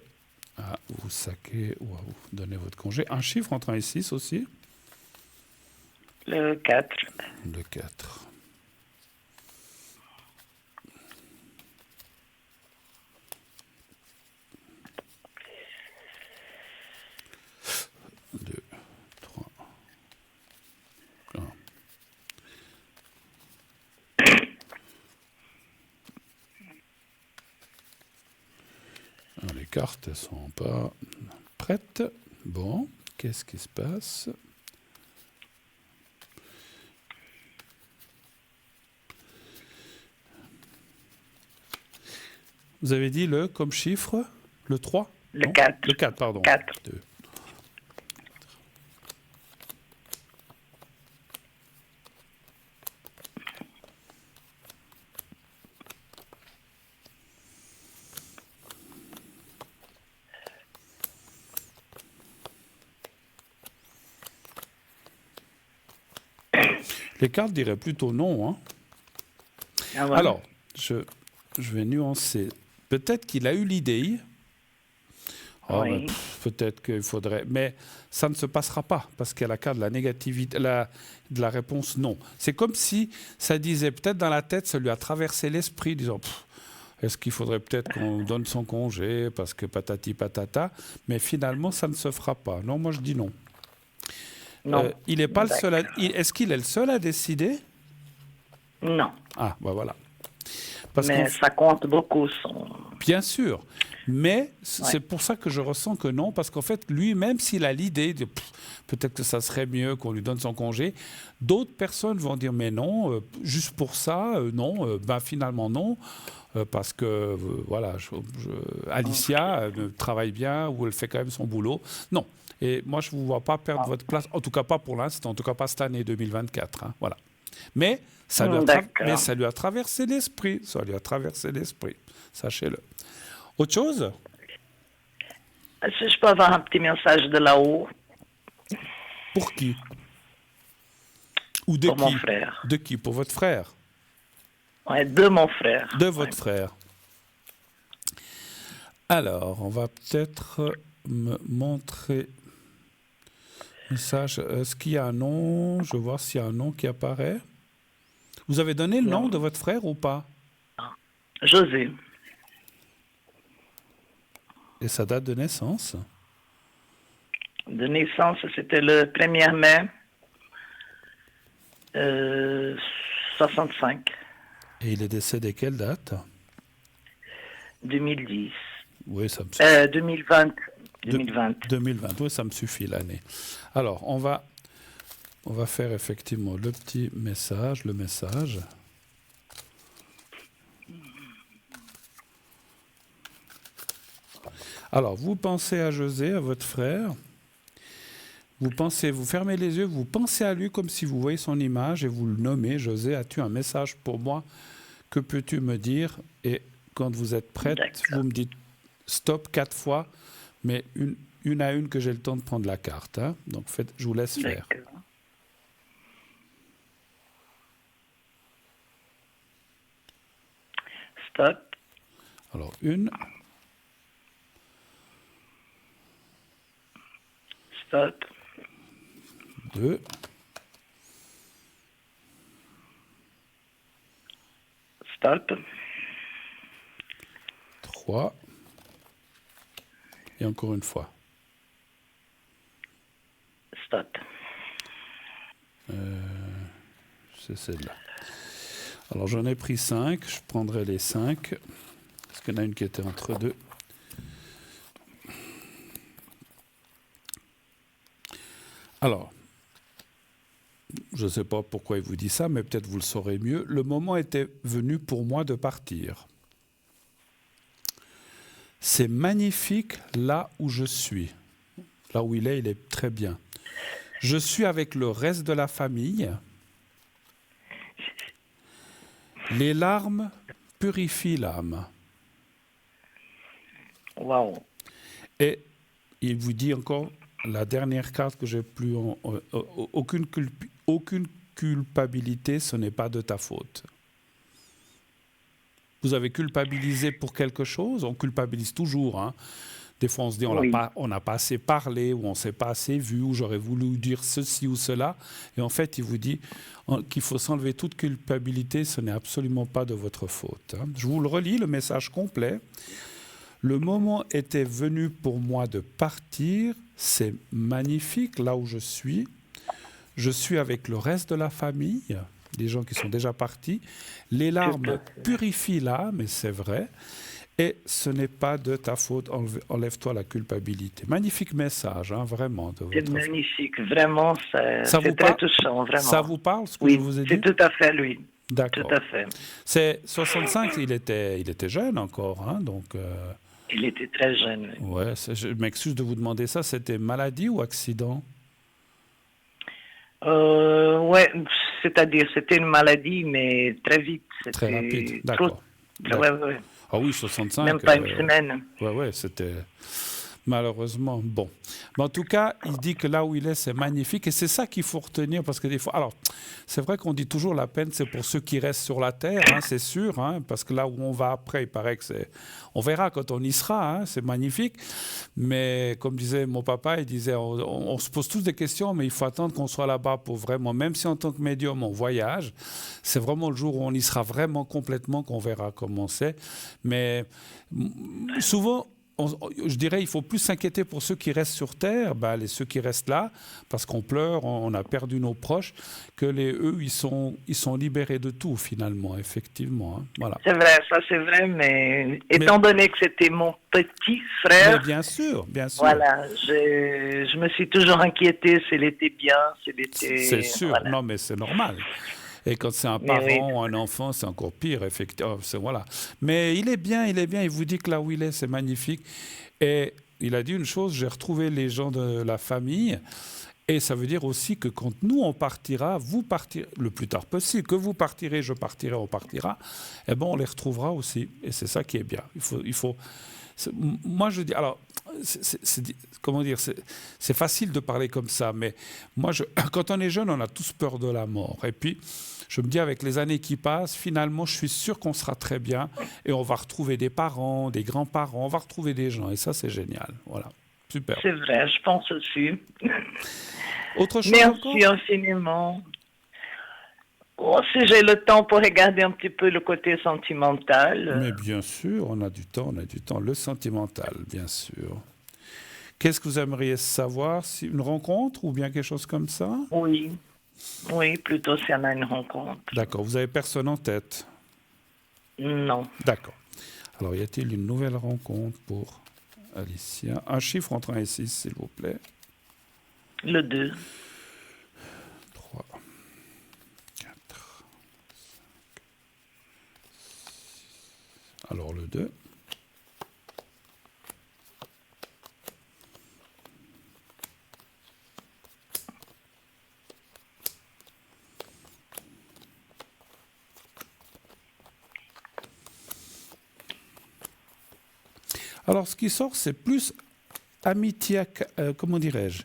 à vous saquer ou à vous donner votre congé? Un chiffre entre 1 et 6 aussi? Le 4. Le 4. Deux, 3. Alors, les cartes ne sont pas prêtes. Bon, qu'est-ce qui se passe? Vous avez dit comme chiffre, le 3? Le 4. Le 4, pardon. 4. 2. Les cartes diraient plutôt non, hein? Ah ouais. Alors, je vais nuancer. Peut-être qu'il a eu l'idée. Oh, Oui. Peut-être qu'il faudrait. Mais ça ne se passera pas parce qu'elle a cas de la négativité, de la réponse non. C'est comme si ça disait peut-être dans la tête, ça lui a traversé l'esprit, disant est-ce qu'il faudrait peut-être qu'on donne son congé parce que patati patata. Mais finalement, ça ne se fera pas. Non, moi je dis non. Non. Il n'est pas le seul. Est-ce qu'il est le seul à décider? Non. Ah, ben voilà. Mais ça compte beaucoup. Bien sûr. Mais c'est pour ça que je ressens que non, parce qu'en fait, lui, même s'il a l'idée de peut-être que ça serait mieux qu'on lui donne son congé, d'autres personnes vont dire mais non, juste pour ça, non, ben finalement non, parce que voilà, Alicia travaille bien ou elle fait quand même son boulot. Non. Et moi, je ne vous vois pas perdre votre place, en tout cas pas pour l'instant, en tout cas pas cette année 2024. Hein, voilà. Mais ça lui a traversé l'esprit, sachez-le. Autre chose? Si je peux avoir un petit message de là-haut. Pour qui? Ou de pour qui? Mon frère. De qui? Pour votre frère? Oui, de mon frère. De votre frère. Alors, on va peut-être me montrer... Message. Est-ce qu'il y a un nom? Je vais voir s'il y a un nom qui apparaît. Vous avez donné le nom de votre frère ou pas? José. Et sa date de naissance? De naissance, c'était le 1er mai 65. Et il est décédé quelle date? 2010. Oui, ça me suffit. 2020. 2020, oui, ça me suffit l'année. Alors, on va faire effectivement le petit message, le message. Alors, vous pensez à José, à votre frère. Vous fermez les yeux, vous pensez à lui comme si vous voyez son image et vous le nommez. José, as-tu un message pour moi? Que peux-tu me dire? Et quand vous êtes prête, vous me dites stop 4 fois, mais une à une que j'ai le temps de prendre la carte. Hein. Donc, je vous laisse faire. Stop. Alors, 1. Stop. 2. Stop. 3. Et encore une fois. Stop. C'est celle-là. Alors j'en ai pris 5. Je prendrai les 5. Parce qu'il y en a une qui était entre deux. Alors, je ne sais pas pourquoi il vous dit ça, mais peut-être vous le saurez mieux. Le moment était venu pour moi de partir. C'est magnifique là où je suis. Là où il est très bien. Je suis avec le reste de la famille. Les larmes purifient l'âme. Wow. Et il vous dit encore la dernière carte que j'ai plus aucune culpabilité, ce n'est pas de ta faute. Vous avez culpabilisé pour quelque chose, on culpabilise toujours. Hein. Des fois, on se dit on n'a pas assez parlé, ou on ne s'est pas assez vu, ou j'aurais voulu dire ceci ou cela. Et en fait, il vous dit qu'il faut s'enlever toute culpabilité, ce n'est absolument pas de votre faute. Hein. Je vous le relis, le message complet. Le moment était venu pour moi de partir, c'est magnifique là où je suis. Je suis avec le reste de la famille, des gens qui sont déjà partis. Les larmes purifient l'âme, et c'est vrai. Et ce n'est pas de ta faute, enlève-toi la culpabilité. Magnifique message, hein, vraiment. C'est magnifique, vraiment, c'est très touchant, vraiment. Ça vous parle, ce que je vous ai dit? Oui, c'est tout à fait lui. D'accord. Tout à fait. C'est 65, il était jeune encore, hein, donc... Il était très jeune. Oui. Ouais, je m'excuse de vous demander ça, c'était maladie ou accident? Ouais, c'est-à-dire c'était une maladie, mais très vite. Très rapide, d'accord. Ouais. Ah oui, 65. Même pas une semaine. Ouais, c'était... Malheureusement, bon. Mais en tout cas, il dit que là où il est, c'est magnifique. Et c'est ça qu'il faut retenir, parce que des fois... Alors, c'est vrai qu'on dit toujours la peine, c'est pour ceux qui restent sur la terre, hein, c'est sûr, hein, parce que là où on va après, il paraît que c'est... On verra quand on y sera, hein, c'est magnifique. Mais comme disait mon papa, il disait, on se pose tous des questions, mais il faut attendre qu'on soit là-bas pour vraiment... Même si en tant que médium, on voyage, c'est vraiment le jour où on y sera vraiment complètement qu'on verra comment c'est. Mais souvent... je dirais il faut plus s'inquiéter pour ceux qui restent sur Terre, ceux qui restent là, parce qu'on pleure, on a perdu nos proches, que eux, ils sont libérés de tout, finalement, effectivement. Hein. Voilà. C'est vrai, ça c'est vrai, mais étant donné que c'était mon petit frère... Mais bien sûr, bien sûr. Voilà, je me suis toujours inquiétée s'il était bien, s'il était... C'est sûr, voilà. Non mais c'est normal. Et quand c'est un parent ou un enfant, c'est encore pire, effectivement. Voilà. Mais il est bien. Il vous dit que là où il est, c'est magnifique. Et il a dit une chose, j'ai retrouvé les gens de la famille. Et ça veut dire aussi que quand nous, on partira, vous partirez le plus tard possible. Que vous partirez, je partirai, on partira. Eh bien, on les retrouvera aussi. Et c'est ça qui est bien. Il faut moi, je dis... Alors, comment dire, c'est facile de parler comme ça, mais moi, quand on est jeune, on a tous peur de la mort. Et puis, je me dis, avec les années qui passent, finalement, je suis sûr qu'on sera très bien et on va retrouver des parents, des grands-parents, on va retrouver des gens. Et ça, c'est génial. Voilà. Super. C'est vrai, je pense aussi. Autre chose Merci infiniment. Oh, si j'ai le temps pour regarder un petit peu le côté sentimental. Mais bien sûr, on a du temps. Le sentimental, bien sûr. Qu'est-ce que vous aimeriez savoir? Une rencontre ou bien quelque chose comme ça? Oui, plutôt si on a une rencontre. D'accord, vous avez personne en tête? Non. D'accord. Alors, y a-t-il une nouvelle rencontre pour Alicia? Un chiffre entre 1 et 6, s'il vous plaît. Le 2. 3, 4, 5, 6. Alors, le 2. Alors, ce qui sort, c'est plus amitié, comment dirais-je,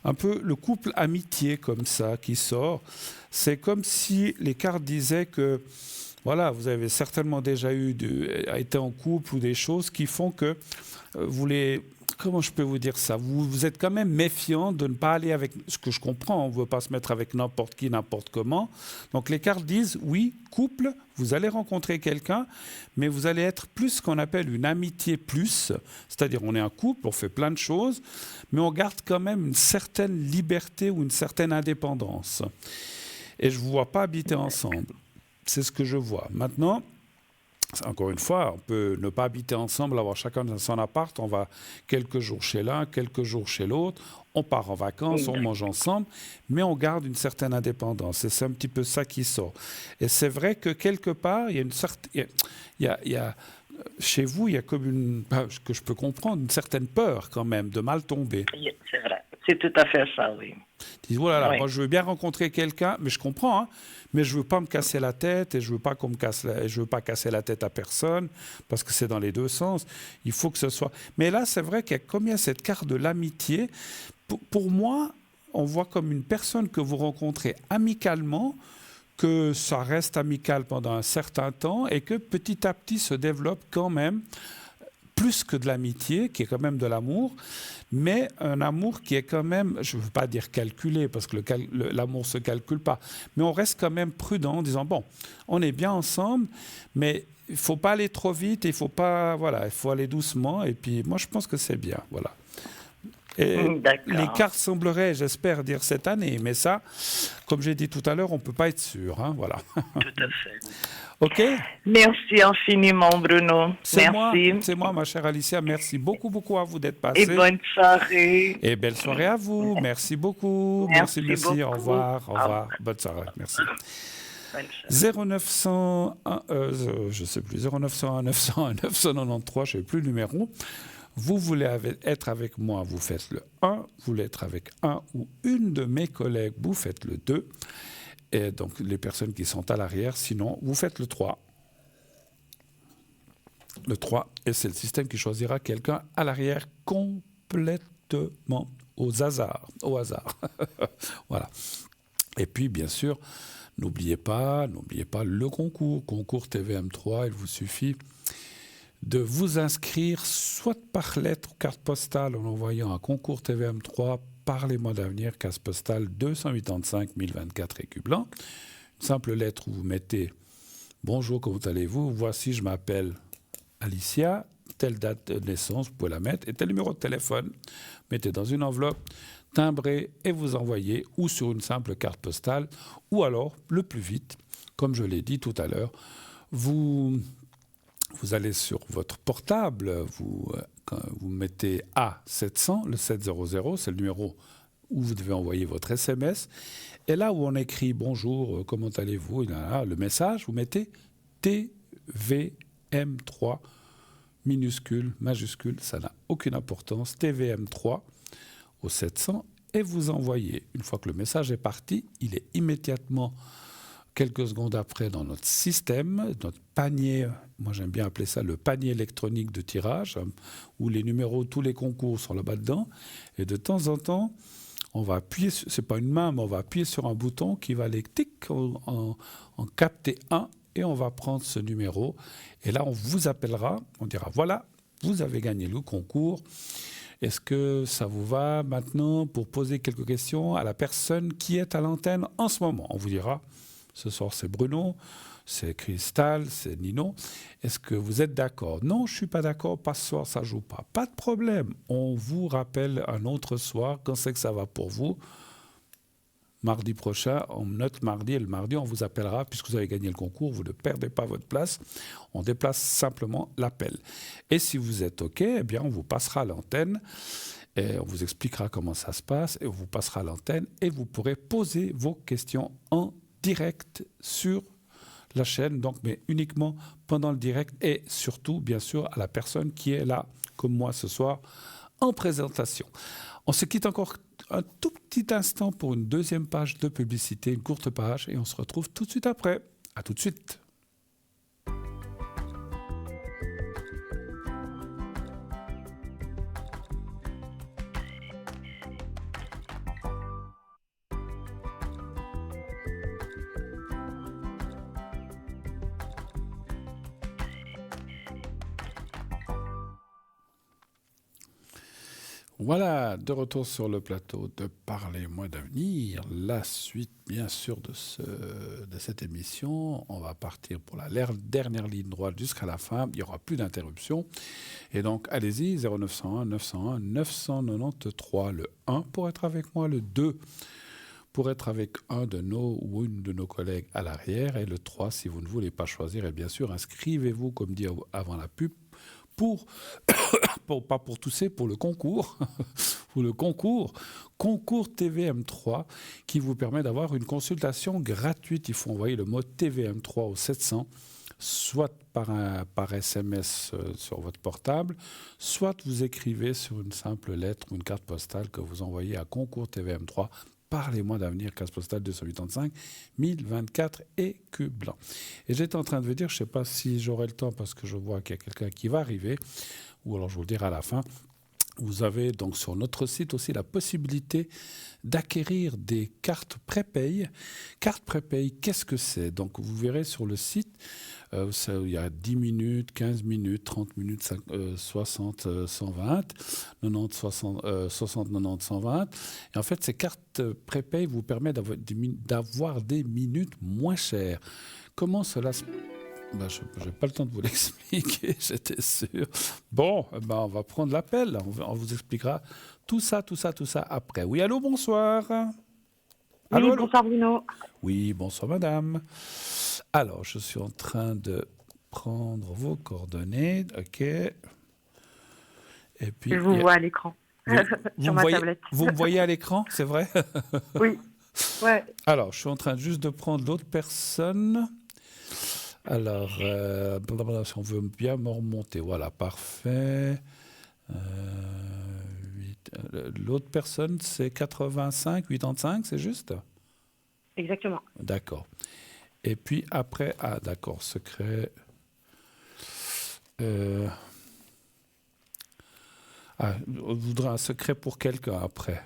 un peu le couple amitié comme ça qui sort. C'est comme si les cartes disaient que, voilà, vous avez certainement déjà été en couple ou des choses qui font que vous les... Comment je peux vous dire ça? Vous êtes quand même méfiant de ne pas aller avec... Ce que je comprends, on ne veut pas se mettre avec n'importe qui, n'importe comment. Donc les cartes disent, oui, couple, vous allez rencontrer quelqu'un, mais vous allez être plus ce qu'on appelle une amitié plus. C'est-à-dire, on est un couple, on fait plein de choses, mais on garde quand même une certaine liberté ou une certaine indépendance. Et je ne vous vois pas habiter ensemble. C'est ce que je vois. Maintenant... Encore une fois, on peut ne pas habiter ensemble, avoir chacun dans son appart, on va quelques jours chez l'un, quelques jours chez l'autre, on part en vacances, on mange ensemble, mais on garde une certaine indépendance. Et c'est un petit peu ça qui sort. Et c'est vrai que quelque part, il y a une certaine... chez vous, il y a comme une... que je peux comprendre, une certaine peur quand même de mal tomber. C'est vrai, c'est tout à fait ça, oui. Ils disent, voilà, moi je veux bien rencontrer quelqu'un, mais je comprends, hein, mais je ne veux pas me casser la tête et je ne veux pas casser la tête à personne parce que c'est dans les deux sens. Il faut que ce soit... Mais là, c'est vrai qu'il y a comme il y a cette carte de l'amitié. Pour moi, on voit comme une personne que vous rencontrez amicalement, que ça reste amical pendant un certain temps et que petit à petit se développe quand même plus que de l'amitié, qui est quand même de l'amour, mais un amour qui est quand même, je ne veux pas dire calculé, parce que l'amour ne se calcule pas, mais on reste quand même prudent en disant, bon, on est bien ensemble, mais il ne faut pas aller trop vite, il faut aller doucement, et puis moi je pense que c'est bien, voilà. Et les cartes sembleraient, j'espère, dire cette année, mais ça, comme j'ai dit tout à l'heure, on ne peut pas être sûr, hein, voilà. Tout à fait. OK? Merci infiniment, Bruno. Merci. C'est moi, ma chère Alicia. Merci beaucoup à vous d'être passée. Et bonne soirée. Et belle soirée à vous. Merci beaucoup. Merci. Beaucoup. Au revoir. Bonne soirée. Merci. 0901, je ne sais plus, 0901 901 993, je ne sais plus le numéro. Vous voulez être avec moi, vous faites le 1. Vous voulez être avec un ou une de mes collègues, vous faites le 2. Et donc, les personnes qui sont à l'arrière, sinon, vous faites le 3. Le 3, et c'est le système qui choisira quelqu'un à l'arrière complètement. complètement au hasard. Voilà. Et puis, bien sûr, n'oubliez pas le concours TVM3. Il vous suffit de vous inscrire soit par lettre ou carte postale en envoyant un concours TVM3 par les mois d'avenir, case postale 285 1024 écus blancs. Une simple lettre où vous mettez « Bonjour, comment allez-vous? Voici, je m'appelle Alicia, telle date de naissance, vous pouvez la mettre, et tel numéro de téléphone. Mettez dans une enveloppe, timbrez et vous envoyez, ou sur une simple carte postale, ou alors, le plus vite, comme je l'ai dit tout à l'heure, vous allez sur votre portable, vous mettez A700, le 700, c'est le numéro où vous devez envoyer votre SMS. Et là où on écrit « Bonjour, comment allez-vous ?» le message, vous mettez TVM3, minuscule, majuscule, ça n'a aucune importance, TVM3 au 700, et vous envoyez. Une fois que le message est parti, il est immédiatement, quelques secondes après, dans notre système, notre panier, moi j'aime bien appeler ça le panier électronique de tirage, où les numéros, tous les concours sont là-bas dedans, et de temps en temps, on va appuyer, c'est pas une main, mais on va appuyer sur un bouton qui va aller en capter un, et on va prendre ce numéro. Et là, on vous appellera, on dira, voilà, vous avez gagné le concours. Est-ce que ça vous va maintenant pour poser quelques questions à la personne qui est à l'antenne en ce moment? On vous dira, ce soir c'est Bruno, c'est Cristal, c'est Nino. Est-ce que vous êtes d'accord? Non, je ne suis pas d'accord, pas ce soir, ça ne joue pas. Pas de problème. On vous rappelle un autre soir, quand c'est que ça va pour vous. Mardi prochain, on note mardi, et le mardi, on vous appellera, puisque vous avez gagné le concours, vous ne perdez pas votre place. On déplace simplement l'appel. Et si vous êtes OK, eh bien, on vous passera à l'antenne, et on vous expliquera comment ça se passe, et on vous passera à l'antenne, et vous pourrez poser vos questions en direct sur la chaîne, donc, mais uniquement pendant le direct, et surtout, bien sûr, à la personne qui est là, comme moi ce soir, en présentation. On se quitte encore un tout petit instant pour une deuxième page de publicité, une courte page, et on se retrouve tout de suite après. À tout de suite. Voilà, de retour sur le plateau de Parlez-moi d'avenir. La suite, bien sûr, de cette émission. On va partir pour la dernière ligne droite jusqu'à la fin. Il n'y aura plus d'interruption. Et donc, allez-y, 0901 901 993. Le 1 pour être avec moi, le 2 pour être avec un de nos ou une de nos collègues à l'arrière. Et le 3, si vous ne voulez pas choisir. Et bien sûr, inscrivez-vous, comme dit avant la pub, pas pour tousser, pour le concours, concours TVM3 qui vous permet d'avoir une consultation gratuite. Il faut envoyer le mot TVM3 au 700, soit par SMS sur votre portable, soit vous écrivez sur une simple lettre ou une carte postale que vous envoyez à concours TVM3. Parlez-moi d'avenir, case postale 285 1024 écus blancs. Et j'étais en train de vous dire, je ne sais pas si j'aurai le temps parce que je vois qu'il y a quelqu'un qui va arriver, ou alors je vous le dirai à la fin. Vous avez donc sur notre site aussi la possibilité d'acquérir des cartes prépay. Cartes prépay, qu'est-ce que c'est? Donc vous verrez sur le site, il y a 10 minutes, 15 minutes, 30 minutes, 60, 120, 90, 60, 90, 120. Et en fait, ces cartes prépay vous permettent d'avoir des minutes moins chères. Comment cela se... je n'ai pas le temps de vous l'expliquer, j'étais sûr. Bon, on va prendre l'appel, on vous expliquera tout ça après. Oui, allô, bonsoir. Allô, bonsoir Bruno. Oui, bonsoir madame. Alors, je suis en train de prendre vos coordonnées, ok. Et puis, je vous vois à l'écran, sur ma tablette. Vous me voyez à l'écran, c'est vrai? Oui, ouais. Alors, je suis en train juste de prendre l'autre personne. Alors, si on veut bien me remonter, voilà, parfait. L'autre personne, c'est 85, 85, c'est juste? Exactement. D'accord. Et puis après, d'accord, secret. Ah, on voudrait un secret pour quelqu'un après.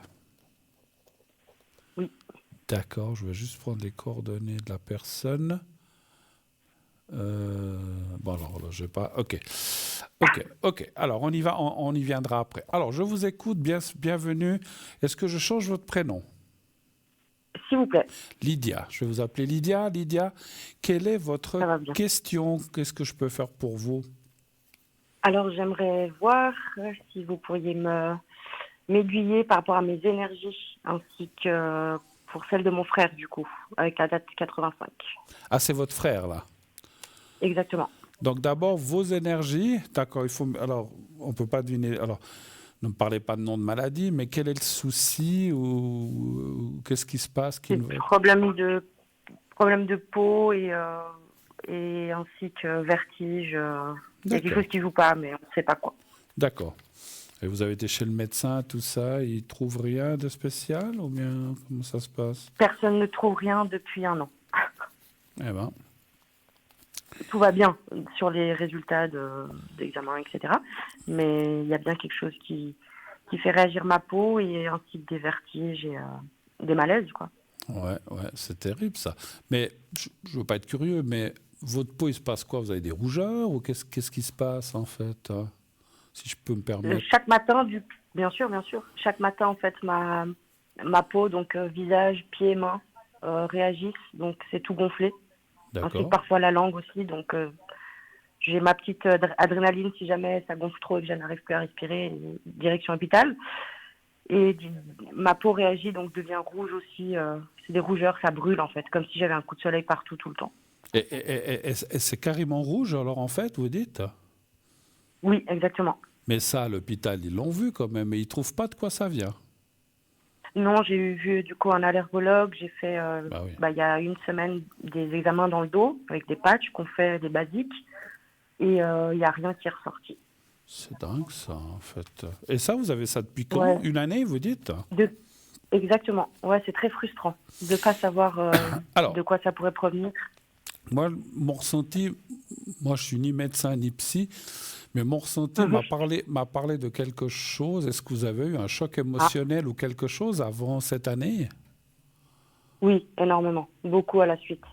Oui. D'accord, je vais juste prendre les coordonnées de la personne. Bon, alors, là, je vais pas... Ok. Alors, on y viendra après. Alors, je vous écoute, bienvenue. Est-ce que je change votre prénom? S'il vous plaît. Lydia, je vais vous appeler Lydia. Lydia, quelle est votre question? Qu'est-ce que je peux faire pour vous? Alors, j'aimerais voir si vous pourriez m'aiguiller par rapport à mes énergies, ainsi que pour celle de mon frère, du coup, avec la date 85. Ah, c'est votre frère, là? Exactement. Donc, d'abord, vos énergies. D'accord, alors, on ne peut pas deviner... Alors, ne me parlez pas de nom de maladie, mais quel est le souci ou qu'est-ce qui se passe problème de peau et ainsi que vertige. Il y a quelque chose qui ne joue pas, mais on ne sait pas quoi. D'accord. Et vous avez été chez le médecin, tout ça, il ne trouve rien de spécial ou bien comment ça se passe? Personne ne trouve rien depuis 1 an. Eh ben. Tout va bien sur les résultats d'examen, etc. Mais il y a bien quelque chose qui fait réagir ma peau et ainsi que des vertiges et des malaises, quoi. Ouais, c'est terrible ça. Mais je ne veux pas être curieux, mais votre peau, il se passe quoi? Vous avez des rougeurs ou qu'est-ce qui se passe en fait, si je peux me permettre? Chaque matin, bien sûr. Chaque matin, en fait, ma peau, donc visage, pieds, mains, réagissent. Donc c'est tout gonflé. D'accord. Ainsi que parfois la langue aussi. Donc j'ai ma petite adrénaline si jamais ça gonfle trop et que je n'arrive plus à respirer, direction hôpital. Et ma peau réagit, donc devient rouge aussi. C'est des rougeurs, ça brûle en fait, comme si j'avais un coup de soleil partout, tout le temps. Et c'est carrément rouge alors en fait, vous dites? Oui, exactement. Mais ça, à l'hôpital, ils l'ont vu quand même, mais ils ne trouvent pas de quoi ça vient. Non, j'ai vu du coup un allergologue. J'ai fait, il y a 1 semaine, des examens dans le dos avec des patchs qu'on fait, des basiques. Et il n'y a rien qui est ressorti. C'est dingue ça, en fait. Et ça, vous avez ça depuis quand? 1 année, vous dites? Exactement. Ouais, c'est très frustrant de ne pas savoir de quoi ça pourrait provenir. Moi, mon ressenti, moi je suis ni médecin ni psy, mais mon ressenti m'a parlé de quelque chose. Est-ce que vous avez eu un choc émotionnel ou quelque chose avant cette année? Oui, énormément. Beaucoup à la suite.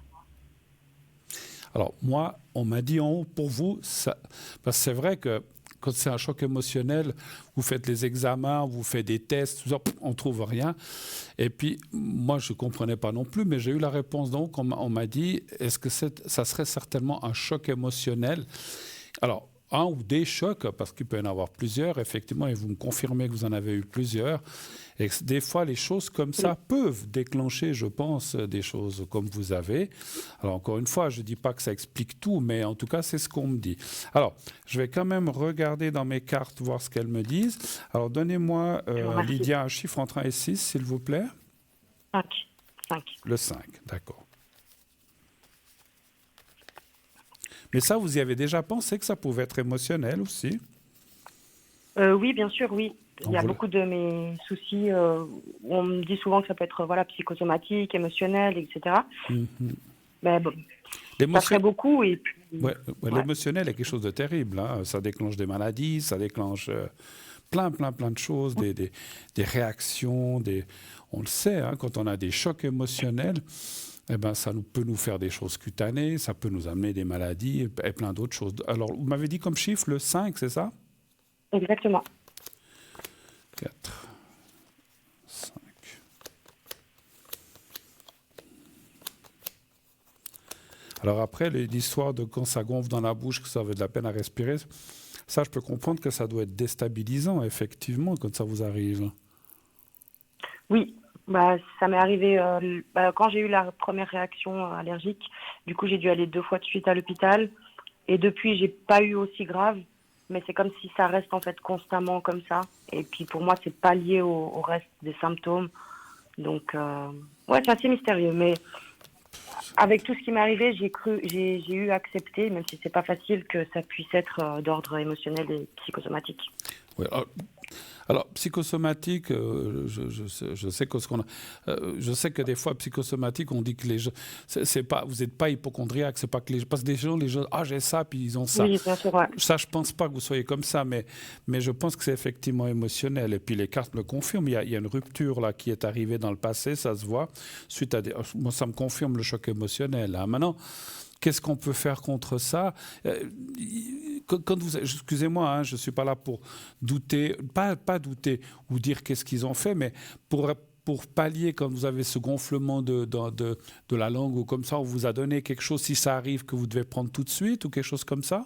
Alors moi, on m'a dit en haut, pour vous, ça, parce que c'est vrai que quand c'est un choc émotionnel, vous faites les examens, vous faites des tests, tout ça, on ne trouve rien. Et puis, moi, je ne comprenais pas non plus, mais j'ai eu la réponse donc, on m'a dit, est-ce que ça serait certainement un choc émotionnel? Alors, un ou des chocs, parce qu'il peut y en avoir plusieurs, effectivement, et vous me confirmez que vous en avez eu plusieurs. Et que des fois, les choses comme ça peuvent déclencher, je pense, des choses comme vous avez. Alors, encore une fois, je ne dis pas que ça explique tout, mais en tout cas, c'est ce qu'on me dit. Alors, je vais quand même regarder dans mes cartes, voir ce qu'elles me disent. Alors, donnez-moi, Lydia, un chiffre entre 1 et 6, s'il vous plaît. 5. Le 5, d'accord. Mais ça, vous y avez déjà pensé que ça pouvait être émotionnel aussi? Oui, bien sûr, oui. Il y a beaucoup de mes soucis. On me dit souvent que ça peut être psychosomatique, émotionnel, etc. Mais bon, ça serait beaucoup. Et puis, l'émotionnel est quelque chose de terrible. Hein. Ça déclenche des maladies, ça déclenche plein de choses, des réactions. On le sait, hein, quand on a des chocs émotionnels, eh ben, ça peut nous faire des choses cutanées, ça peut nous amener des maladies et plein d'autres choses. Alors, vous m'avez dit comme chiffre le 5, c'est ça? Exactement. 4, 5. Alors après, l'histoire de quand ça gonfle dans la bouche, que ça avait de la peine à respirer, ça, je peux comprendre que ça doit être déstabilisant, effectivement, quand ça vous arrive. Oui. Ça m'est arrivé quand j'ai eu la première réaction allergique. Du coup, j'ai dû aller 2 fois de suite à l'hôpital. Et depuis, j'ai pas eu aussi grave. Mais c'est comme si ça reste en fait constamment comme ça. Et puis pour moi, c'est pas lié au reste des symptômes. Donc, c'est assez mystérieux. Mais avec tout ce qui m'est arrivé, j'ai eu à accepter, même si c'est pas facile, que ça puisse être d'ordre émotionnel et psychosomatique. Oui, Alors, psychosomatique, je sais je sais que des fois, psychosomatique, on dit que les gens, vous n'êtes pas hypochondriaque, c'est pas que parce que les gens, j'ai ça, puis ils ont ça. Oui, bien sûr, ouais. Ça, je pense pas que vous soyez comme ça, mais je pense que c'est effectivement émotionnel. Et puis les cartes me confirment, il y a une rupture là qui est arrivée dans le passé, ça se voit, suite à moi, ça me confirme le choc émotionnel. Hein. Maintenant, qu'est-ce qu'on peut faire contre ça? Excusez-moi, hein, je ne suis pas là pour douter, pas douter ou dire qu'est-ce qu'ils ont fait, mais pour pallier, quand vous avez ce gonflement de la langue ou comme ça, on vous a donné quelque chose, si ça arrive, que vous devez prendre tout de suite ou quelque chose comme ça?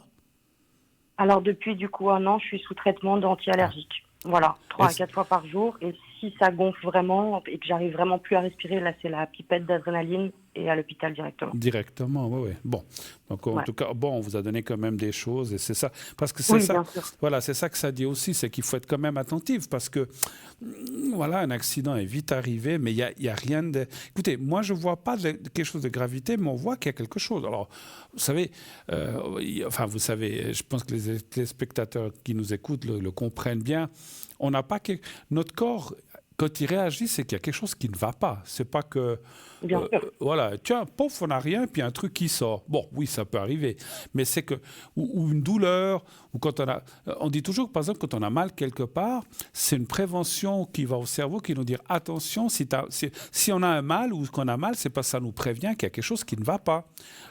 Alors, depuis du coup 1 an, je suis sous traitement d'anti-allergique. Voilà, 3 à 4 fois par jour. Et si ça gonfle vraiment et que j'arrive vraiment plus à respirer, là, c'est la pipette d'adrénaline et à l'hôpital directement. Directement, oui. Bon, donc en tout cas, on vous a donné quand même des choses et c'est ça. Parce que c'est oui, ça. Bien sûr. Voilà, c'est ça que ça dit aussi, c'est qu'il faut être quand même attentif parce que, voilà, un accident est vite arrivé, mais il y a rien de. Écoutez, moi, je vois pas quelque chose de gravité, mais on voit qu'il y a quelque chose. Alors, vous savez, vous savez, je pense que les spectateurs qui nous écoutent le comprennent bien. On n'a pas notre corps, quand il réagit, c'est qu'il y a quelque chose qui ne va pas. C'est pas que voilà, tiens, pouf, on n'a rien, puis un truc qui sort. Bon, oui, ça peut arriver, mais c'est que ou une douleur, ou quand on dit toujours que par exemple quand on a mal quelque part, c'est une prévention qui va au cerveau qui nous dit attention, si on a un mal ou qu'on a mal, c'est parce que ça nous prévient qu'il y a quelque chose qui ne va pas.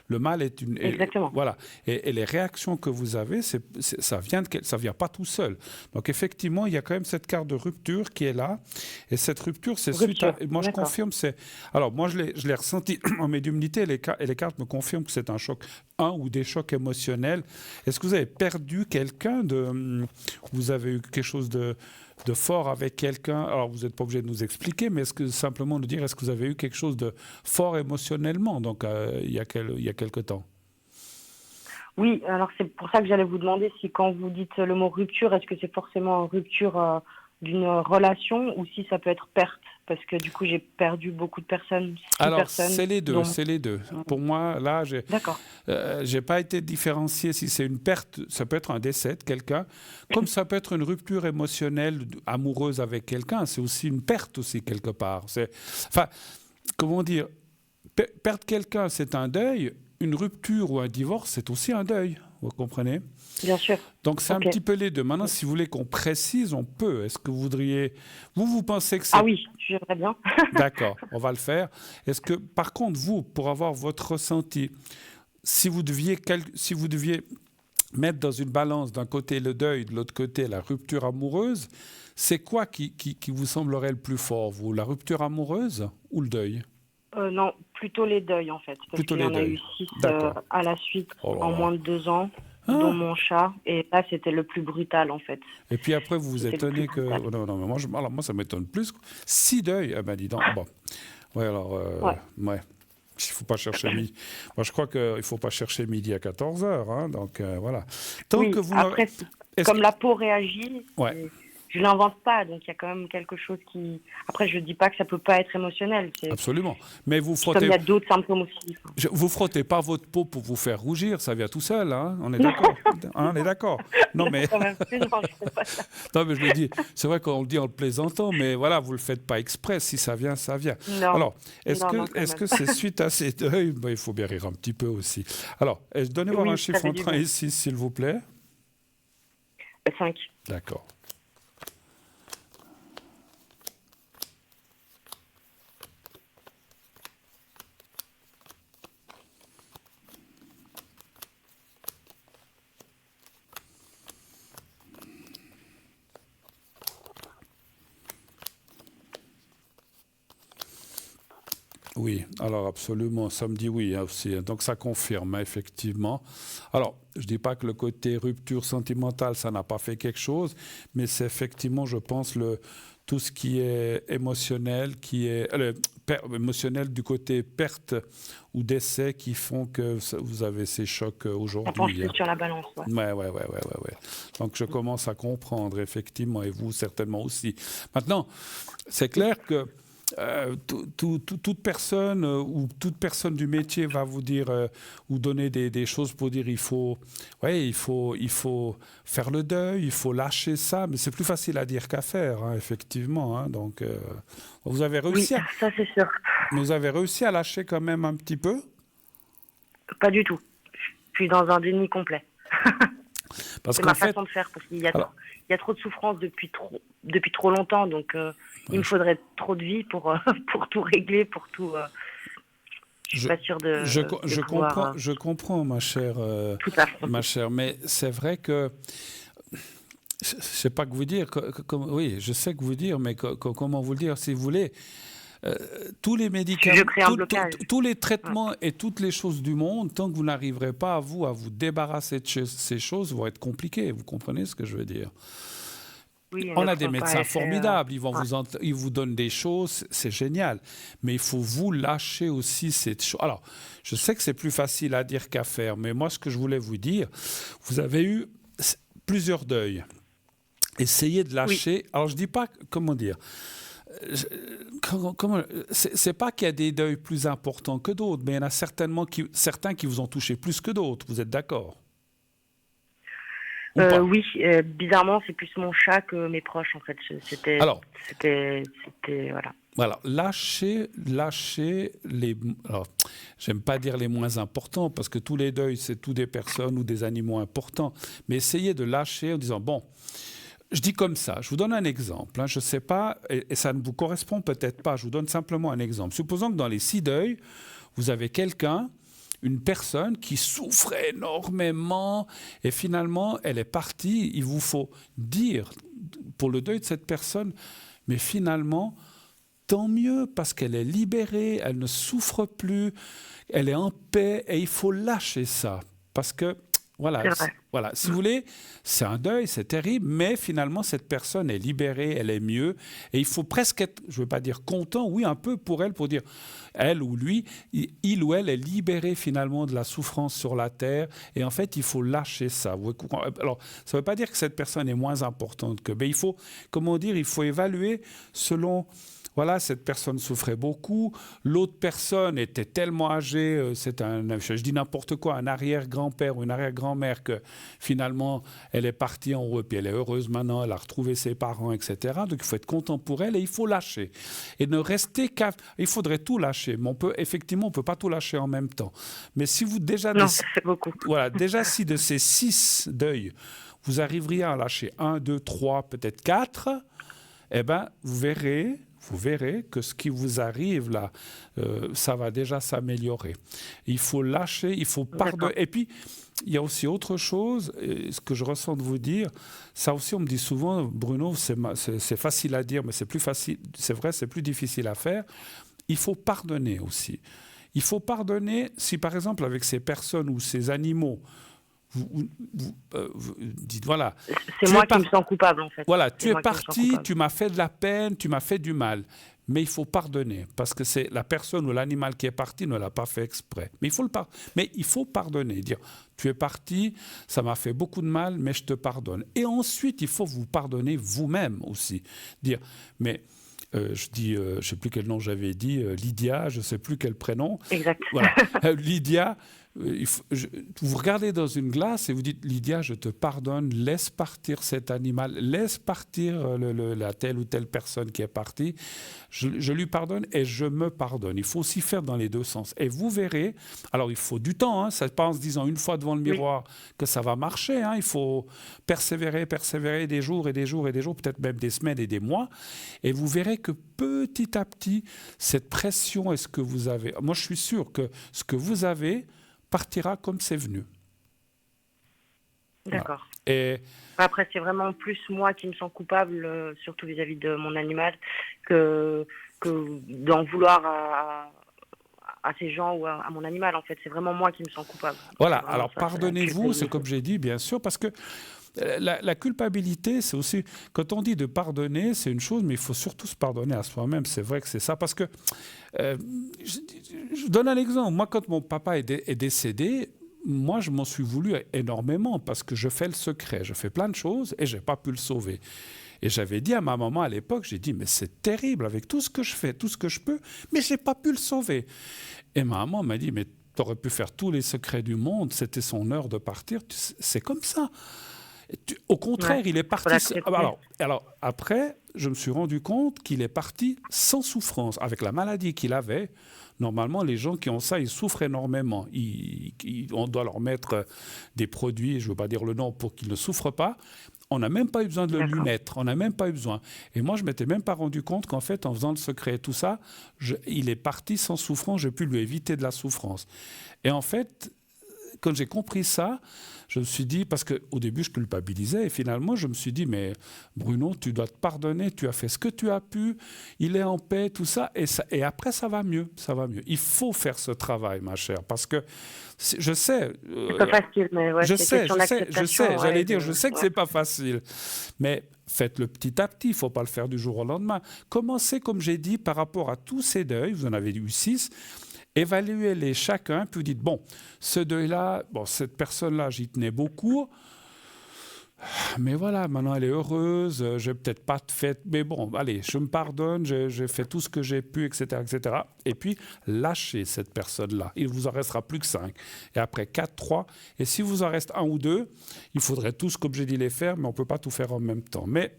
Le mal est une. Exactement. Voilà. Et les réactions que vous avez, ça vient pas tout seul. Donc effectivement, il y a quand même cette carte de rupture qui est là. Et cette rupture, c'est suite à. Moi, je confirme, alors, moi, je l'ai ressenti en médiumnité et les cartes me confirment que c'est un choc, ou des chocs émotionnels. Est-ce que vous avez perdu quelqu'un vous avez eu quelque chose de fort avec quelqu'un? Alors, vous n'êtes pas obligé de nous expliquer, mais est-ce que simplement nous dire, est-ce que vous avez eu quelque chose de fort émotionnellement, donc il y a quelque temps? Oui, alors c'est pour ça que j'allais vous demander si quand vous dites le mot rupture, est-ce que c'est forcément rupture d'une relation ou si ça peut être perte? Parce que du coup, j'ai perdu beaucoup de personnes. Alors, c'est les deux, c'est les deux. Pour moi, là, j'ai pas été différencié si c'est une perte, ça peut être un décès de quelqu'un, comme ça peut être une rupture émotionnelle, amoureuse avec quelqu'un, c'est aussi une perte aussi quelque part. Enfin, comment dire, perdre quelqu'un, c'est un deuil, une rupture ou un divorce, c'est aussi un deuil, vous comprenez? Bien sûr. Donc, c'est un petit peu les deux. Maintenant, si vous voulez qu'on précise, on peut. Est-ce que vous voudriez... Vous pensez que c'est... Ah oui, j'aimerais bien. D'accord, on va le faire. Est-ce que, par contre, vous, pour avoir votre ressenti, si vous deviez mettre dans une balance d'un côté le deuil, de l'autre côté la rupture amoureuse, c'est quoi qui vous semblerait le plus fort, vous? La rupture amoureuse ou le deuil? Non, plutôt les deuils, en fait. Parce qu'il y en a eu 6 à la suite en moins de 2 ans. Dont mon chat, et là c'était le plus brutal en fait. Et puis après vous vous étonnez que... Non, mais moi ça m'étonne plus. 6 deuils, dis donc. Bon. Ouais, alors, ouais. Il ne faut pas chercher midi. Moi je crois qu'il ne faut pas chercher midi à 14h, hein, donc voilà. Tant que vous après, comme la peau réagit, je ne l'invente pas, donc il y a quand même quelque chose qui... Après, je ne dis pas que ça ne peut pas être émotionnel. Absolument. Mais vous frottez... Comme il y a d'autres symptômes aussi. Vous ne frottez pas votre peau pour vous faire rougir, ça vient tout seul, hein, on est d'accord. On est d'accord. Non, mais... non, je ne fais pas ça. Non, mais je le dis, c'est vrai qu'on le dit en le plaisantant, mais voilà, vous ne le faites pas exprès, si ça vient, ça vient. Non. Alors, est-ce que c'est suite à ces deuils? Il faut bien rire un petit peu aussi. Alors, donnez-moi un chiffre entre 1 et 6, s'il vous plaît. 5. D'accord. Oui, alors absolument, ça me dit oui aussi. Donc ça confirme, effectivement. Alors, je ne dis pas que le côté rupture sentimentale, ça n'a pas fait quelque chose, mais c'est effectivement, je pense, tout ce qui est émotionnel, émotionnel du côté perte ou décès qui font que vous avez ces chocs aujourd'hui. On penche plus sur la balance. Ouais. Donc je commence à comprendre, effectivement, et vous certainement aussi. Maintenant, c'est clair que toute personne ou toute personne du métier va vous dire ou donner des choses pour dire il faut faire le deuil, il faut lâcher ça, mais c'est plus facile à dire qu'à faire, hein, effectivement. Hein, donc vous avez réussi. Oui, ça c'est sûr. Vous avez réussi à lâcher quand même un petit peu? Pas du tout. Je suis dans un déni complet. C'est ma façon de faire parce qu'il y a trop de souffrance depuis trop longtemps, donc il me faudrait trop de vie pour tout régler, pour tout. Je suis pas sûre de. Je comprends, ma chère. Tout à fait. Ma chère, mais c'est vrai que je sais pas que vous dire. Oui, je sais que vous dire, mais comment vous le dire, si vous voulez. Tous les médicaments, tous les traitements et toutes les choses du monde, tant que vous n'arriverez pas à vous débarrasser de ces choses, vont être compliquées. Vous comprenez ce que je veux dire? Oui, on a des médecins formidables, ils vous donnent des choses, c'est génial. Mais il faut vous lâcher aussi cette chose. Alors, je sais que c'est plus facile à dire qu'à faire, mais moi, ce que je voulais vous dire, vous avez eu plusieurs deuils. Essayez de lâcher. Oui. Alors, je dis pas, comment dire... c'est pas qu'il y a des deuils plus importants que d'autres, mais il y en a certainement certains qui vous ont touché plus que d'autres. Vous êtes d'accord? Oui, bizarrement, c'est plus mon chat que mes proches, en fait. C'était voilà. Voilà, lâchez les... Alors, j'aime pas dire les moins importants, parce que tous les deuils, c'est tous des personnes ou des animaux importants, mais essayez de lâcher en disant, bon... Je dis comme ça, je vous donne un exemple, hein, je ne sais pas, et ça ne vous correspond peut-être pas, je vous donne simplement un exemple. Supposons que dans les 6 deuils, vous avez quelqu'un, une personne qui souffrait énormément, et finalement, elle est partie, il vous faut dire, pour le deuil de cette personne, mais finalement, tant mieux, parce qu'elle est libérée, elle ne souffre plus, elle est en paix, et il faut lâcher ça, parce que... Voilà, si vous voulez, c'est un deuil, c'est terrible, mais finalement, cette personne est libérée, elle est mieux, et il faut presque être, je ne veux pas dire content, oui, un peu pour elle, pour dire, elle ou lui, il ou elle est libéré finalement de la souffrance sur la terre, et en fait, il faut lâcher ça. Alors, ça ne veut pas dire que cette personne est moins importante que, mais il faut, comment dire, il faut évaluer selon... Voilà, cette personne souffrait beaucoup. L'autre personne était tellement âgée, je dis n'importe quoi, un arrière-grand-père ou une arrière-grand-mère que finalement, elle est partie en haut et puis elle est heureuse maintenant, elle a retrouvé ses parents, etc. Donc, il faut être content pour elle et il faut lâcher. Et ne rester qu'à... Il faudrait tout lâcher, mais on ne peut pas tout lâcher en même temps. Mais si vous déjà... Non, c'est beaucoup. Voilà, déjà si de ces 6 deuils, vous arriveriez à lâcher 1, 2, 3, peut-être 4, eh bien, vous verrez que ce qui vous arrive là, ça va déjà s'améliorer. Il faut lâcher, il faut pardonner. Et puis, il y a aussi autre chose, ce que je ressens de vous dire, ça aussi on me dit souvent, Bruno, c'est facile à dire, mais c'est plus facile, c'est vrai, c'est plus difficile à faire. Il faut pardonner aussi. Il faut pardonner si par exemple avec ces personnes ou ces animaux, vous dites, voilà. C'est moi qui me sens coupable, en fait. Voilà, tu es parti, tu m'as fait de la peine, tu m'as fait du mal. Mais il faut pardonner, parce que c'est la personne ou l'animal qui est parti ne l'a pas fait exprès. Mais il faut pardonner, dire, tu es parti, ça m'a fait beaucoup de mal, mais je te pardonne. Et ensuite, il faut vous pardonner vous-même aussi. Dire, mais... je ne sais plus quel nom j'avais dit, Lydia, je ne sais plus quel prénom. Exact. Voilà. Lydia, vous regardez dans une glace et vous dites, Lydia, je te pardonne, laisse partir cet animal, laisse partir la telle ou telle personne qui est partie, je lui pardonne et je me pardonne. Il faut aussi faire dans les deux sens. Et vous verrez, alors il faut du temps, hein, c'est pas en se disant une fois devant le miroir que ça va marcher, hein, il faut persévérer des jours et des jours et des jours, peut-être même des semaines et des mois, et vous verrez que petit à petit, cette pression est ce que vous avez. Moi, je suis sûr que ce que vous avez partira comme c'est venu. D'accord. Voilà. Et après, c'est vraiment plus moi qui me sens coupable, surtout vis-à-vis de mon animal, que d'en vouloir à ces gens ou à mon animal. En fait, c'est vraiment moi qui me sens coupable. Voilà. Alors, pardonnez-vous, c'est comme j'ai dit, bien sûr, parce que la culpabilité, c'est aussi... Quand on dit de pardonner, c'est une chose, mais il faut surtout se pardonner à soi-même. C'est vrai que c'est ça, parce que... je donne un exemple. Moi, quand mon papa est décédé, moi, je m'en suis voulu énormément, parce que je fais le secret. Je fais plein de choses et je n'ai pas pu le sauver. Et j'avais dit à ma maman à l'époque, j'ai dit, mais c'est terrible avec tout ce que je fais, tout ce que je peux, mais je n'ai pas pu le sauver. Et ma maman m'a dit, mais tu aurais pu faire tous les secrets du monde, c'était son heure de partir, c'est comme ça. Au contraire, il est parti. Alors, après, je me suis rendu compte qu'il est parti sans souffrance. Avec la maladie qu'il avait, normalement, les gens qui ont ça, ils souffrent énormément. On doit leur mettre des produits, je ne veux pas dire le nom, pour qu'ils ne souffrent pas. On n'a même pas eu besoin de le lui mettre. On n'a même pas eu besoin. Et moi, je ne m'étais même pas rendu compte qu'en fait, en faisant le secret et tout ça, il est parti sans souffrance. J'ai pu lui éviter de la souffrance. Et en fait, quand j'ai compris ça, je me suis dit, parce qu'au début, je culpabilisais, et finalement, je me suis dit, mais Bruno, tu dois te pardonner, tu as fait ce que tu as pu, il est en paix, tout ça, et après, ça va mieux, ça va mieux. Il faut faire ce travail, ma chère, parce que je sais... c'est pas facile, mais ouais, je sais, j'allais dire, je sais que c'est pas facile. facile, mais faites-le petit à petit, il ne faut pas le faire du jour au lendemain. Commencez, comme j'ai dit, par rapport à tous ces deuils, vous en avez eu 6, évaluez-les chacun, puis vous dites, bon, ce deuil-là, bon, cette personne-là, j'y tenais beaucoup, mais voilà, maintenant elle est heureuse, j'ai peut-être pas fait, mais bon, allez, je me pardonne, j'ai fait tout ce que j'ai pu, etc., etc. Et puis, lâchez cette personne-là. Il vous en restera plus que 5. Et après 4, 3. Et si vous en reste 1 ou 2, il faudrait tous, comme j'ai dit, les faire, mais on ne peut pas tout faire en même temps. Mais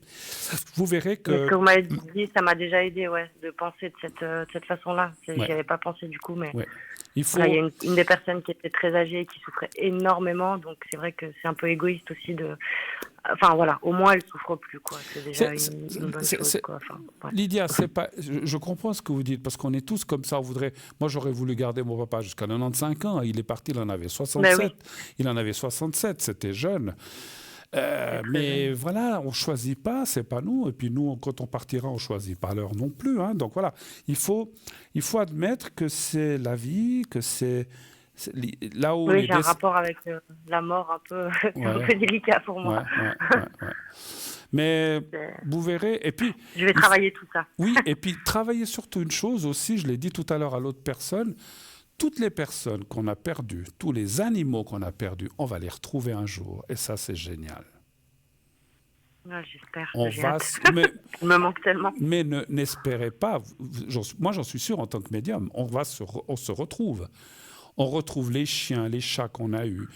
vous verrez que... Ce que vous m'avez dit, ça m'a déjà aidé, de penser de cette façon-là. J'y avais pas pensé du coup, mais... Ouais. Il faut... Là, il y a une des personnes qui était très âgée et qui souffrait énormément, donc c'est vrai que c'est un peu égoïste aussi de... Enfin voilà, au moins elle ne souffre plus, quoi. C'est déjà une bonne chose, quoi. Enfin, ouais. Lydia, c'est pas... je comprends ce que vous dites, parce qu'on est tous comme ça. Moi, j'aurais voulu garder mon papa jusqu'à 95 ans. Il est parti, il en avait 67. Oui. Il en avait 67, c'était jeune. Mais voilà, on ne choisit pas, c'est pas nous. Et puis nous, quand on partira, on ne choisit pas l'heure non plus. Hein. Donc voilà, il faut admettre que c'est la vie, que c'est là où... Oui, j'ai un rapport avec la mort un peu délicat pour moi. Ouais. Mais vous verrez, et puis... Je vais travailler tout ça. Oui, et puis travailler surtout une chose aussi, je l'ai dit tout à l'heure à l'autre personne, toutes les personnes qu'on a perdues, tous les animaux qu'on a perdus, on va les retrouver un jour. Et ça, c'est génial. Ouais, j'espère. Mais, il me manque tellement. Mais n'espérez pas. Moi, j'en suis sûr, en tant que médium, on se retrouve. On retrouve les chiens, les chats qu'on a eus.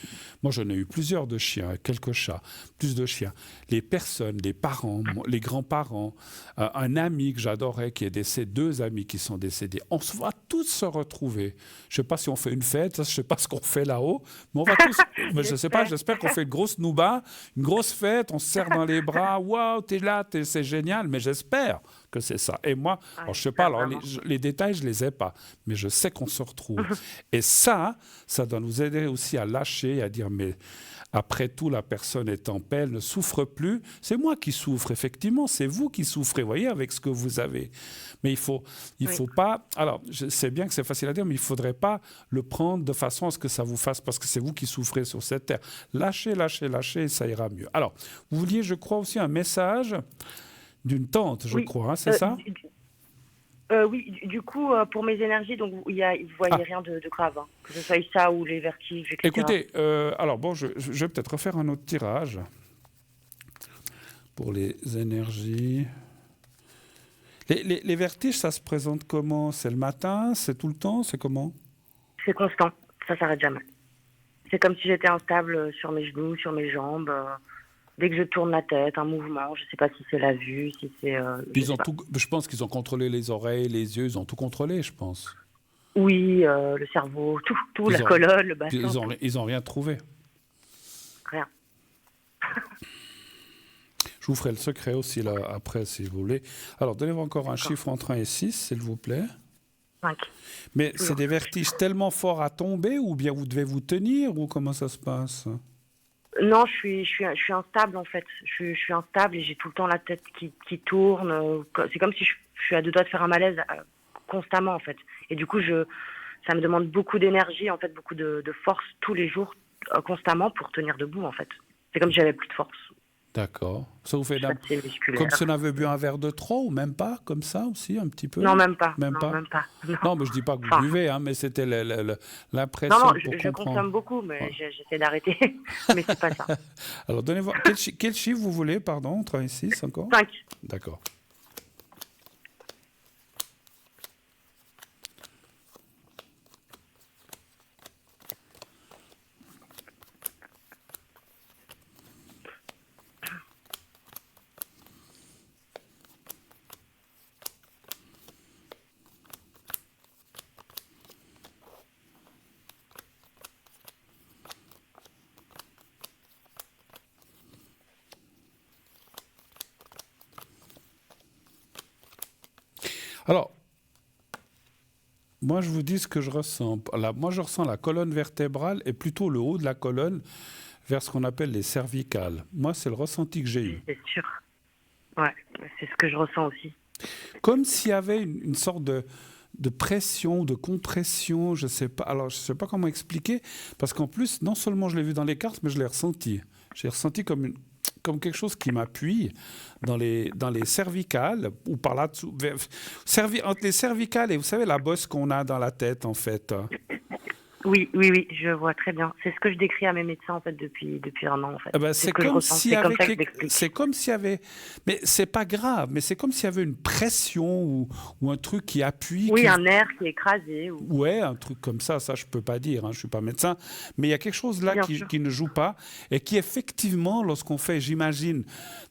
Moi, j'en ai eu plusieurs de chiens, quelques chats, plus de chiens. Les personnes, les parents, les grands-parents, un ami que j'adorais qui est décédé, 2 amis qui sont décédés. On va tous se retrouver. Je ne sais pas si on fait une fête, je ne sais pas ce qu'on fait là-haut, mais on va tous... mais je ne sais pas, j'espère qu'on fait une grosse nouba, une grosse fête, on se serre dans les bras. Waouh, t'es là, c'est génial, mais j'espère que c'est ça. Et moi, alors, je ne sais pas, alors, les détails, je ne les ai pas, mais je sais qu'on se retrouve. Et ça doit nous aider aussi à lâcher, à dire, mais après tout, la personne est en paix, elle ne souffre plus. C'est moi qui souffre, effectivement, c'est vous qui souffrez, vous voyez, avec ce que vous avez. Mais il faut pas... Alors, je sais bien que c'est facile à dire, mais il ne faudrait pas le prendre de façon à ce que ça vous fasse, parce que c'est vous qui souffrez sur cette terre. Lâchez, et ça ira mieux. Alors, vous vouliez, je crois, aussi un message d'une tante, je crois, hein, c'est ça? Oui, du coup, pour mes énergies, donc vous voyez rien de grave, hein, que ce soit ça ou les vertiges, etc. Écoutez, alors bon, je vais peut-être refaire un autre tirage pour les énergies. Les vertiges, ça se présente comment? C'est le matin? C'est tout le temps? C'est comment? C'est constant, ça s'arrête jamais. C'est comme si j'étais instable sur mes genoux, sur mes jambes. Dès que je tourne la tête, un mouvement, je ne sais pas si c'est la vue, si c'est... je pense qu'ils ont contrôlé les oreilles, les yeux, ils ont tout contrôlé, je pense. Oui, le cerveau, tout, la colonne, le bassin. Ils n'ont rien trouvé. Rien. Je vous ferai le secret aussi là après, si vous voulez. Alors, donnez-moi encore un chiffre entre 1 et 6, s'il vous plaît. 5. Mais c'est des vertiges tellement forts à tomber, ou bien vous devez vous tenir, ou comment ça se passe? Non, je suis instable en fait. Je suis instable et j'ai tout le temps la tête qui tourne. C'est comme si je suis à 2 doigts de faire un malaise constamment en fait. Et du coup, ça me demande beaucoup d'énergie, en fait, beaucoup de force tous les jours, constamment pour tenir debout en fait. C'est comme si j'avais plus de force. D'accord. Ça vous fait fatigue musculaire. comme si on avait bu un verre de trop ou même pas, comme ça aussi, un petit peu? Non, même pas. Même non, pas. même pas. Non, Non, mais je dis pas que vous buvez, hein, mais c'était l'impression non, pour je comprendre. consomme beaucoup, mais j'essaie d'arrêter. Mais c'est pas ça. Alors, donnez-moi. Quel chiffre vous voulez, pardon? 36 encore? 5. D'accord. Alors, moi, je vous dis ce que je ressens. Moi, je ressens la colonne vertébrale et plutôt le haut de la colonne vers ce qu'on appelle les cervicales. Moi, c'est le ressenti que j'ai eu. C'est sûr. Ouais, c'est ce que je ressens aussi. Comme s'il y avait une sorte de pression, de compression, je sais pas. Alors, je sais pas comment expliquer, parce qu'en plus, non seulement je l'ai vu dans les cartes, mais je l'ai ressenti. J'ai ressenti comme quelque chose qui m'appuie dans les cervicales, ou par là-dessous, entre les cervicales et, vous savez, la bosse qu'on a dans la tête, en fait. Oui, je vois très bien. C'est ce que je décris à mes médecins en fait depuis un an en fait. Eh ben, c'est comme s'il y avait, mais c'est pas grave, mais c'est comme s'il y avait une pression ou un truc qui appuie. Oui, un nerf qui est écrasé. Ouais, un truc comme ça je peux pas dire, hein, je suis pas médecin, mais il y a quelque chose là qui ne joue pas et qui effectivement, lorsqu'on fait, j'imagine,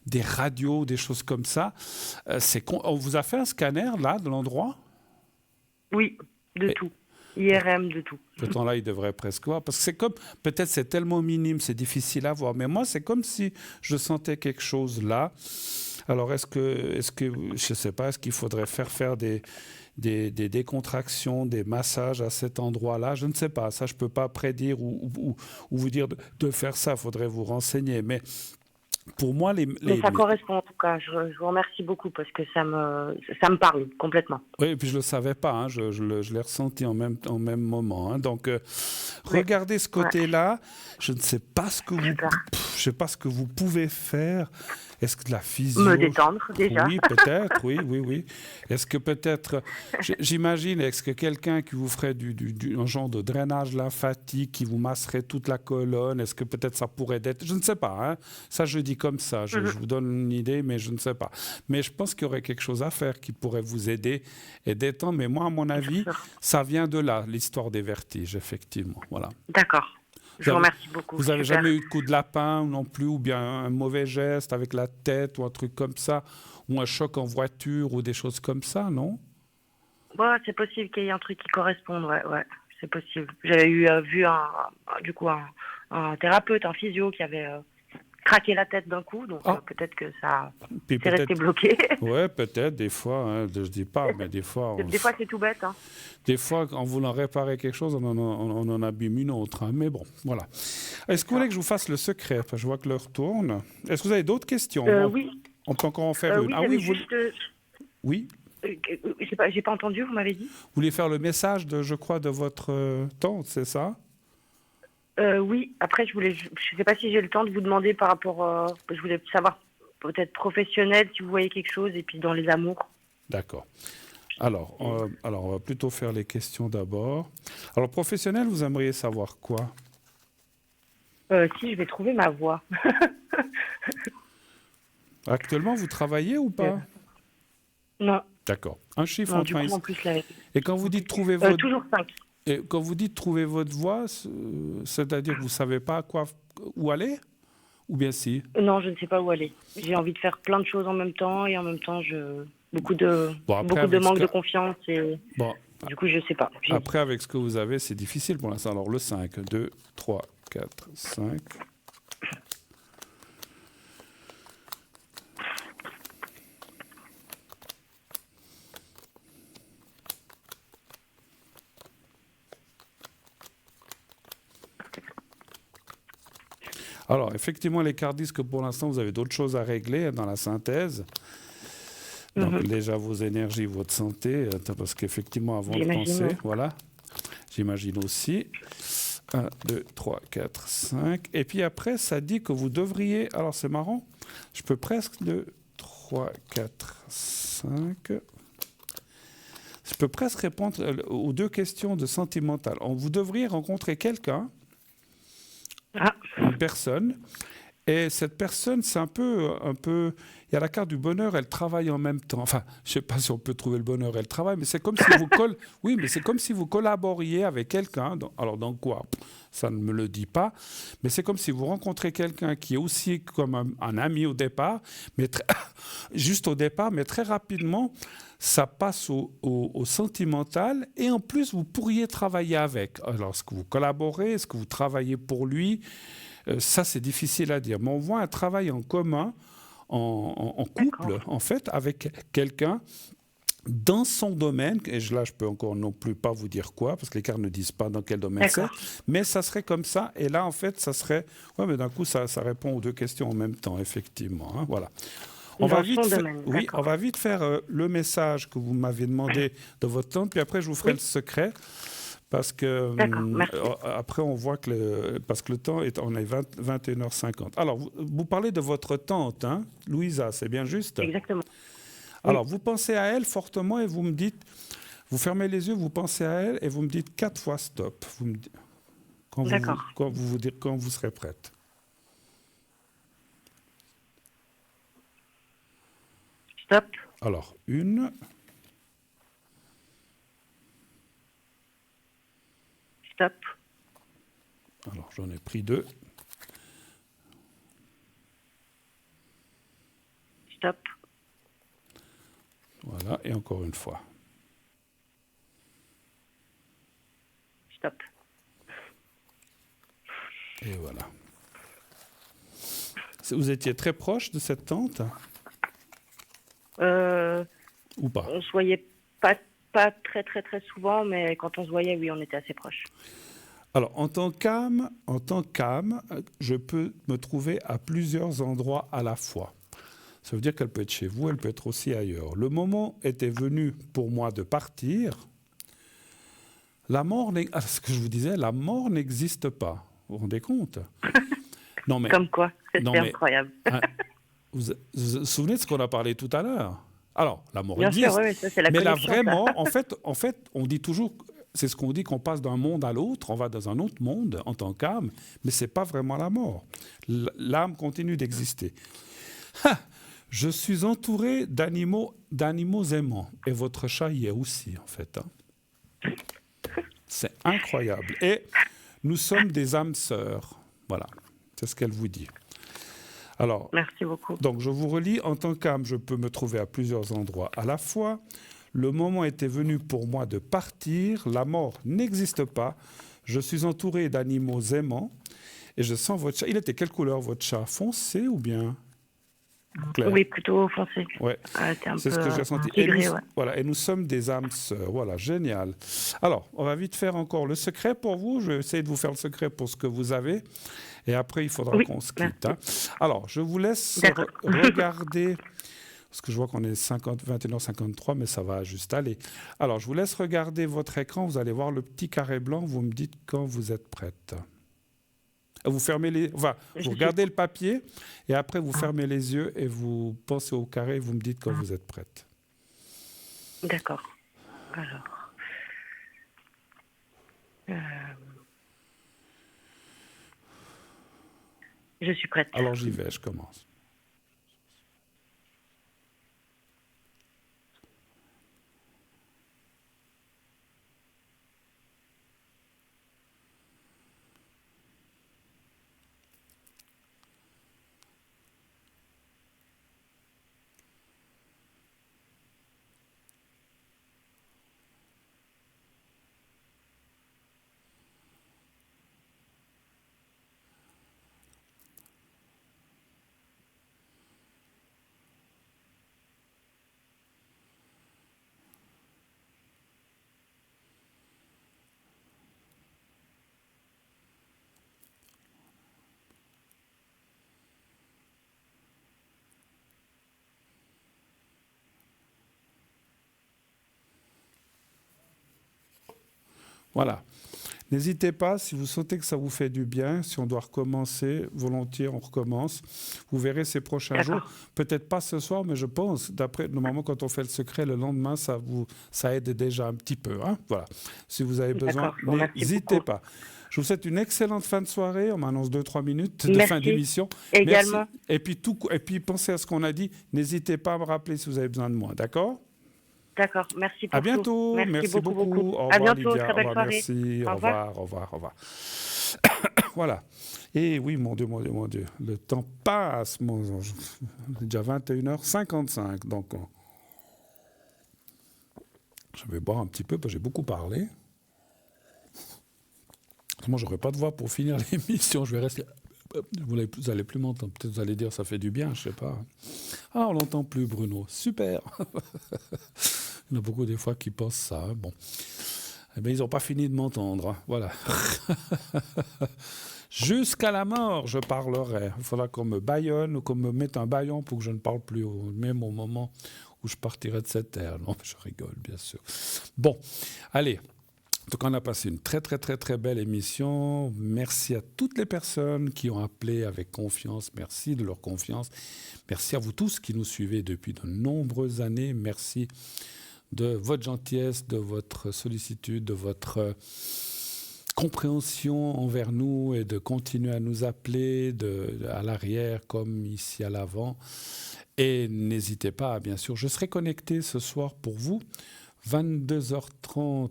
des radios, des choses comme ça, on vous a fait un scanner là de l'endroit? Oui, de tout. IRM, de tout. Pourtant là, il devrait presque voir. Parce que c'est comme, peut-être c'est tellement minime, c'est difficile à voir. Mais moi, c'est comme si je sentais quelque chose là. Alors, est-ce que je ne sais pas, est-ce qu'il faudrait faire des décontractions, des massages à cet endroit-là? Je ne sais pas. Ça, je ne peux pas prédire ou vous dire de faire ça. Il faudrait vous renseigner. Mais pour moi, mais ça correspond en tout cas. Je vous remercie beaucoup parce que ça me parle complètement. Oui, et puis je ne le savais pas. Hein, je l'ai ressenti en même moment. Hein, donc, regardez ce côté-là. Je ne sais pas ce que vous pouvez faire. Est-ce que de la physio... Me détendre, déjà. Oui, peut-être, oui. Est-ce que peut-être... J'imagine, est-ce que quelqu'un qui vous ferait un genre de drainage lymphatique, qui vous masserait toute la colonne, est-ce que peut-être ça pourrait être... Je ne sais pas, hein. Ça, je dis comme ça. Je vous donne une idée, mais je ne sais pas. Mais je pense qu'il y aurait quelque chose à faire qui pourrait vous aider et détendre. Mais moi, à mon avis, ça vient de là, l'histoire des vertiges, effectivement. Voilà. D'accord. Je vous remercie beaucoup. Vous n'avez jamais eu de coup de lapin non plus, ou bien un mauvais geste avec la tête, ou un truc comme ça, ou un choc en voiture, ou des choses comme ça, non? Ouais, c'est possible qu'il y ait un truc qui corresponde, ouais, c'est possible. J'avais vu un thérapeute, un physio qui avait craqué la tête d'un coup, donc peut-être que ça s'est resté bloqué. Ouais, peut-être, des fois, hein, je dis pas, mais des fois... Des fois, c'est tout bête. Hein. Des fois, en voulant réparer quelque chose, on en abîme une autre. Hein, mais bon, voilà. Est-ce que vous voulez que je vous fasse le secret? Je vois que l'heure tourne. Est-ce que vous avez d'autres questions? Oui. On peut encore en faire une. Oui, Oui. J'ai pas entendu, vous m'avez dit? Vous voulez faire le message, je crois, de votre tante, c'est ça? Oui, après, je sais pas si j'ai le temps de vous demander par rapport... je voulais savoir, peut-être professionnel, si vous voyez quelque chose, et puis dans les amours. D'accord. Alors, on va plutôt faire les questions d'abord. Alors, professionnel, vous aimeriez savoir quoi? Si je vais trouver ma voie. Actuellement, vous travaillez ou pas? Non. D'accord. Un chiffre en plus, Et quand vous dites trouver votre... toujours 5. Et quand vous dites trouver votre voie, c'est-à-dire que vous ne savez pas où aller? Ou bien si? Non, je ne sais pas où aller. J'ai envie de faire plein de choses en même temps, et en même temps, beaucoup de manque de confiance. Et... du coup, je ne sais pas. Après, avec ce que vous avez, c'est difficile pour l'instant. Alors, le 5, 2, 3, 4, 5... Alors, effectivement, les cartes disent que pour l'instant, vous avez d'autres choses à régler dans la synthèse. Donc, déjà, vos énergies, votre santé, parce qu'effectivement, avant de penser, voilà, j'imagine aussi. 1, 2, 3, 4, 5. Et puis après, ça dit que vous devriez... Alors, c'est marrant. Je peux presque 2, 3, 4, 5. Je peux presque répondre aux 2 questions de sentimental. Vous devriez rencontrer quelqu'un, une personne, et cette personne, c'est un peu, il y a la carte du bonheur, elle travaille en même temps. Enfin, je ne sais pas si on peut trouver le bonheur, elle travaille, mais c'est comme si oui, mais c'est comme si vous collaboriez avec quelqu'un. Alors, dans quoi? Ça ne me le dit pas, mais c'est comme si vous rencontrez quelqu'un qui est aussi comme un ami au départ, mais juste au départ, mais très rapidement, ça passe au sentimental, et en plus, vous pourriez travailler avec. Alors, est-ce que vous collaborez? Est-ce que vous travaillez pour lui? Ça, c'est difficile à dire. Mais on voit un travail en commun, en couple, en fait, avec quelqu'un dans son domaine. Et là, je peux encore non plus pas vous dire quoi, parce que les cartes ne disent pas dans quel domaine c'est. Mais ça serait comme ça. Et là, en fait, ça serait... Ouais, mais d'un coup, ça répond aux 2 questions en même temps, effectivement. Hein, voilà. On va vite faire le message que vous m'avez demandé de votre tante, puis après, je vous ferai le secret. Parce que après, on voit que parce que le temps est, on est 21h50. Alors, vous parlez de votre tante, hein, Louisa, c'est bien juste? Exactement. Alors, vous pensez à elle fortement et vous me dites, vous fermez les yeux, vous pensez à elle et vous me dites 4 fois stop. Vous me dites, quand vous serez prête. Stop. Alors, 1. Stop. Alors, j'en ai pris 2. Stop. Voilà, et encore une fois. Stop. Et voilà. Vous étiez très proche de cette tante? Ou pas? On se voyait pas très très très souvent, mais quand on se voyait, oui, on était assez proches. Alors, en tant qu'âme, je peux me trouver à plusieurs endroits à la fois. Ça veut dire qu'elle peut être chez vous, elle peut être aussi ailleurs. Le moment était venu pour moi de partir. La mort, ce que je vous disais, la mort n'existe pas. Vous vous rendez compte? Non, mais, comme quoi, c'était incroyable. Vous vous souvenez de ce qu'on a parlé tout à l'heure? Alors, la mort Bien existe. sûr, oui, ça, c'est la mais la connexion, vraie mort, en fait, on dit toujours, c'est ce qu'on dit, qu'on passe d'un monde à l'autre, on va dans un autre monde en tant qu'âme, mais ce n'est pas vraiment la mort. L'âme continue d'exister. Je suis entouré d'animaux aimants, et votre chat y est aussi, en fait. Hein. C'est incroyable. Et nous sommes des âmes sœurs. Voilà, c'est ce qu'elle vous dit. Alors, merci beaucoup. Donc, je vous relis. En tant qu'âme, je peux me trouver à plusieurs endroits à la fois. Le moment était venu pour moi de partir. La mort n'existe pas. Je suis entouré d'animaux aimants. Et je sens votre chat. Il était quelle couleur, votre chat? Foncé ou bien clair? Oui, plutôt foncé. Ouais. C'est ce que j'ai senti. Voilà, et nous sommes des âmes sœurs. Voilà, génial. Alors, on va vite faire encore le secret pour vous. Je vais essayer de vous faire le secret pour ce que vous avez. Et après, il faudra qu'on se quitte. Hein. Alors, je vous laisse regarder, parce que je vois qu'on est 21h53, mais ça va juste aller. Alors, je vous laisse regarder votre écran. Vous allez voir le petit carré blanc. Vous me dites quand vous êtes prête. Vous fermez vous regardez le papier et après vous fermez les yeux et vous pensez au carré et vous me dites quand vous êtes prête. D'accord. Alors. Je suis prête. Alors j'y vais, je commence. Voilà. N'hésitez pas, si vous sentez que ça vous fait du bien, si on doit recommencer, volontiers, on recommence. Vous verrez ces prochains jours. Peut-être pas ce soir, mais je pense, d'après normalement, quand on fait le secret, le lendemain, ça aide déjà un petit peu. Hein, voilà. Si vous avez besoin, n'hésitez pas. Je vous souhaite une excellente fin de soirée. On m'annonce 2-3 minutes de fin d'émission. Également. Merci. Et puis, pensez à ce qu'on a dit. N'hésitez pas à me rappeler si vous avez besoin de moi. D'accord ? D'accord. Merci pour À bientôt. tout. Merci beaucoup. Au revoir, à bientôt. Lydia. Très belle soirée. Merci. Au revoir. Voilà. Et oui, mon Dieu. Le temps passe. C'est déjà 21h55. Donc, je vais boire un petit peu parce que j'ai beaucoup parlé. Moi, j'aurais pas de voix pour finir l'émission. Je vais rester. Vous allez plus m'entendre. Peut-être vous allez dire ça fait du bien, je sais pas. Ah, on l'entend plus, Bruno. Super. Il y en a beaucoup des fois qui pensent ça. Hein. Bon. Eh bien, ils n'ont pas fini de m'entendre. Hein. Voilà. Jusqu'à la mort, je parlerai. Il faudra qu'on me bâillonne ou qu'on me mette un bâillon pour que je ne parle plus, même au moment où je partirai de cette terre. Non, je rigole, bien sûr. Bon, allez. En tout cas, on a passé une très, très, très, très belle émission. Merci à toutes les personnes qui ont appelé avec confiance. Merci de leur confiance. Merci à vous tous qui nous suivez depuis de nombreuses années. Merci de votre gentillesse, de votre sollicitude, de votre compréhension envers nous et de continuer à nous appeler à l'arrière comme ici à l'avant. Et n'hésitez pas, bien sûr, je serai connecté ce soir pour vous. 22h30,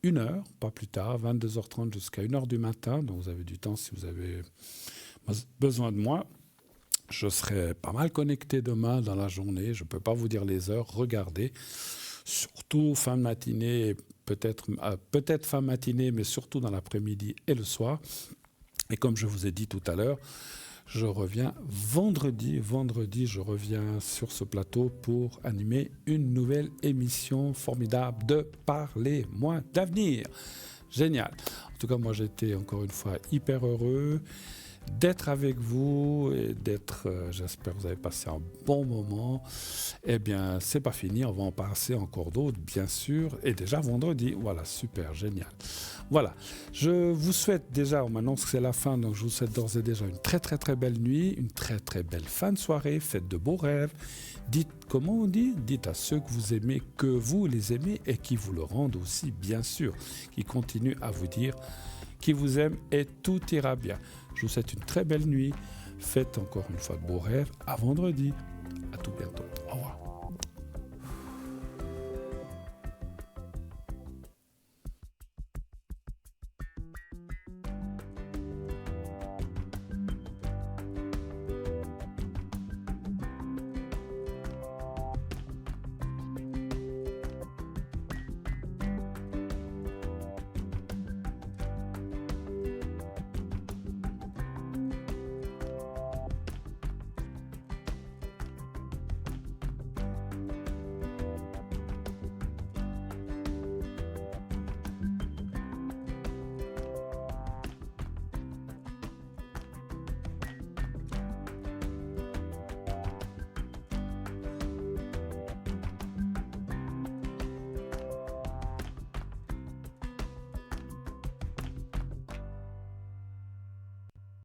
1h, pas plus tard, 22h30 jusqu'à 1h du matin. Donc vous avez du temps si vous avez besoin de moi. Je serai pas mal connecté demain dans la journée. Je ne peux pas vous dire les heures. Regardez, surtout fin de matinée, peut-être fin de matinée, mais surtout dans l'après-midi et le soir. Et comme je vous ai dit tout à l'heure, je reviens vendredi, je reviens sur ce plateau pour animer une nouvelle émission formidable de Parlez-moi d'avenir. Génial. En tout cas, moi, j'étais encore une fois hyper heureux d'être avec vous et j'espère que vous avez passé un bon moment. Eh bien, c'est pas fini, on va en passer encore d'autres, bien sûr, et déjà vendredi. Voilà, super, génial. Voilà, je vous souhaite déjà, on m'annonce que c'est la fin, donc je vous souhaite d'ores et déjà une très très très belle nuit, une très très belle fin de soirée, faites de beaux rêves. Dites, comment on dit ? Dites à ceux que vous aimez que vous les aimez et qui vous le rendent aussi, bien sûr, qui continuent à vous dire qu'ils vous aiment et tout ira bien. Je vous souhaite une très belle nuit. Faites encore une fois de beaux rêves. À vendredi. À tout bientôt. Au revoir.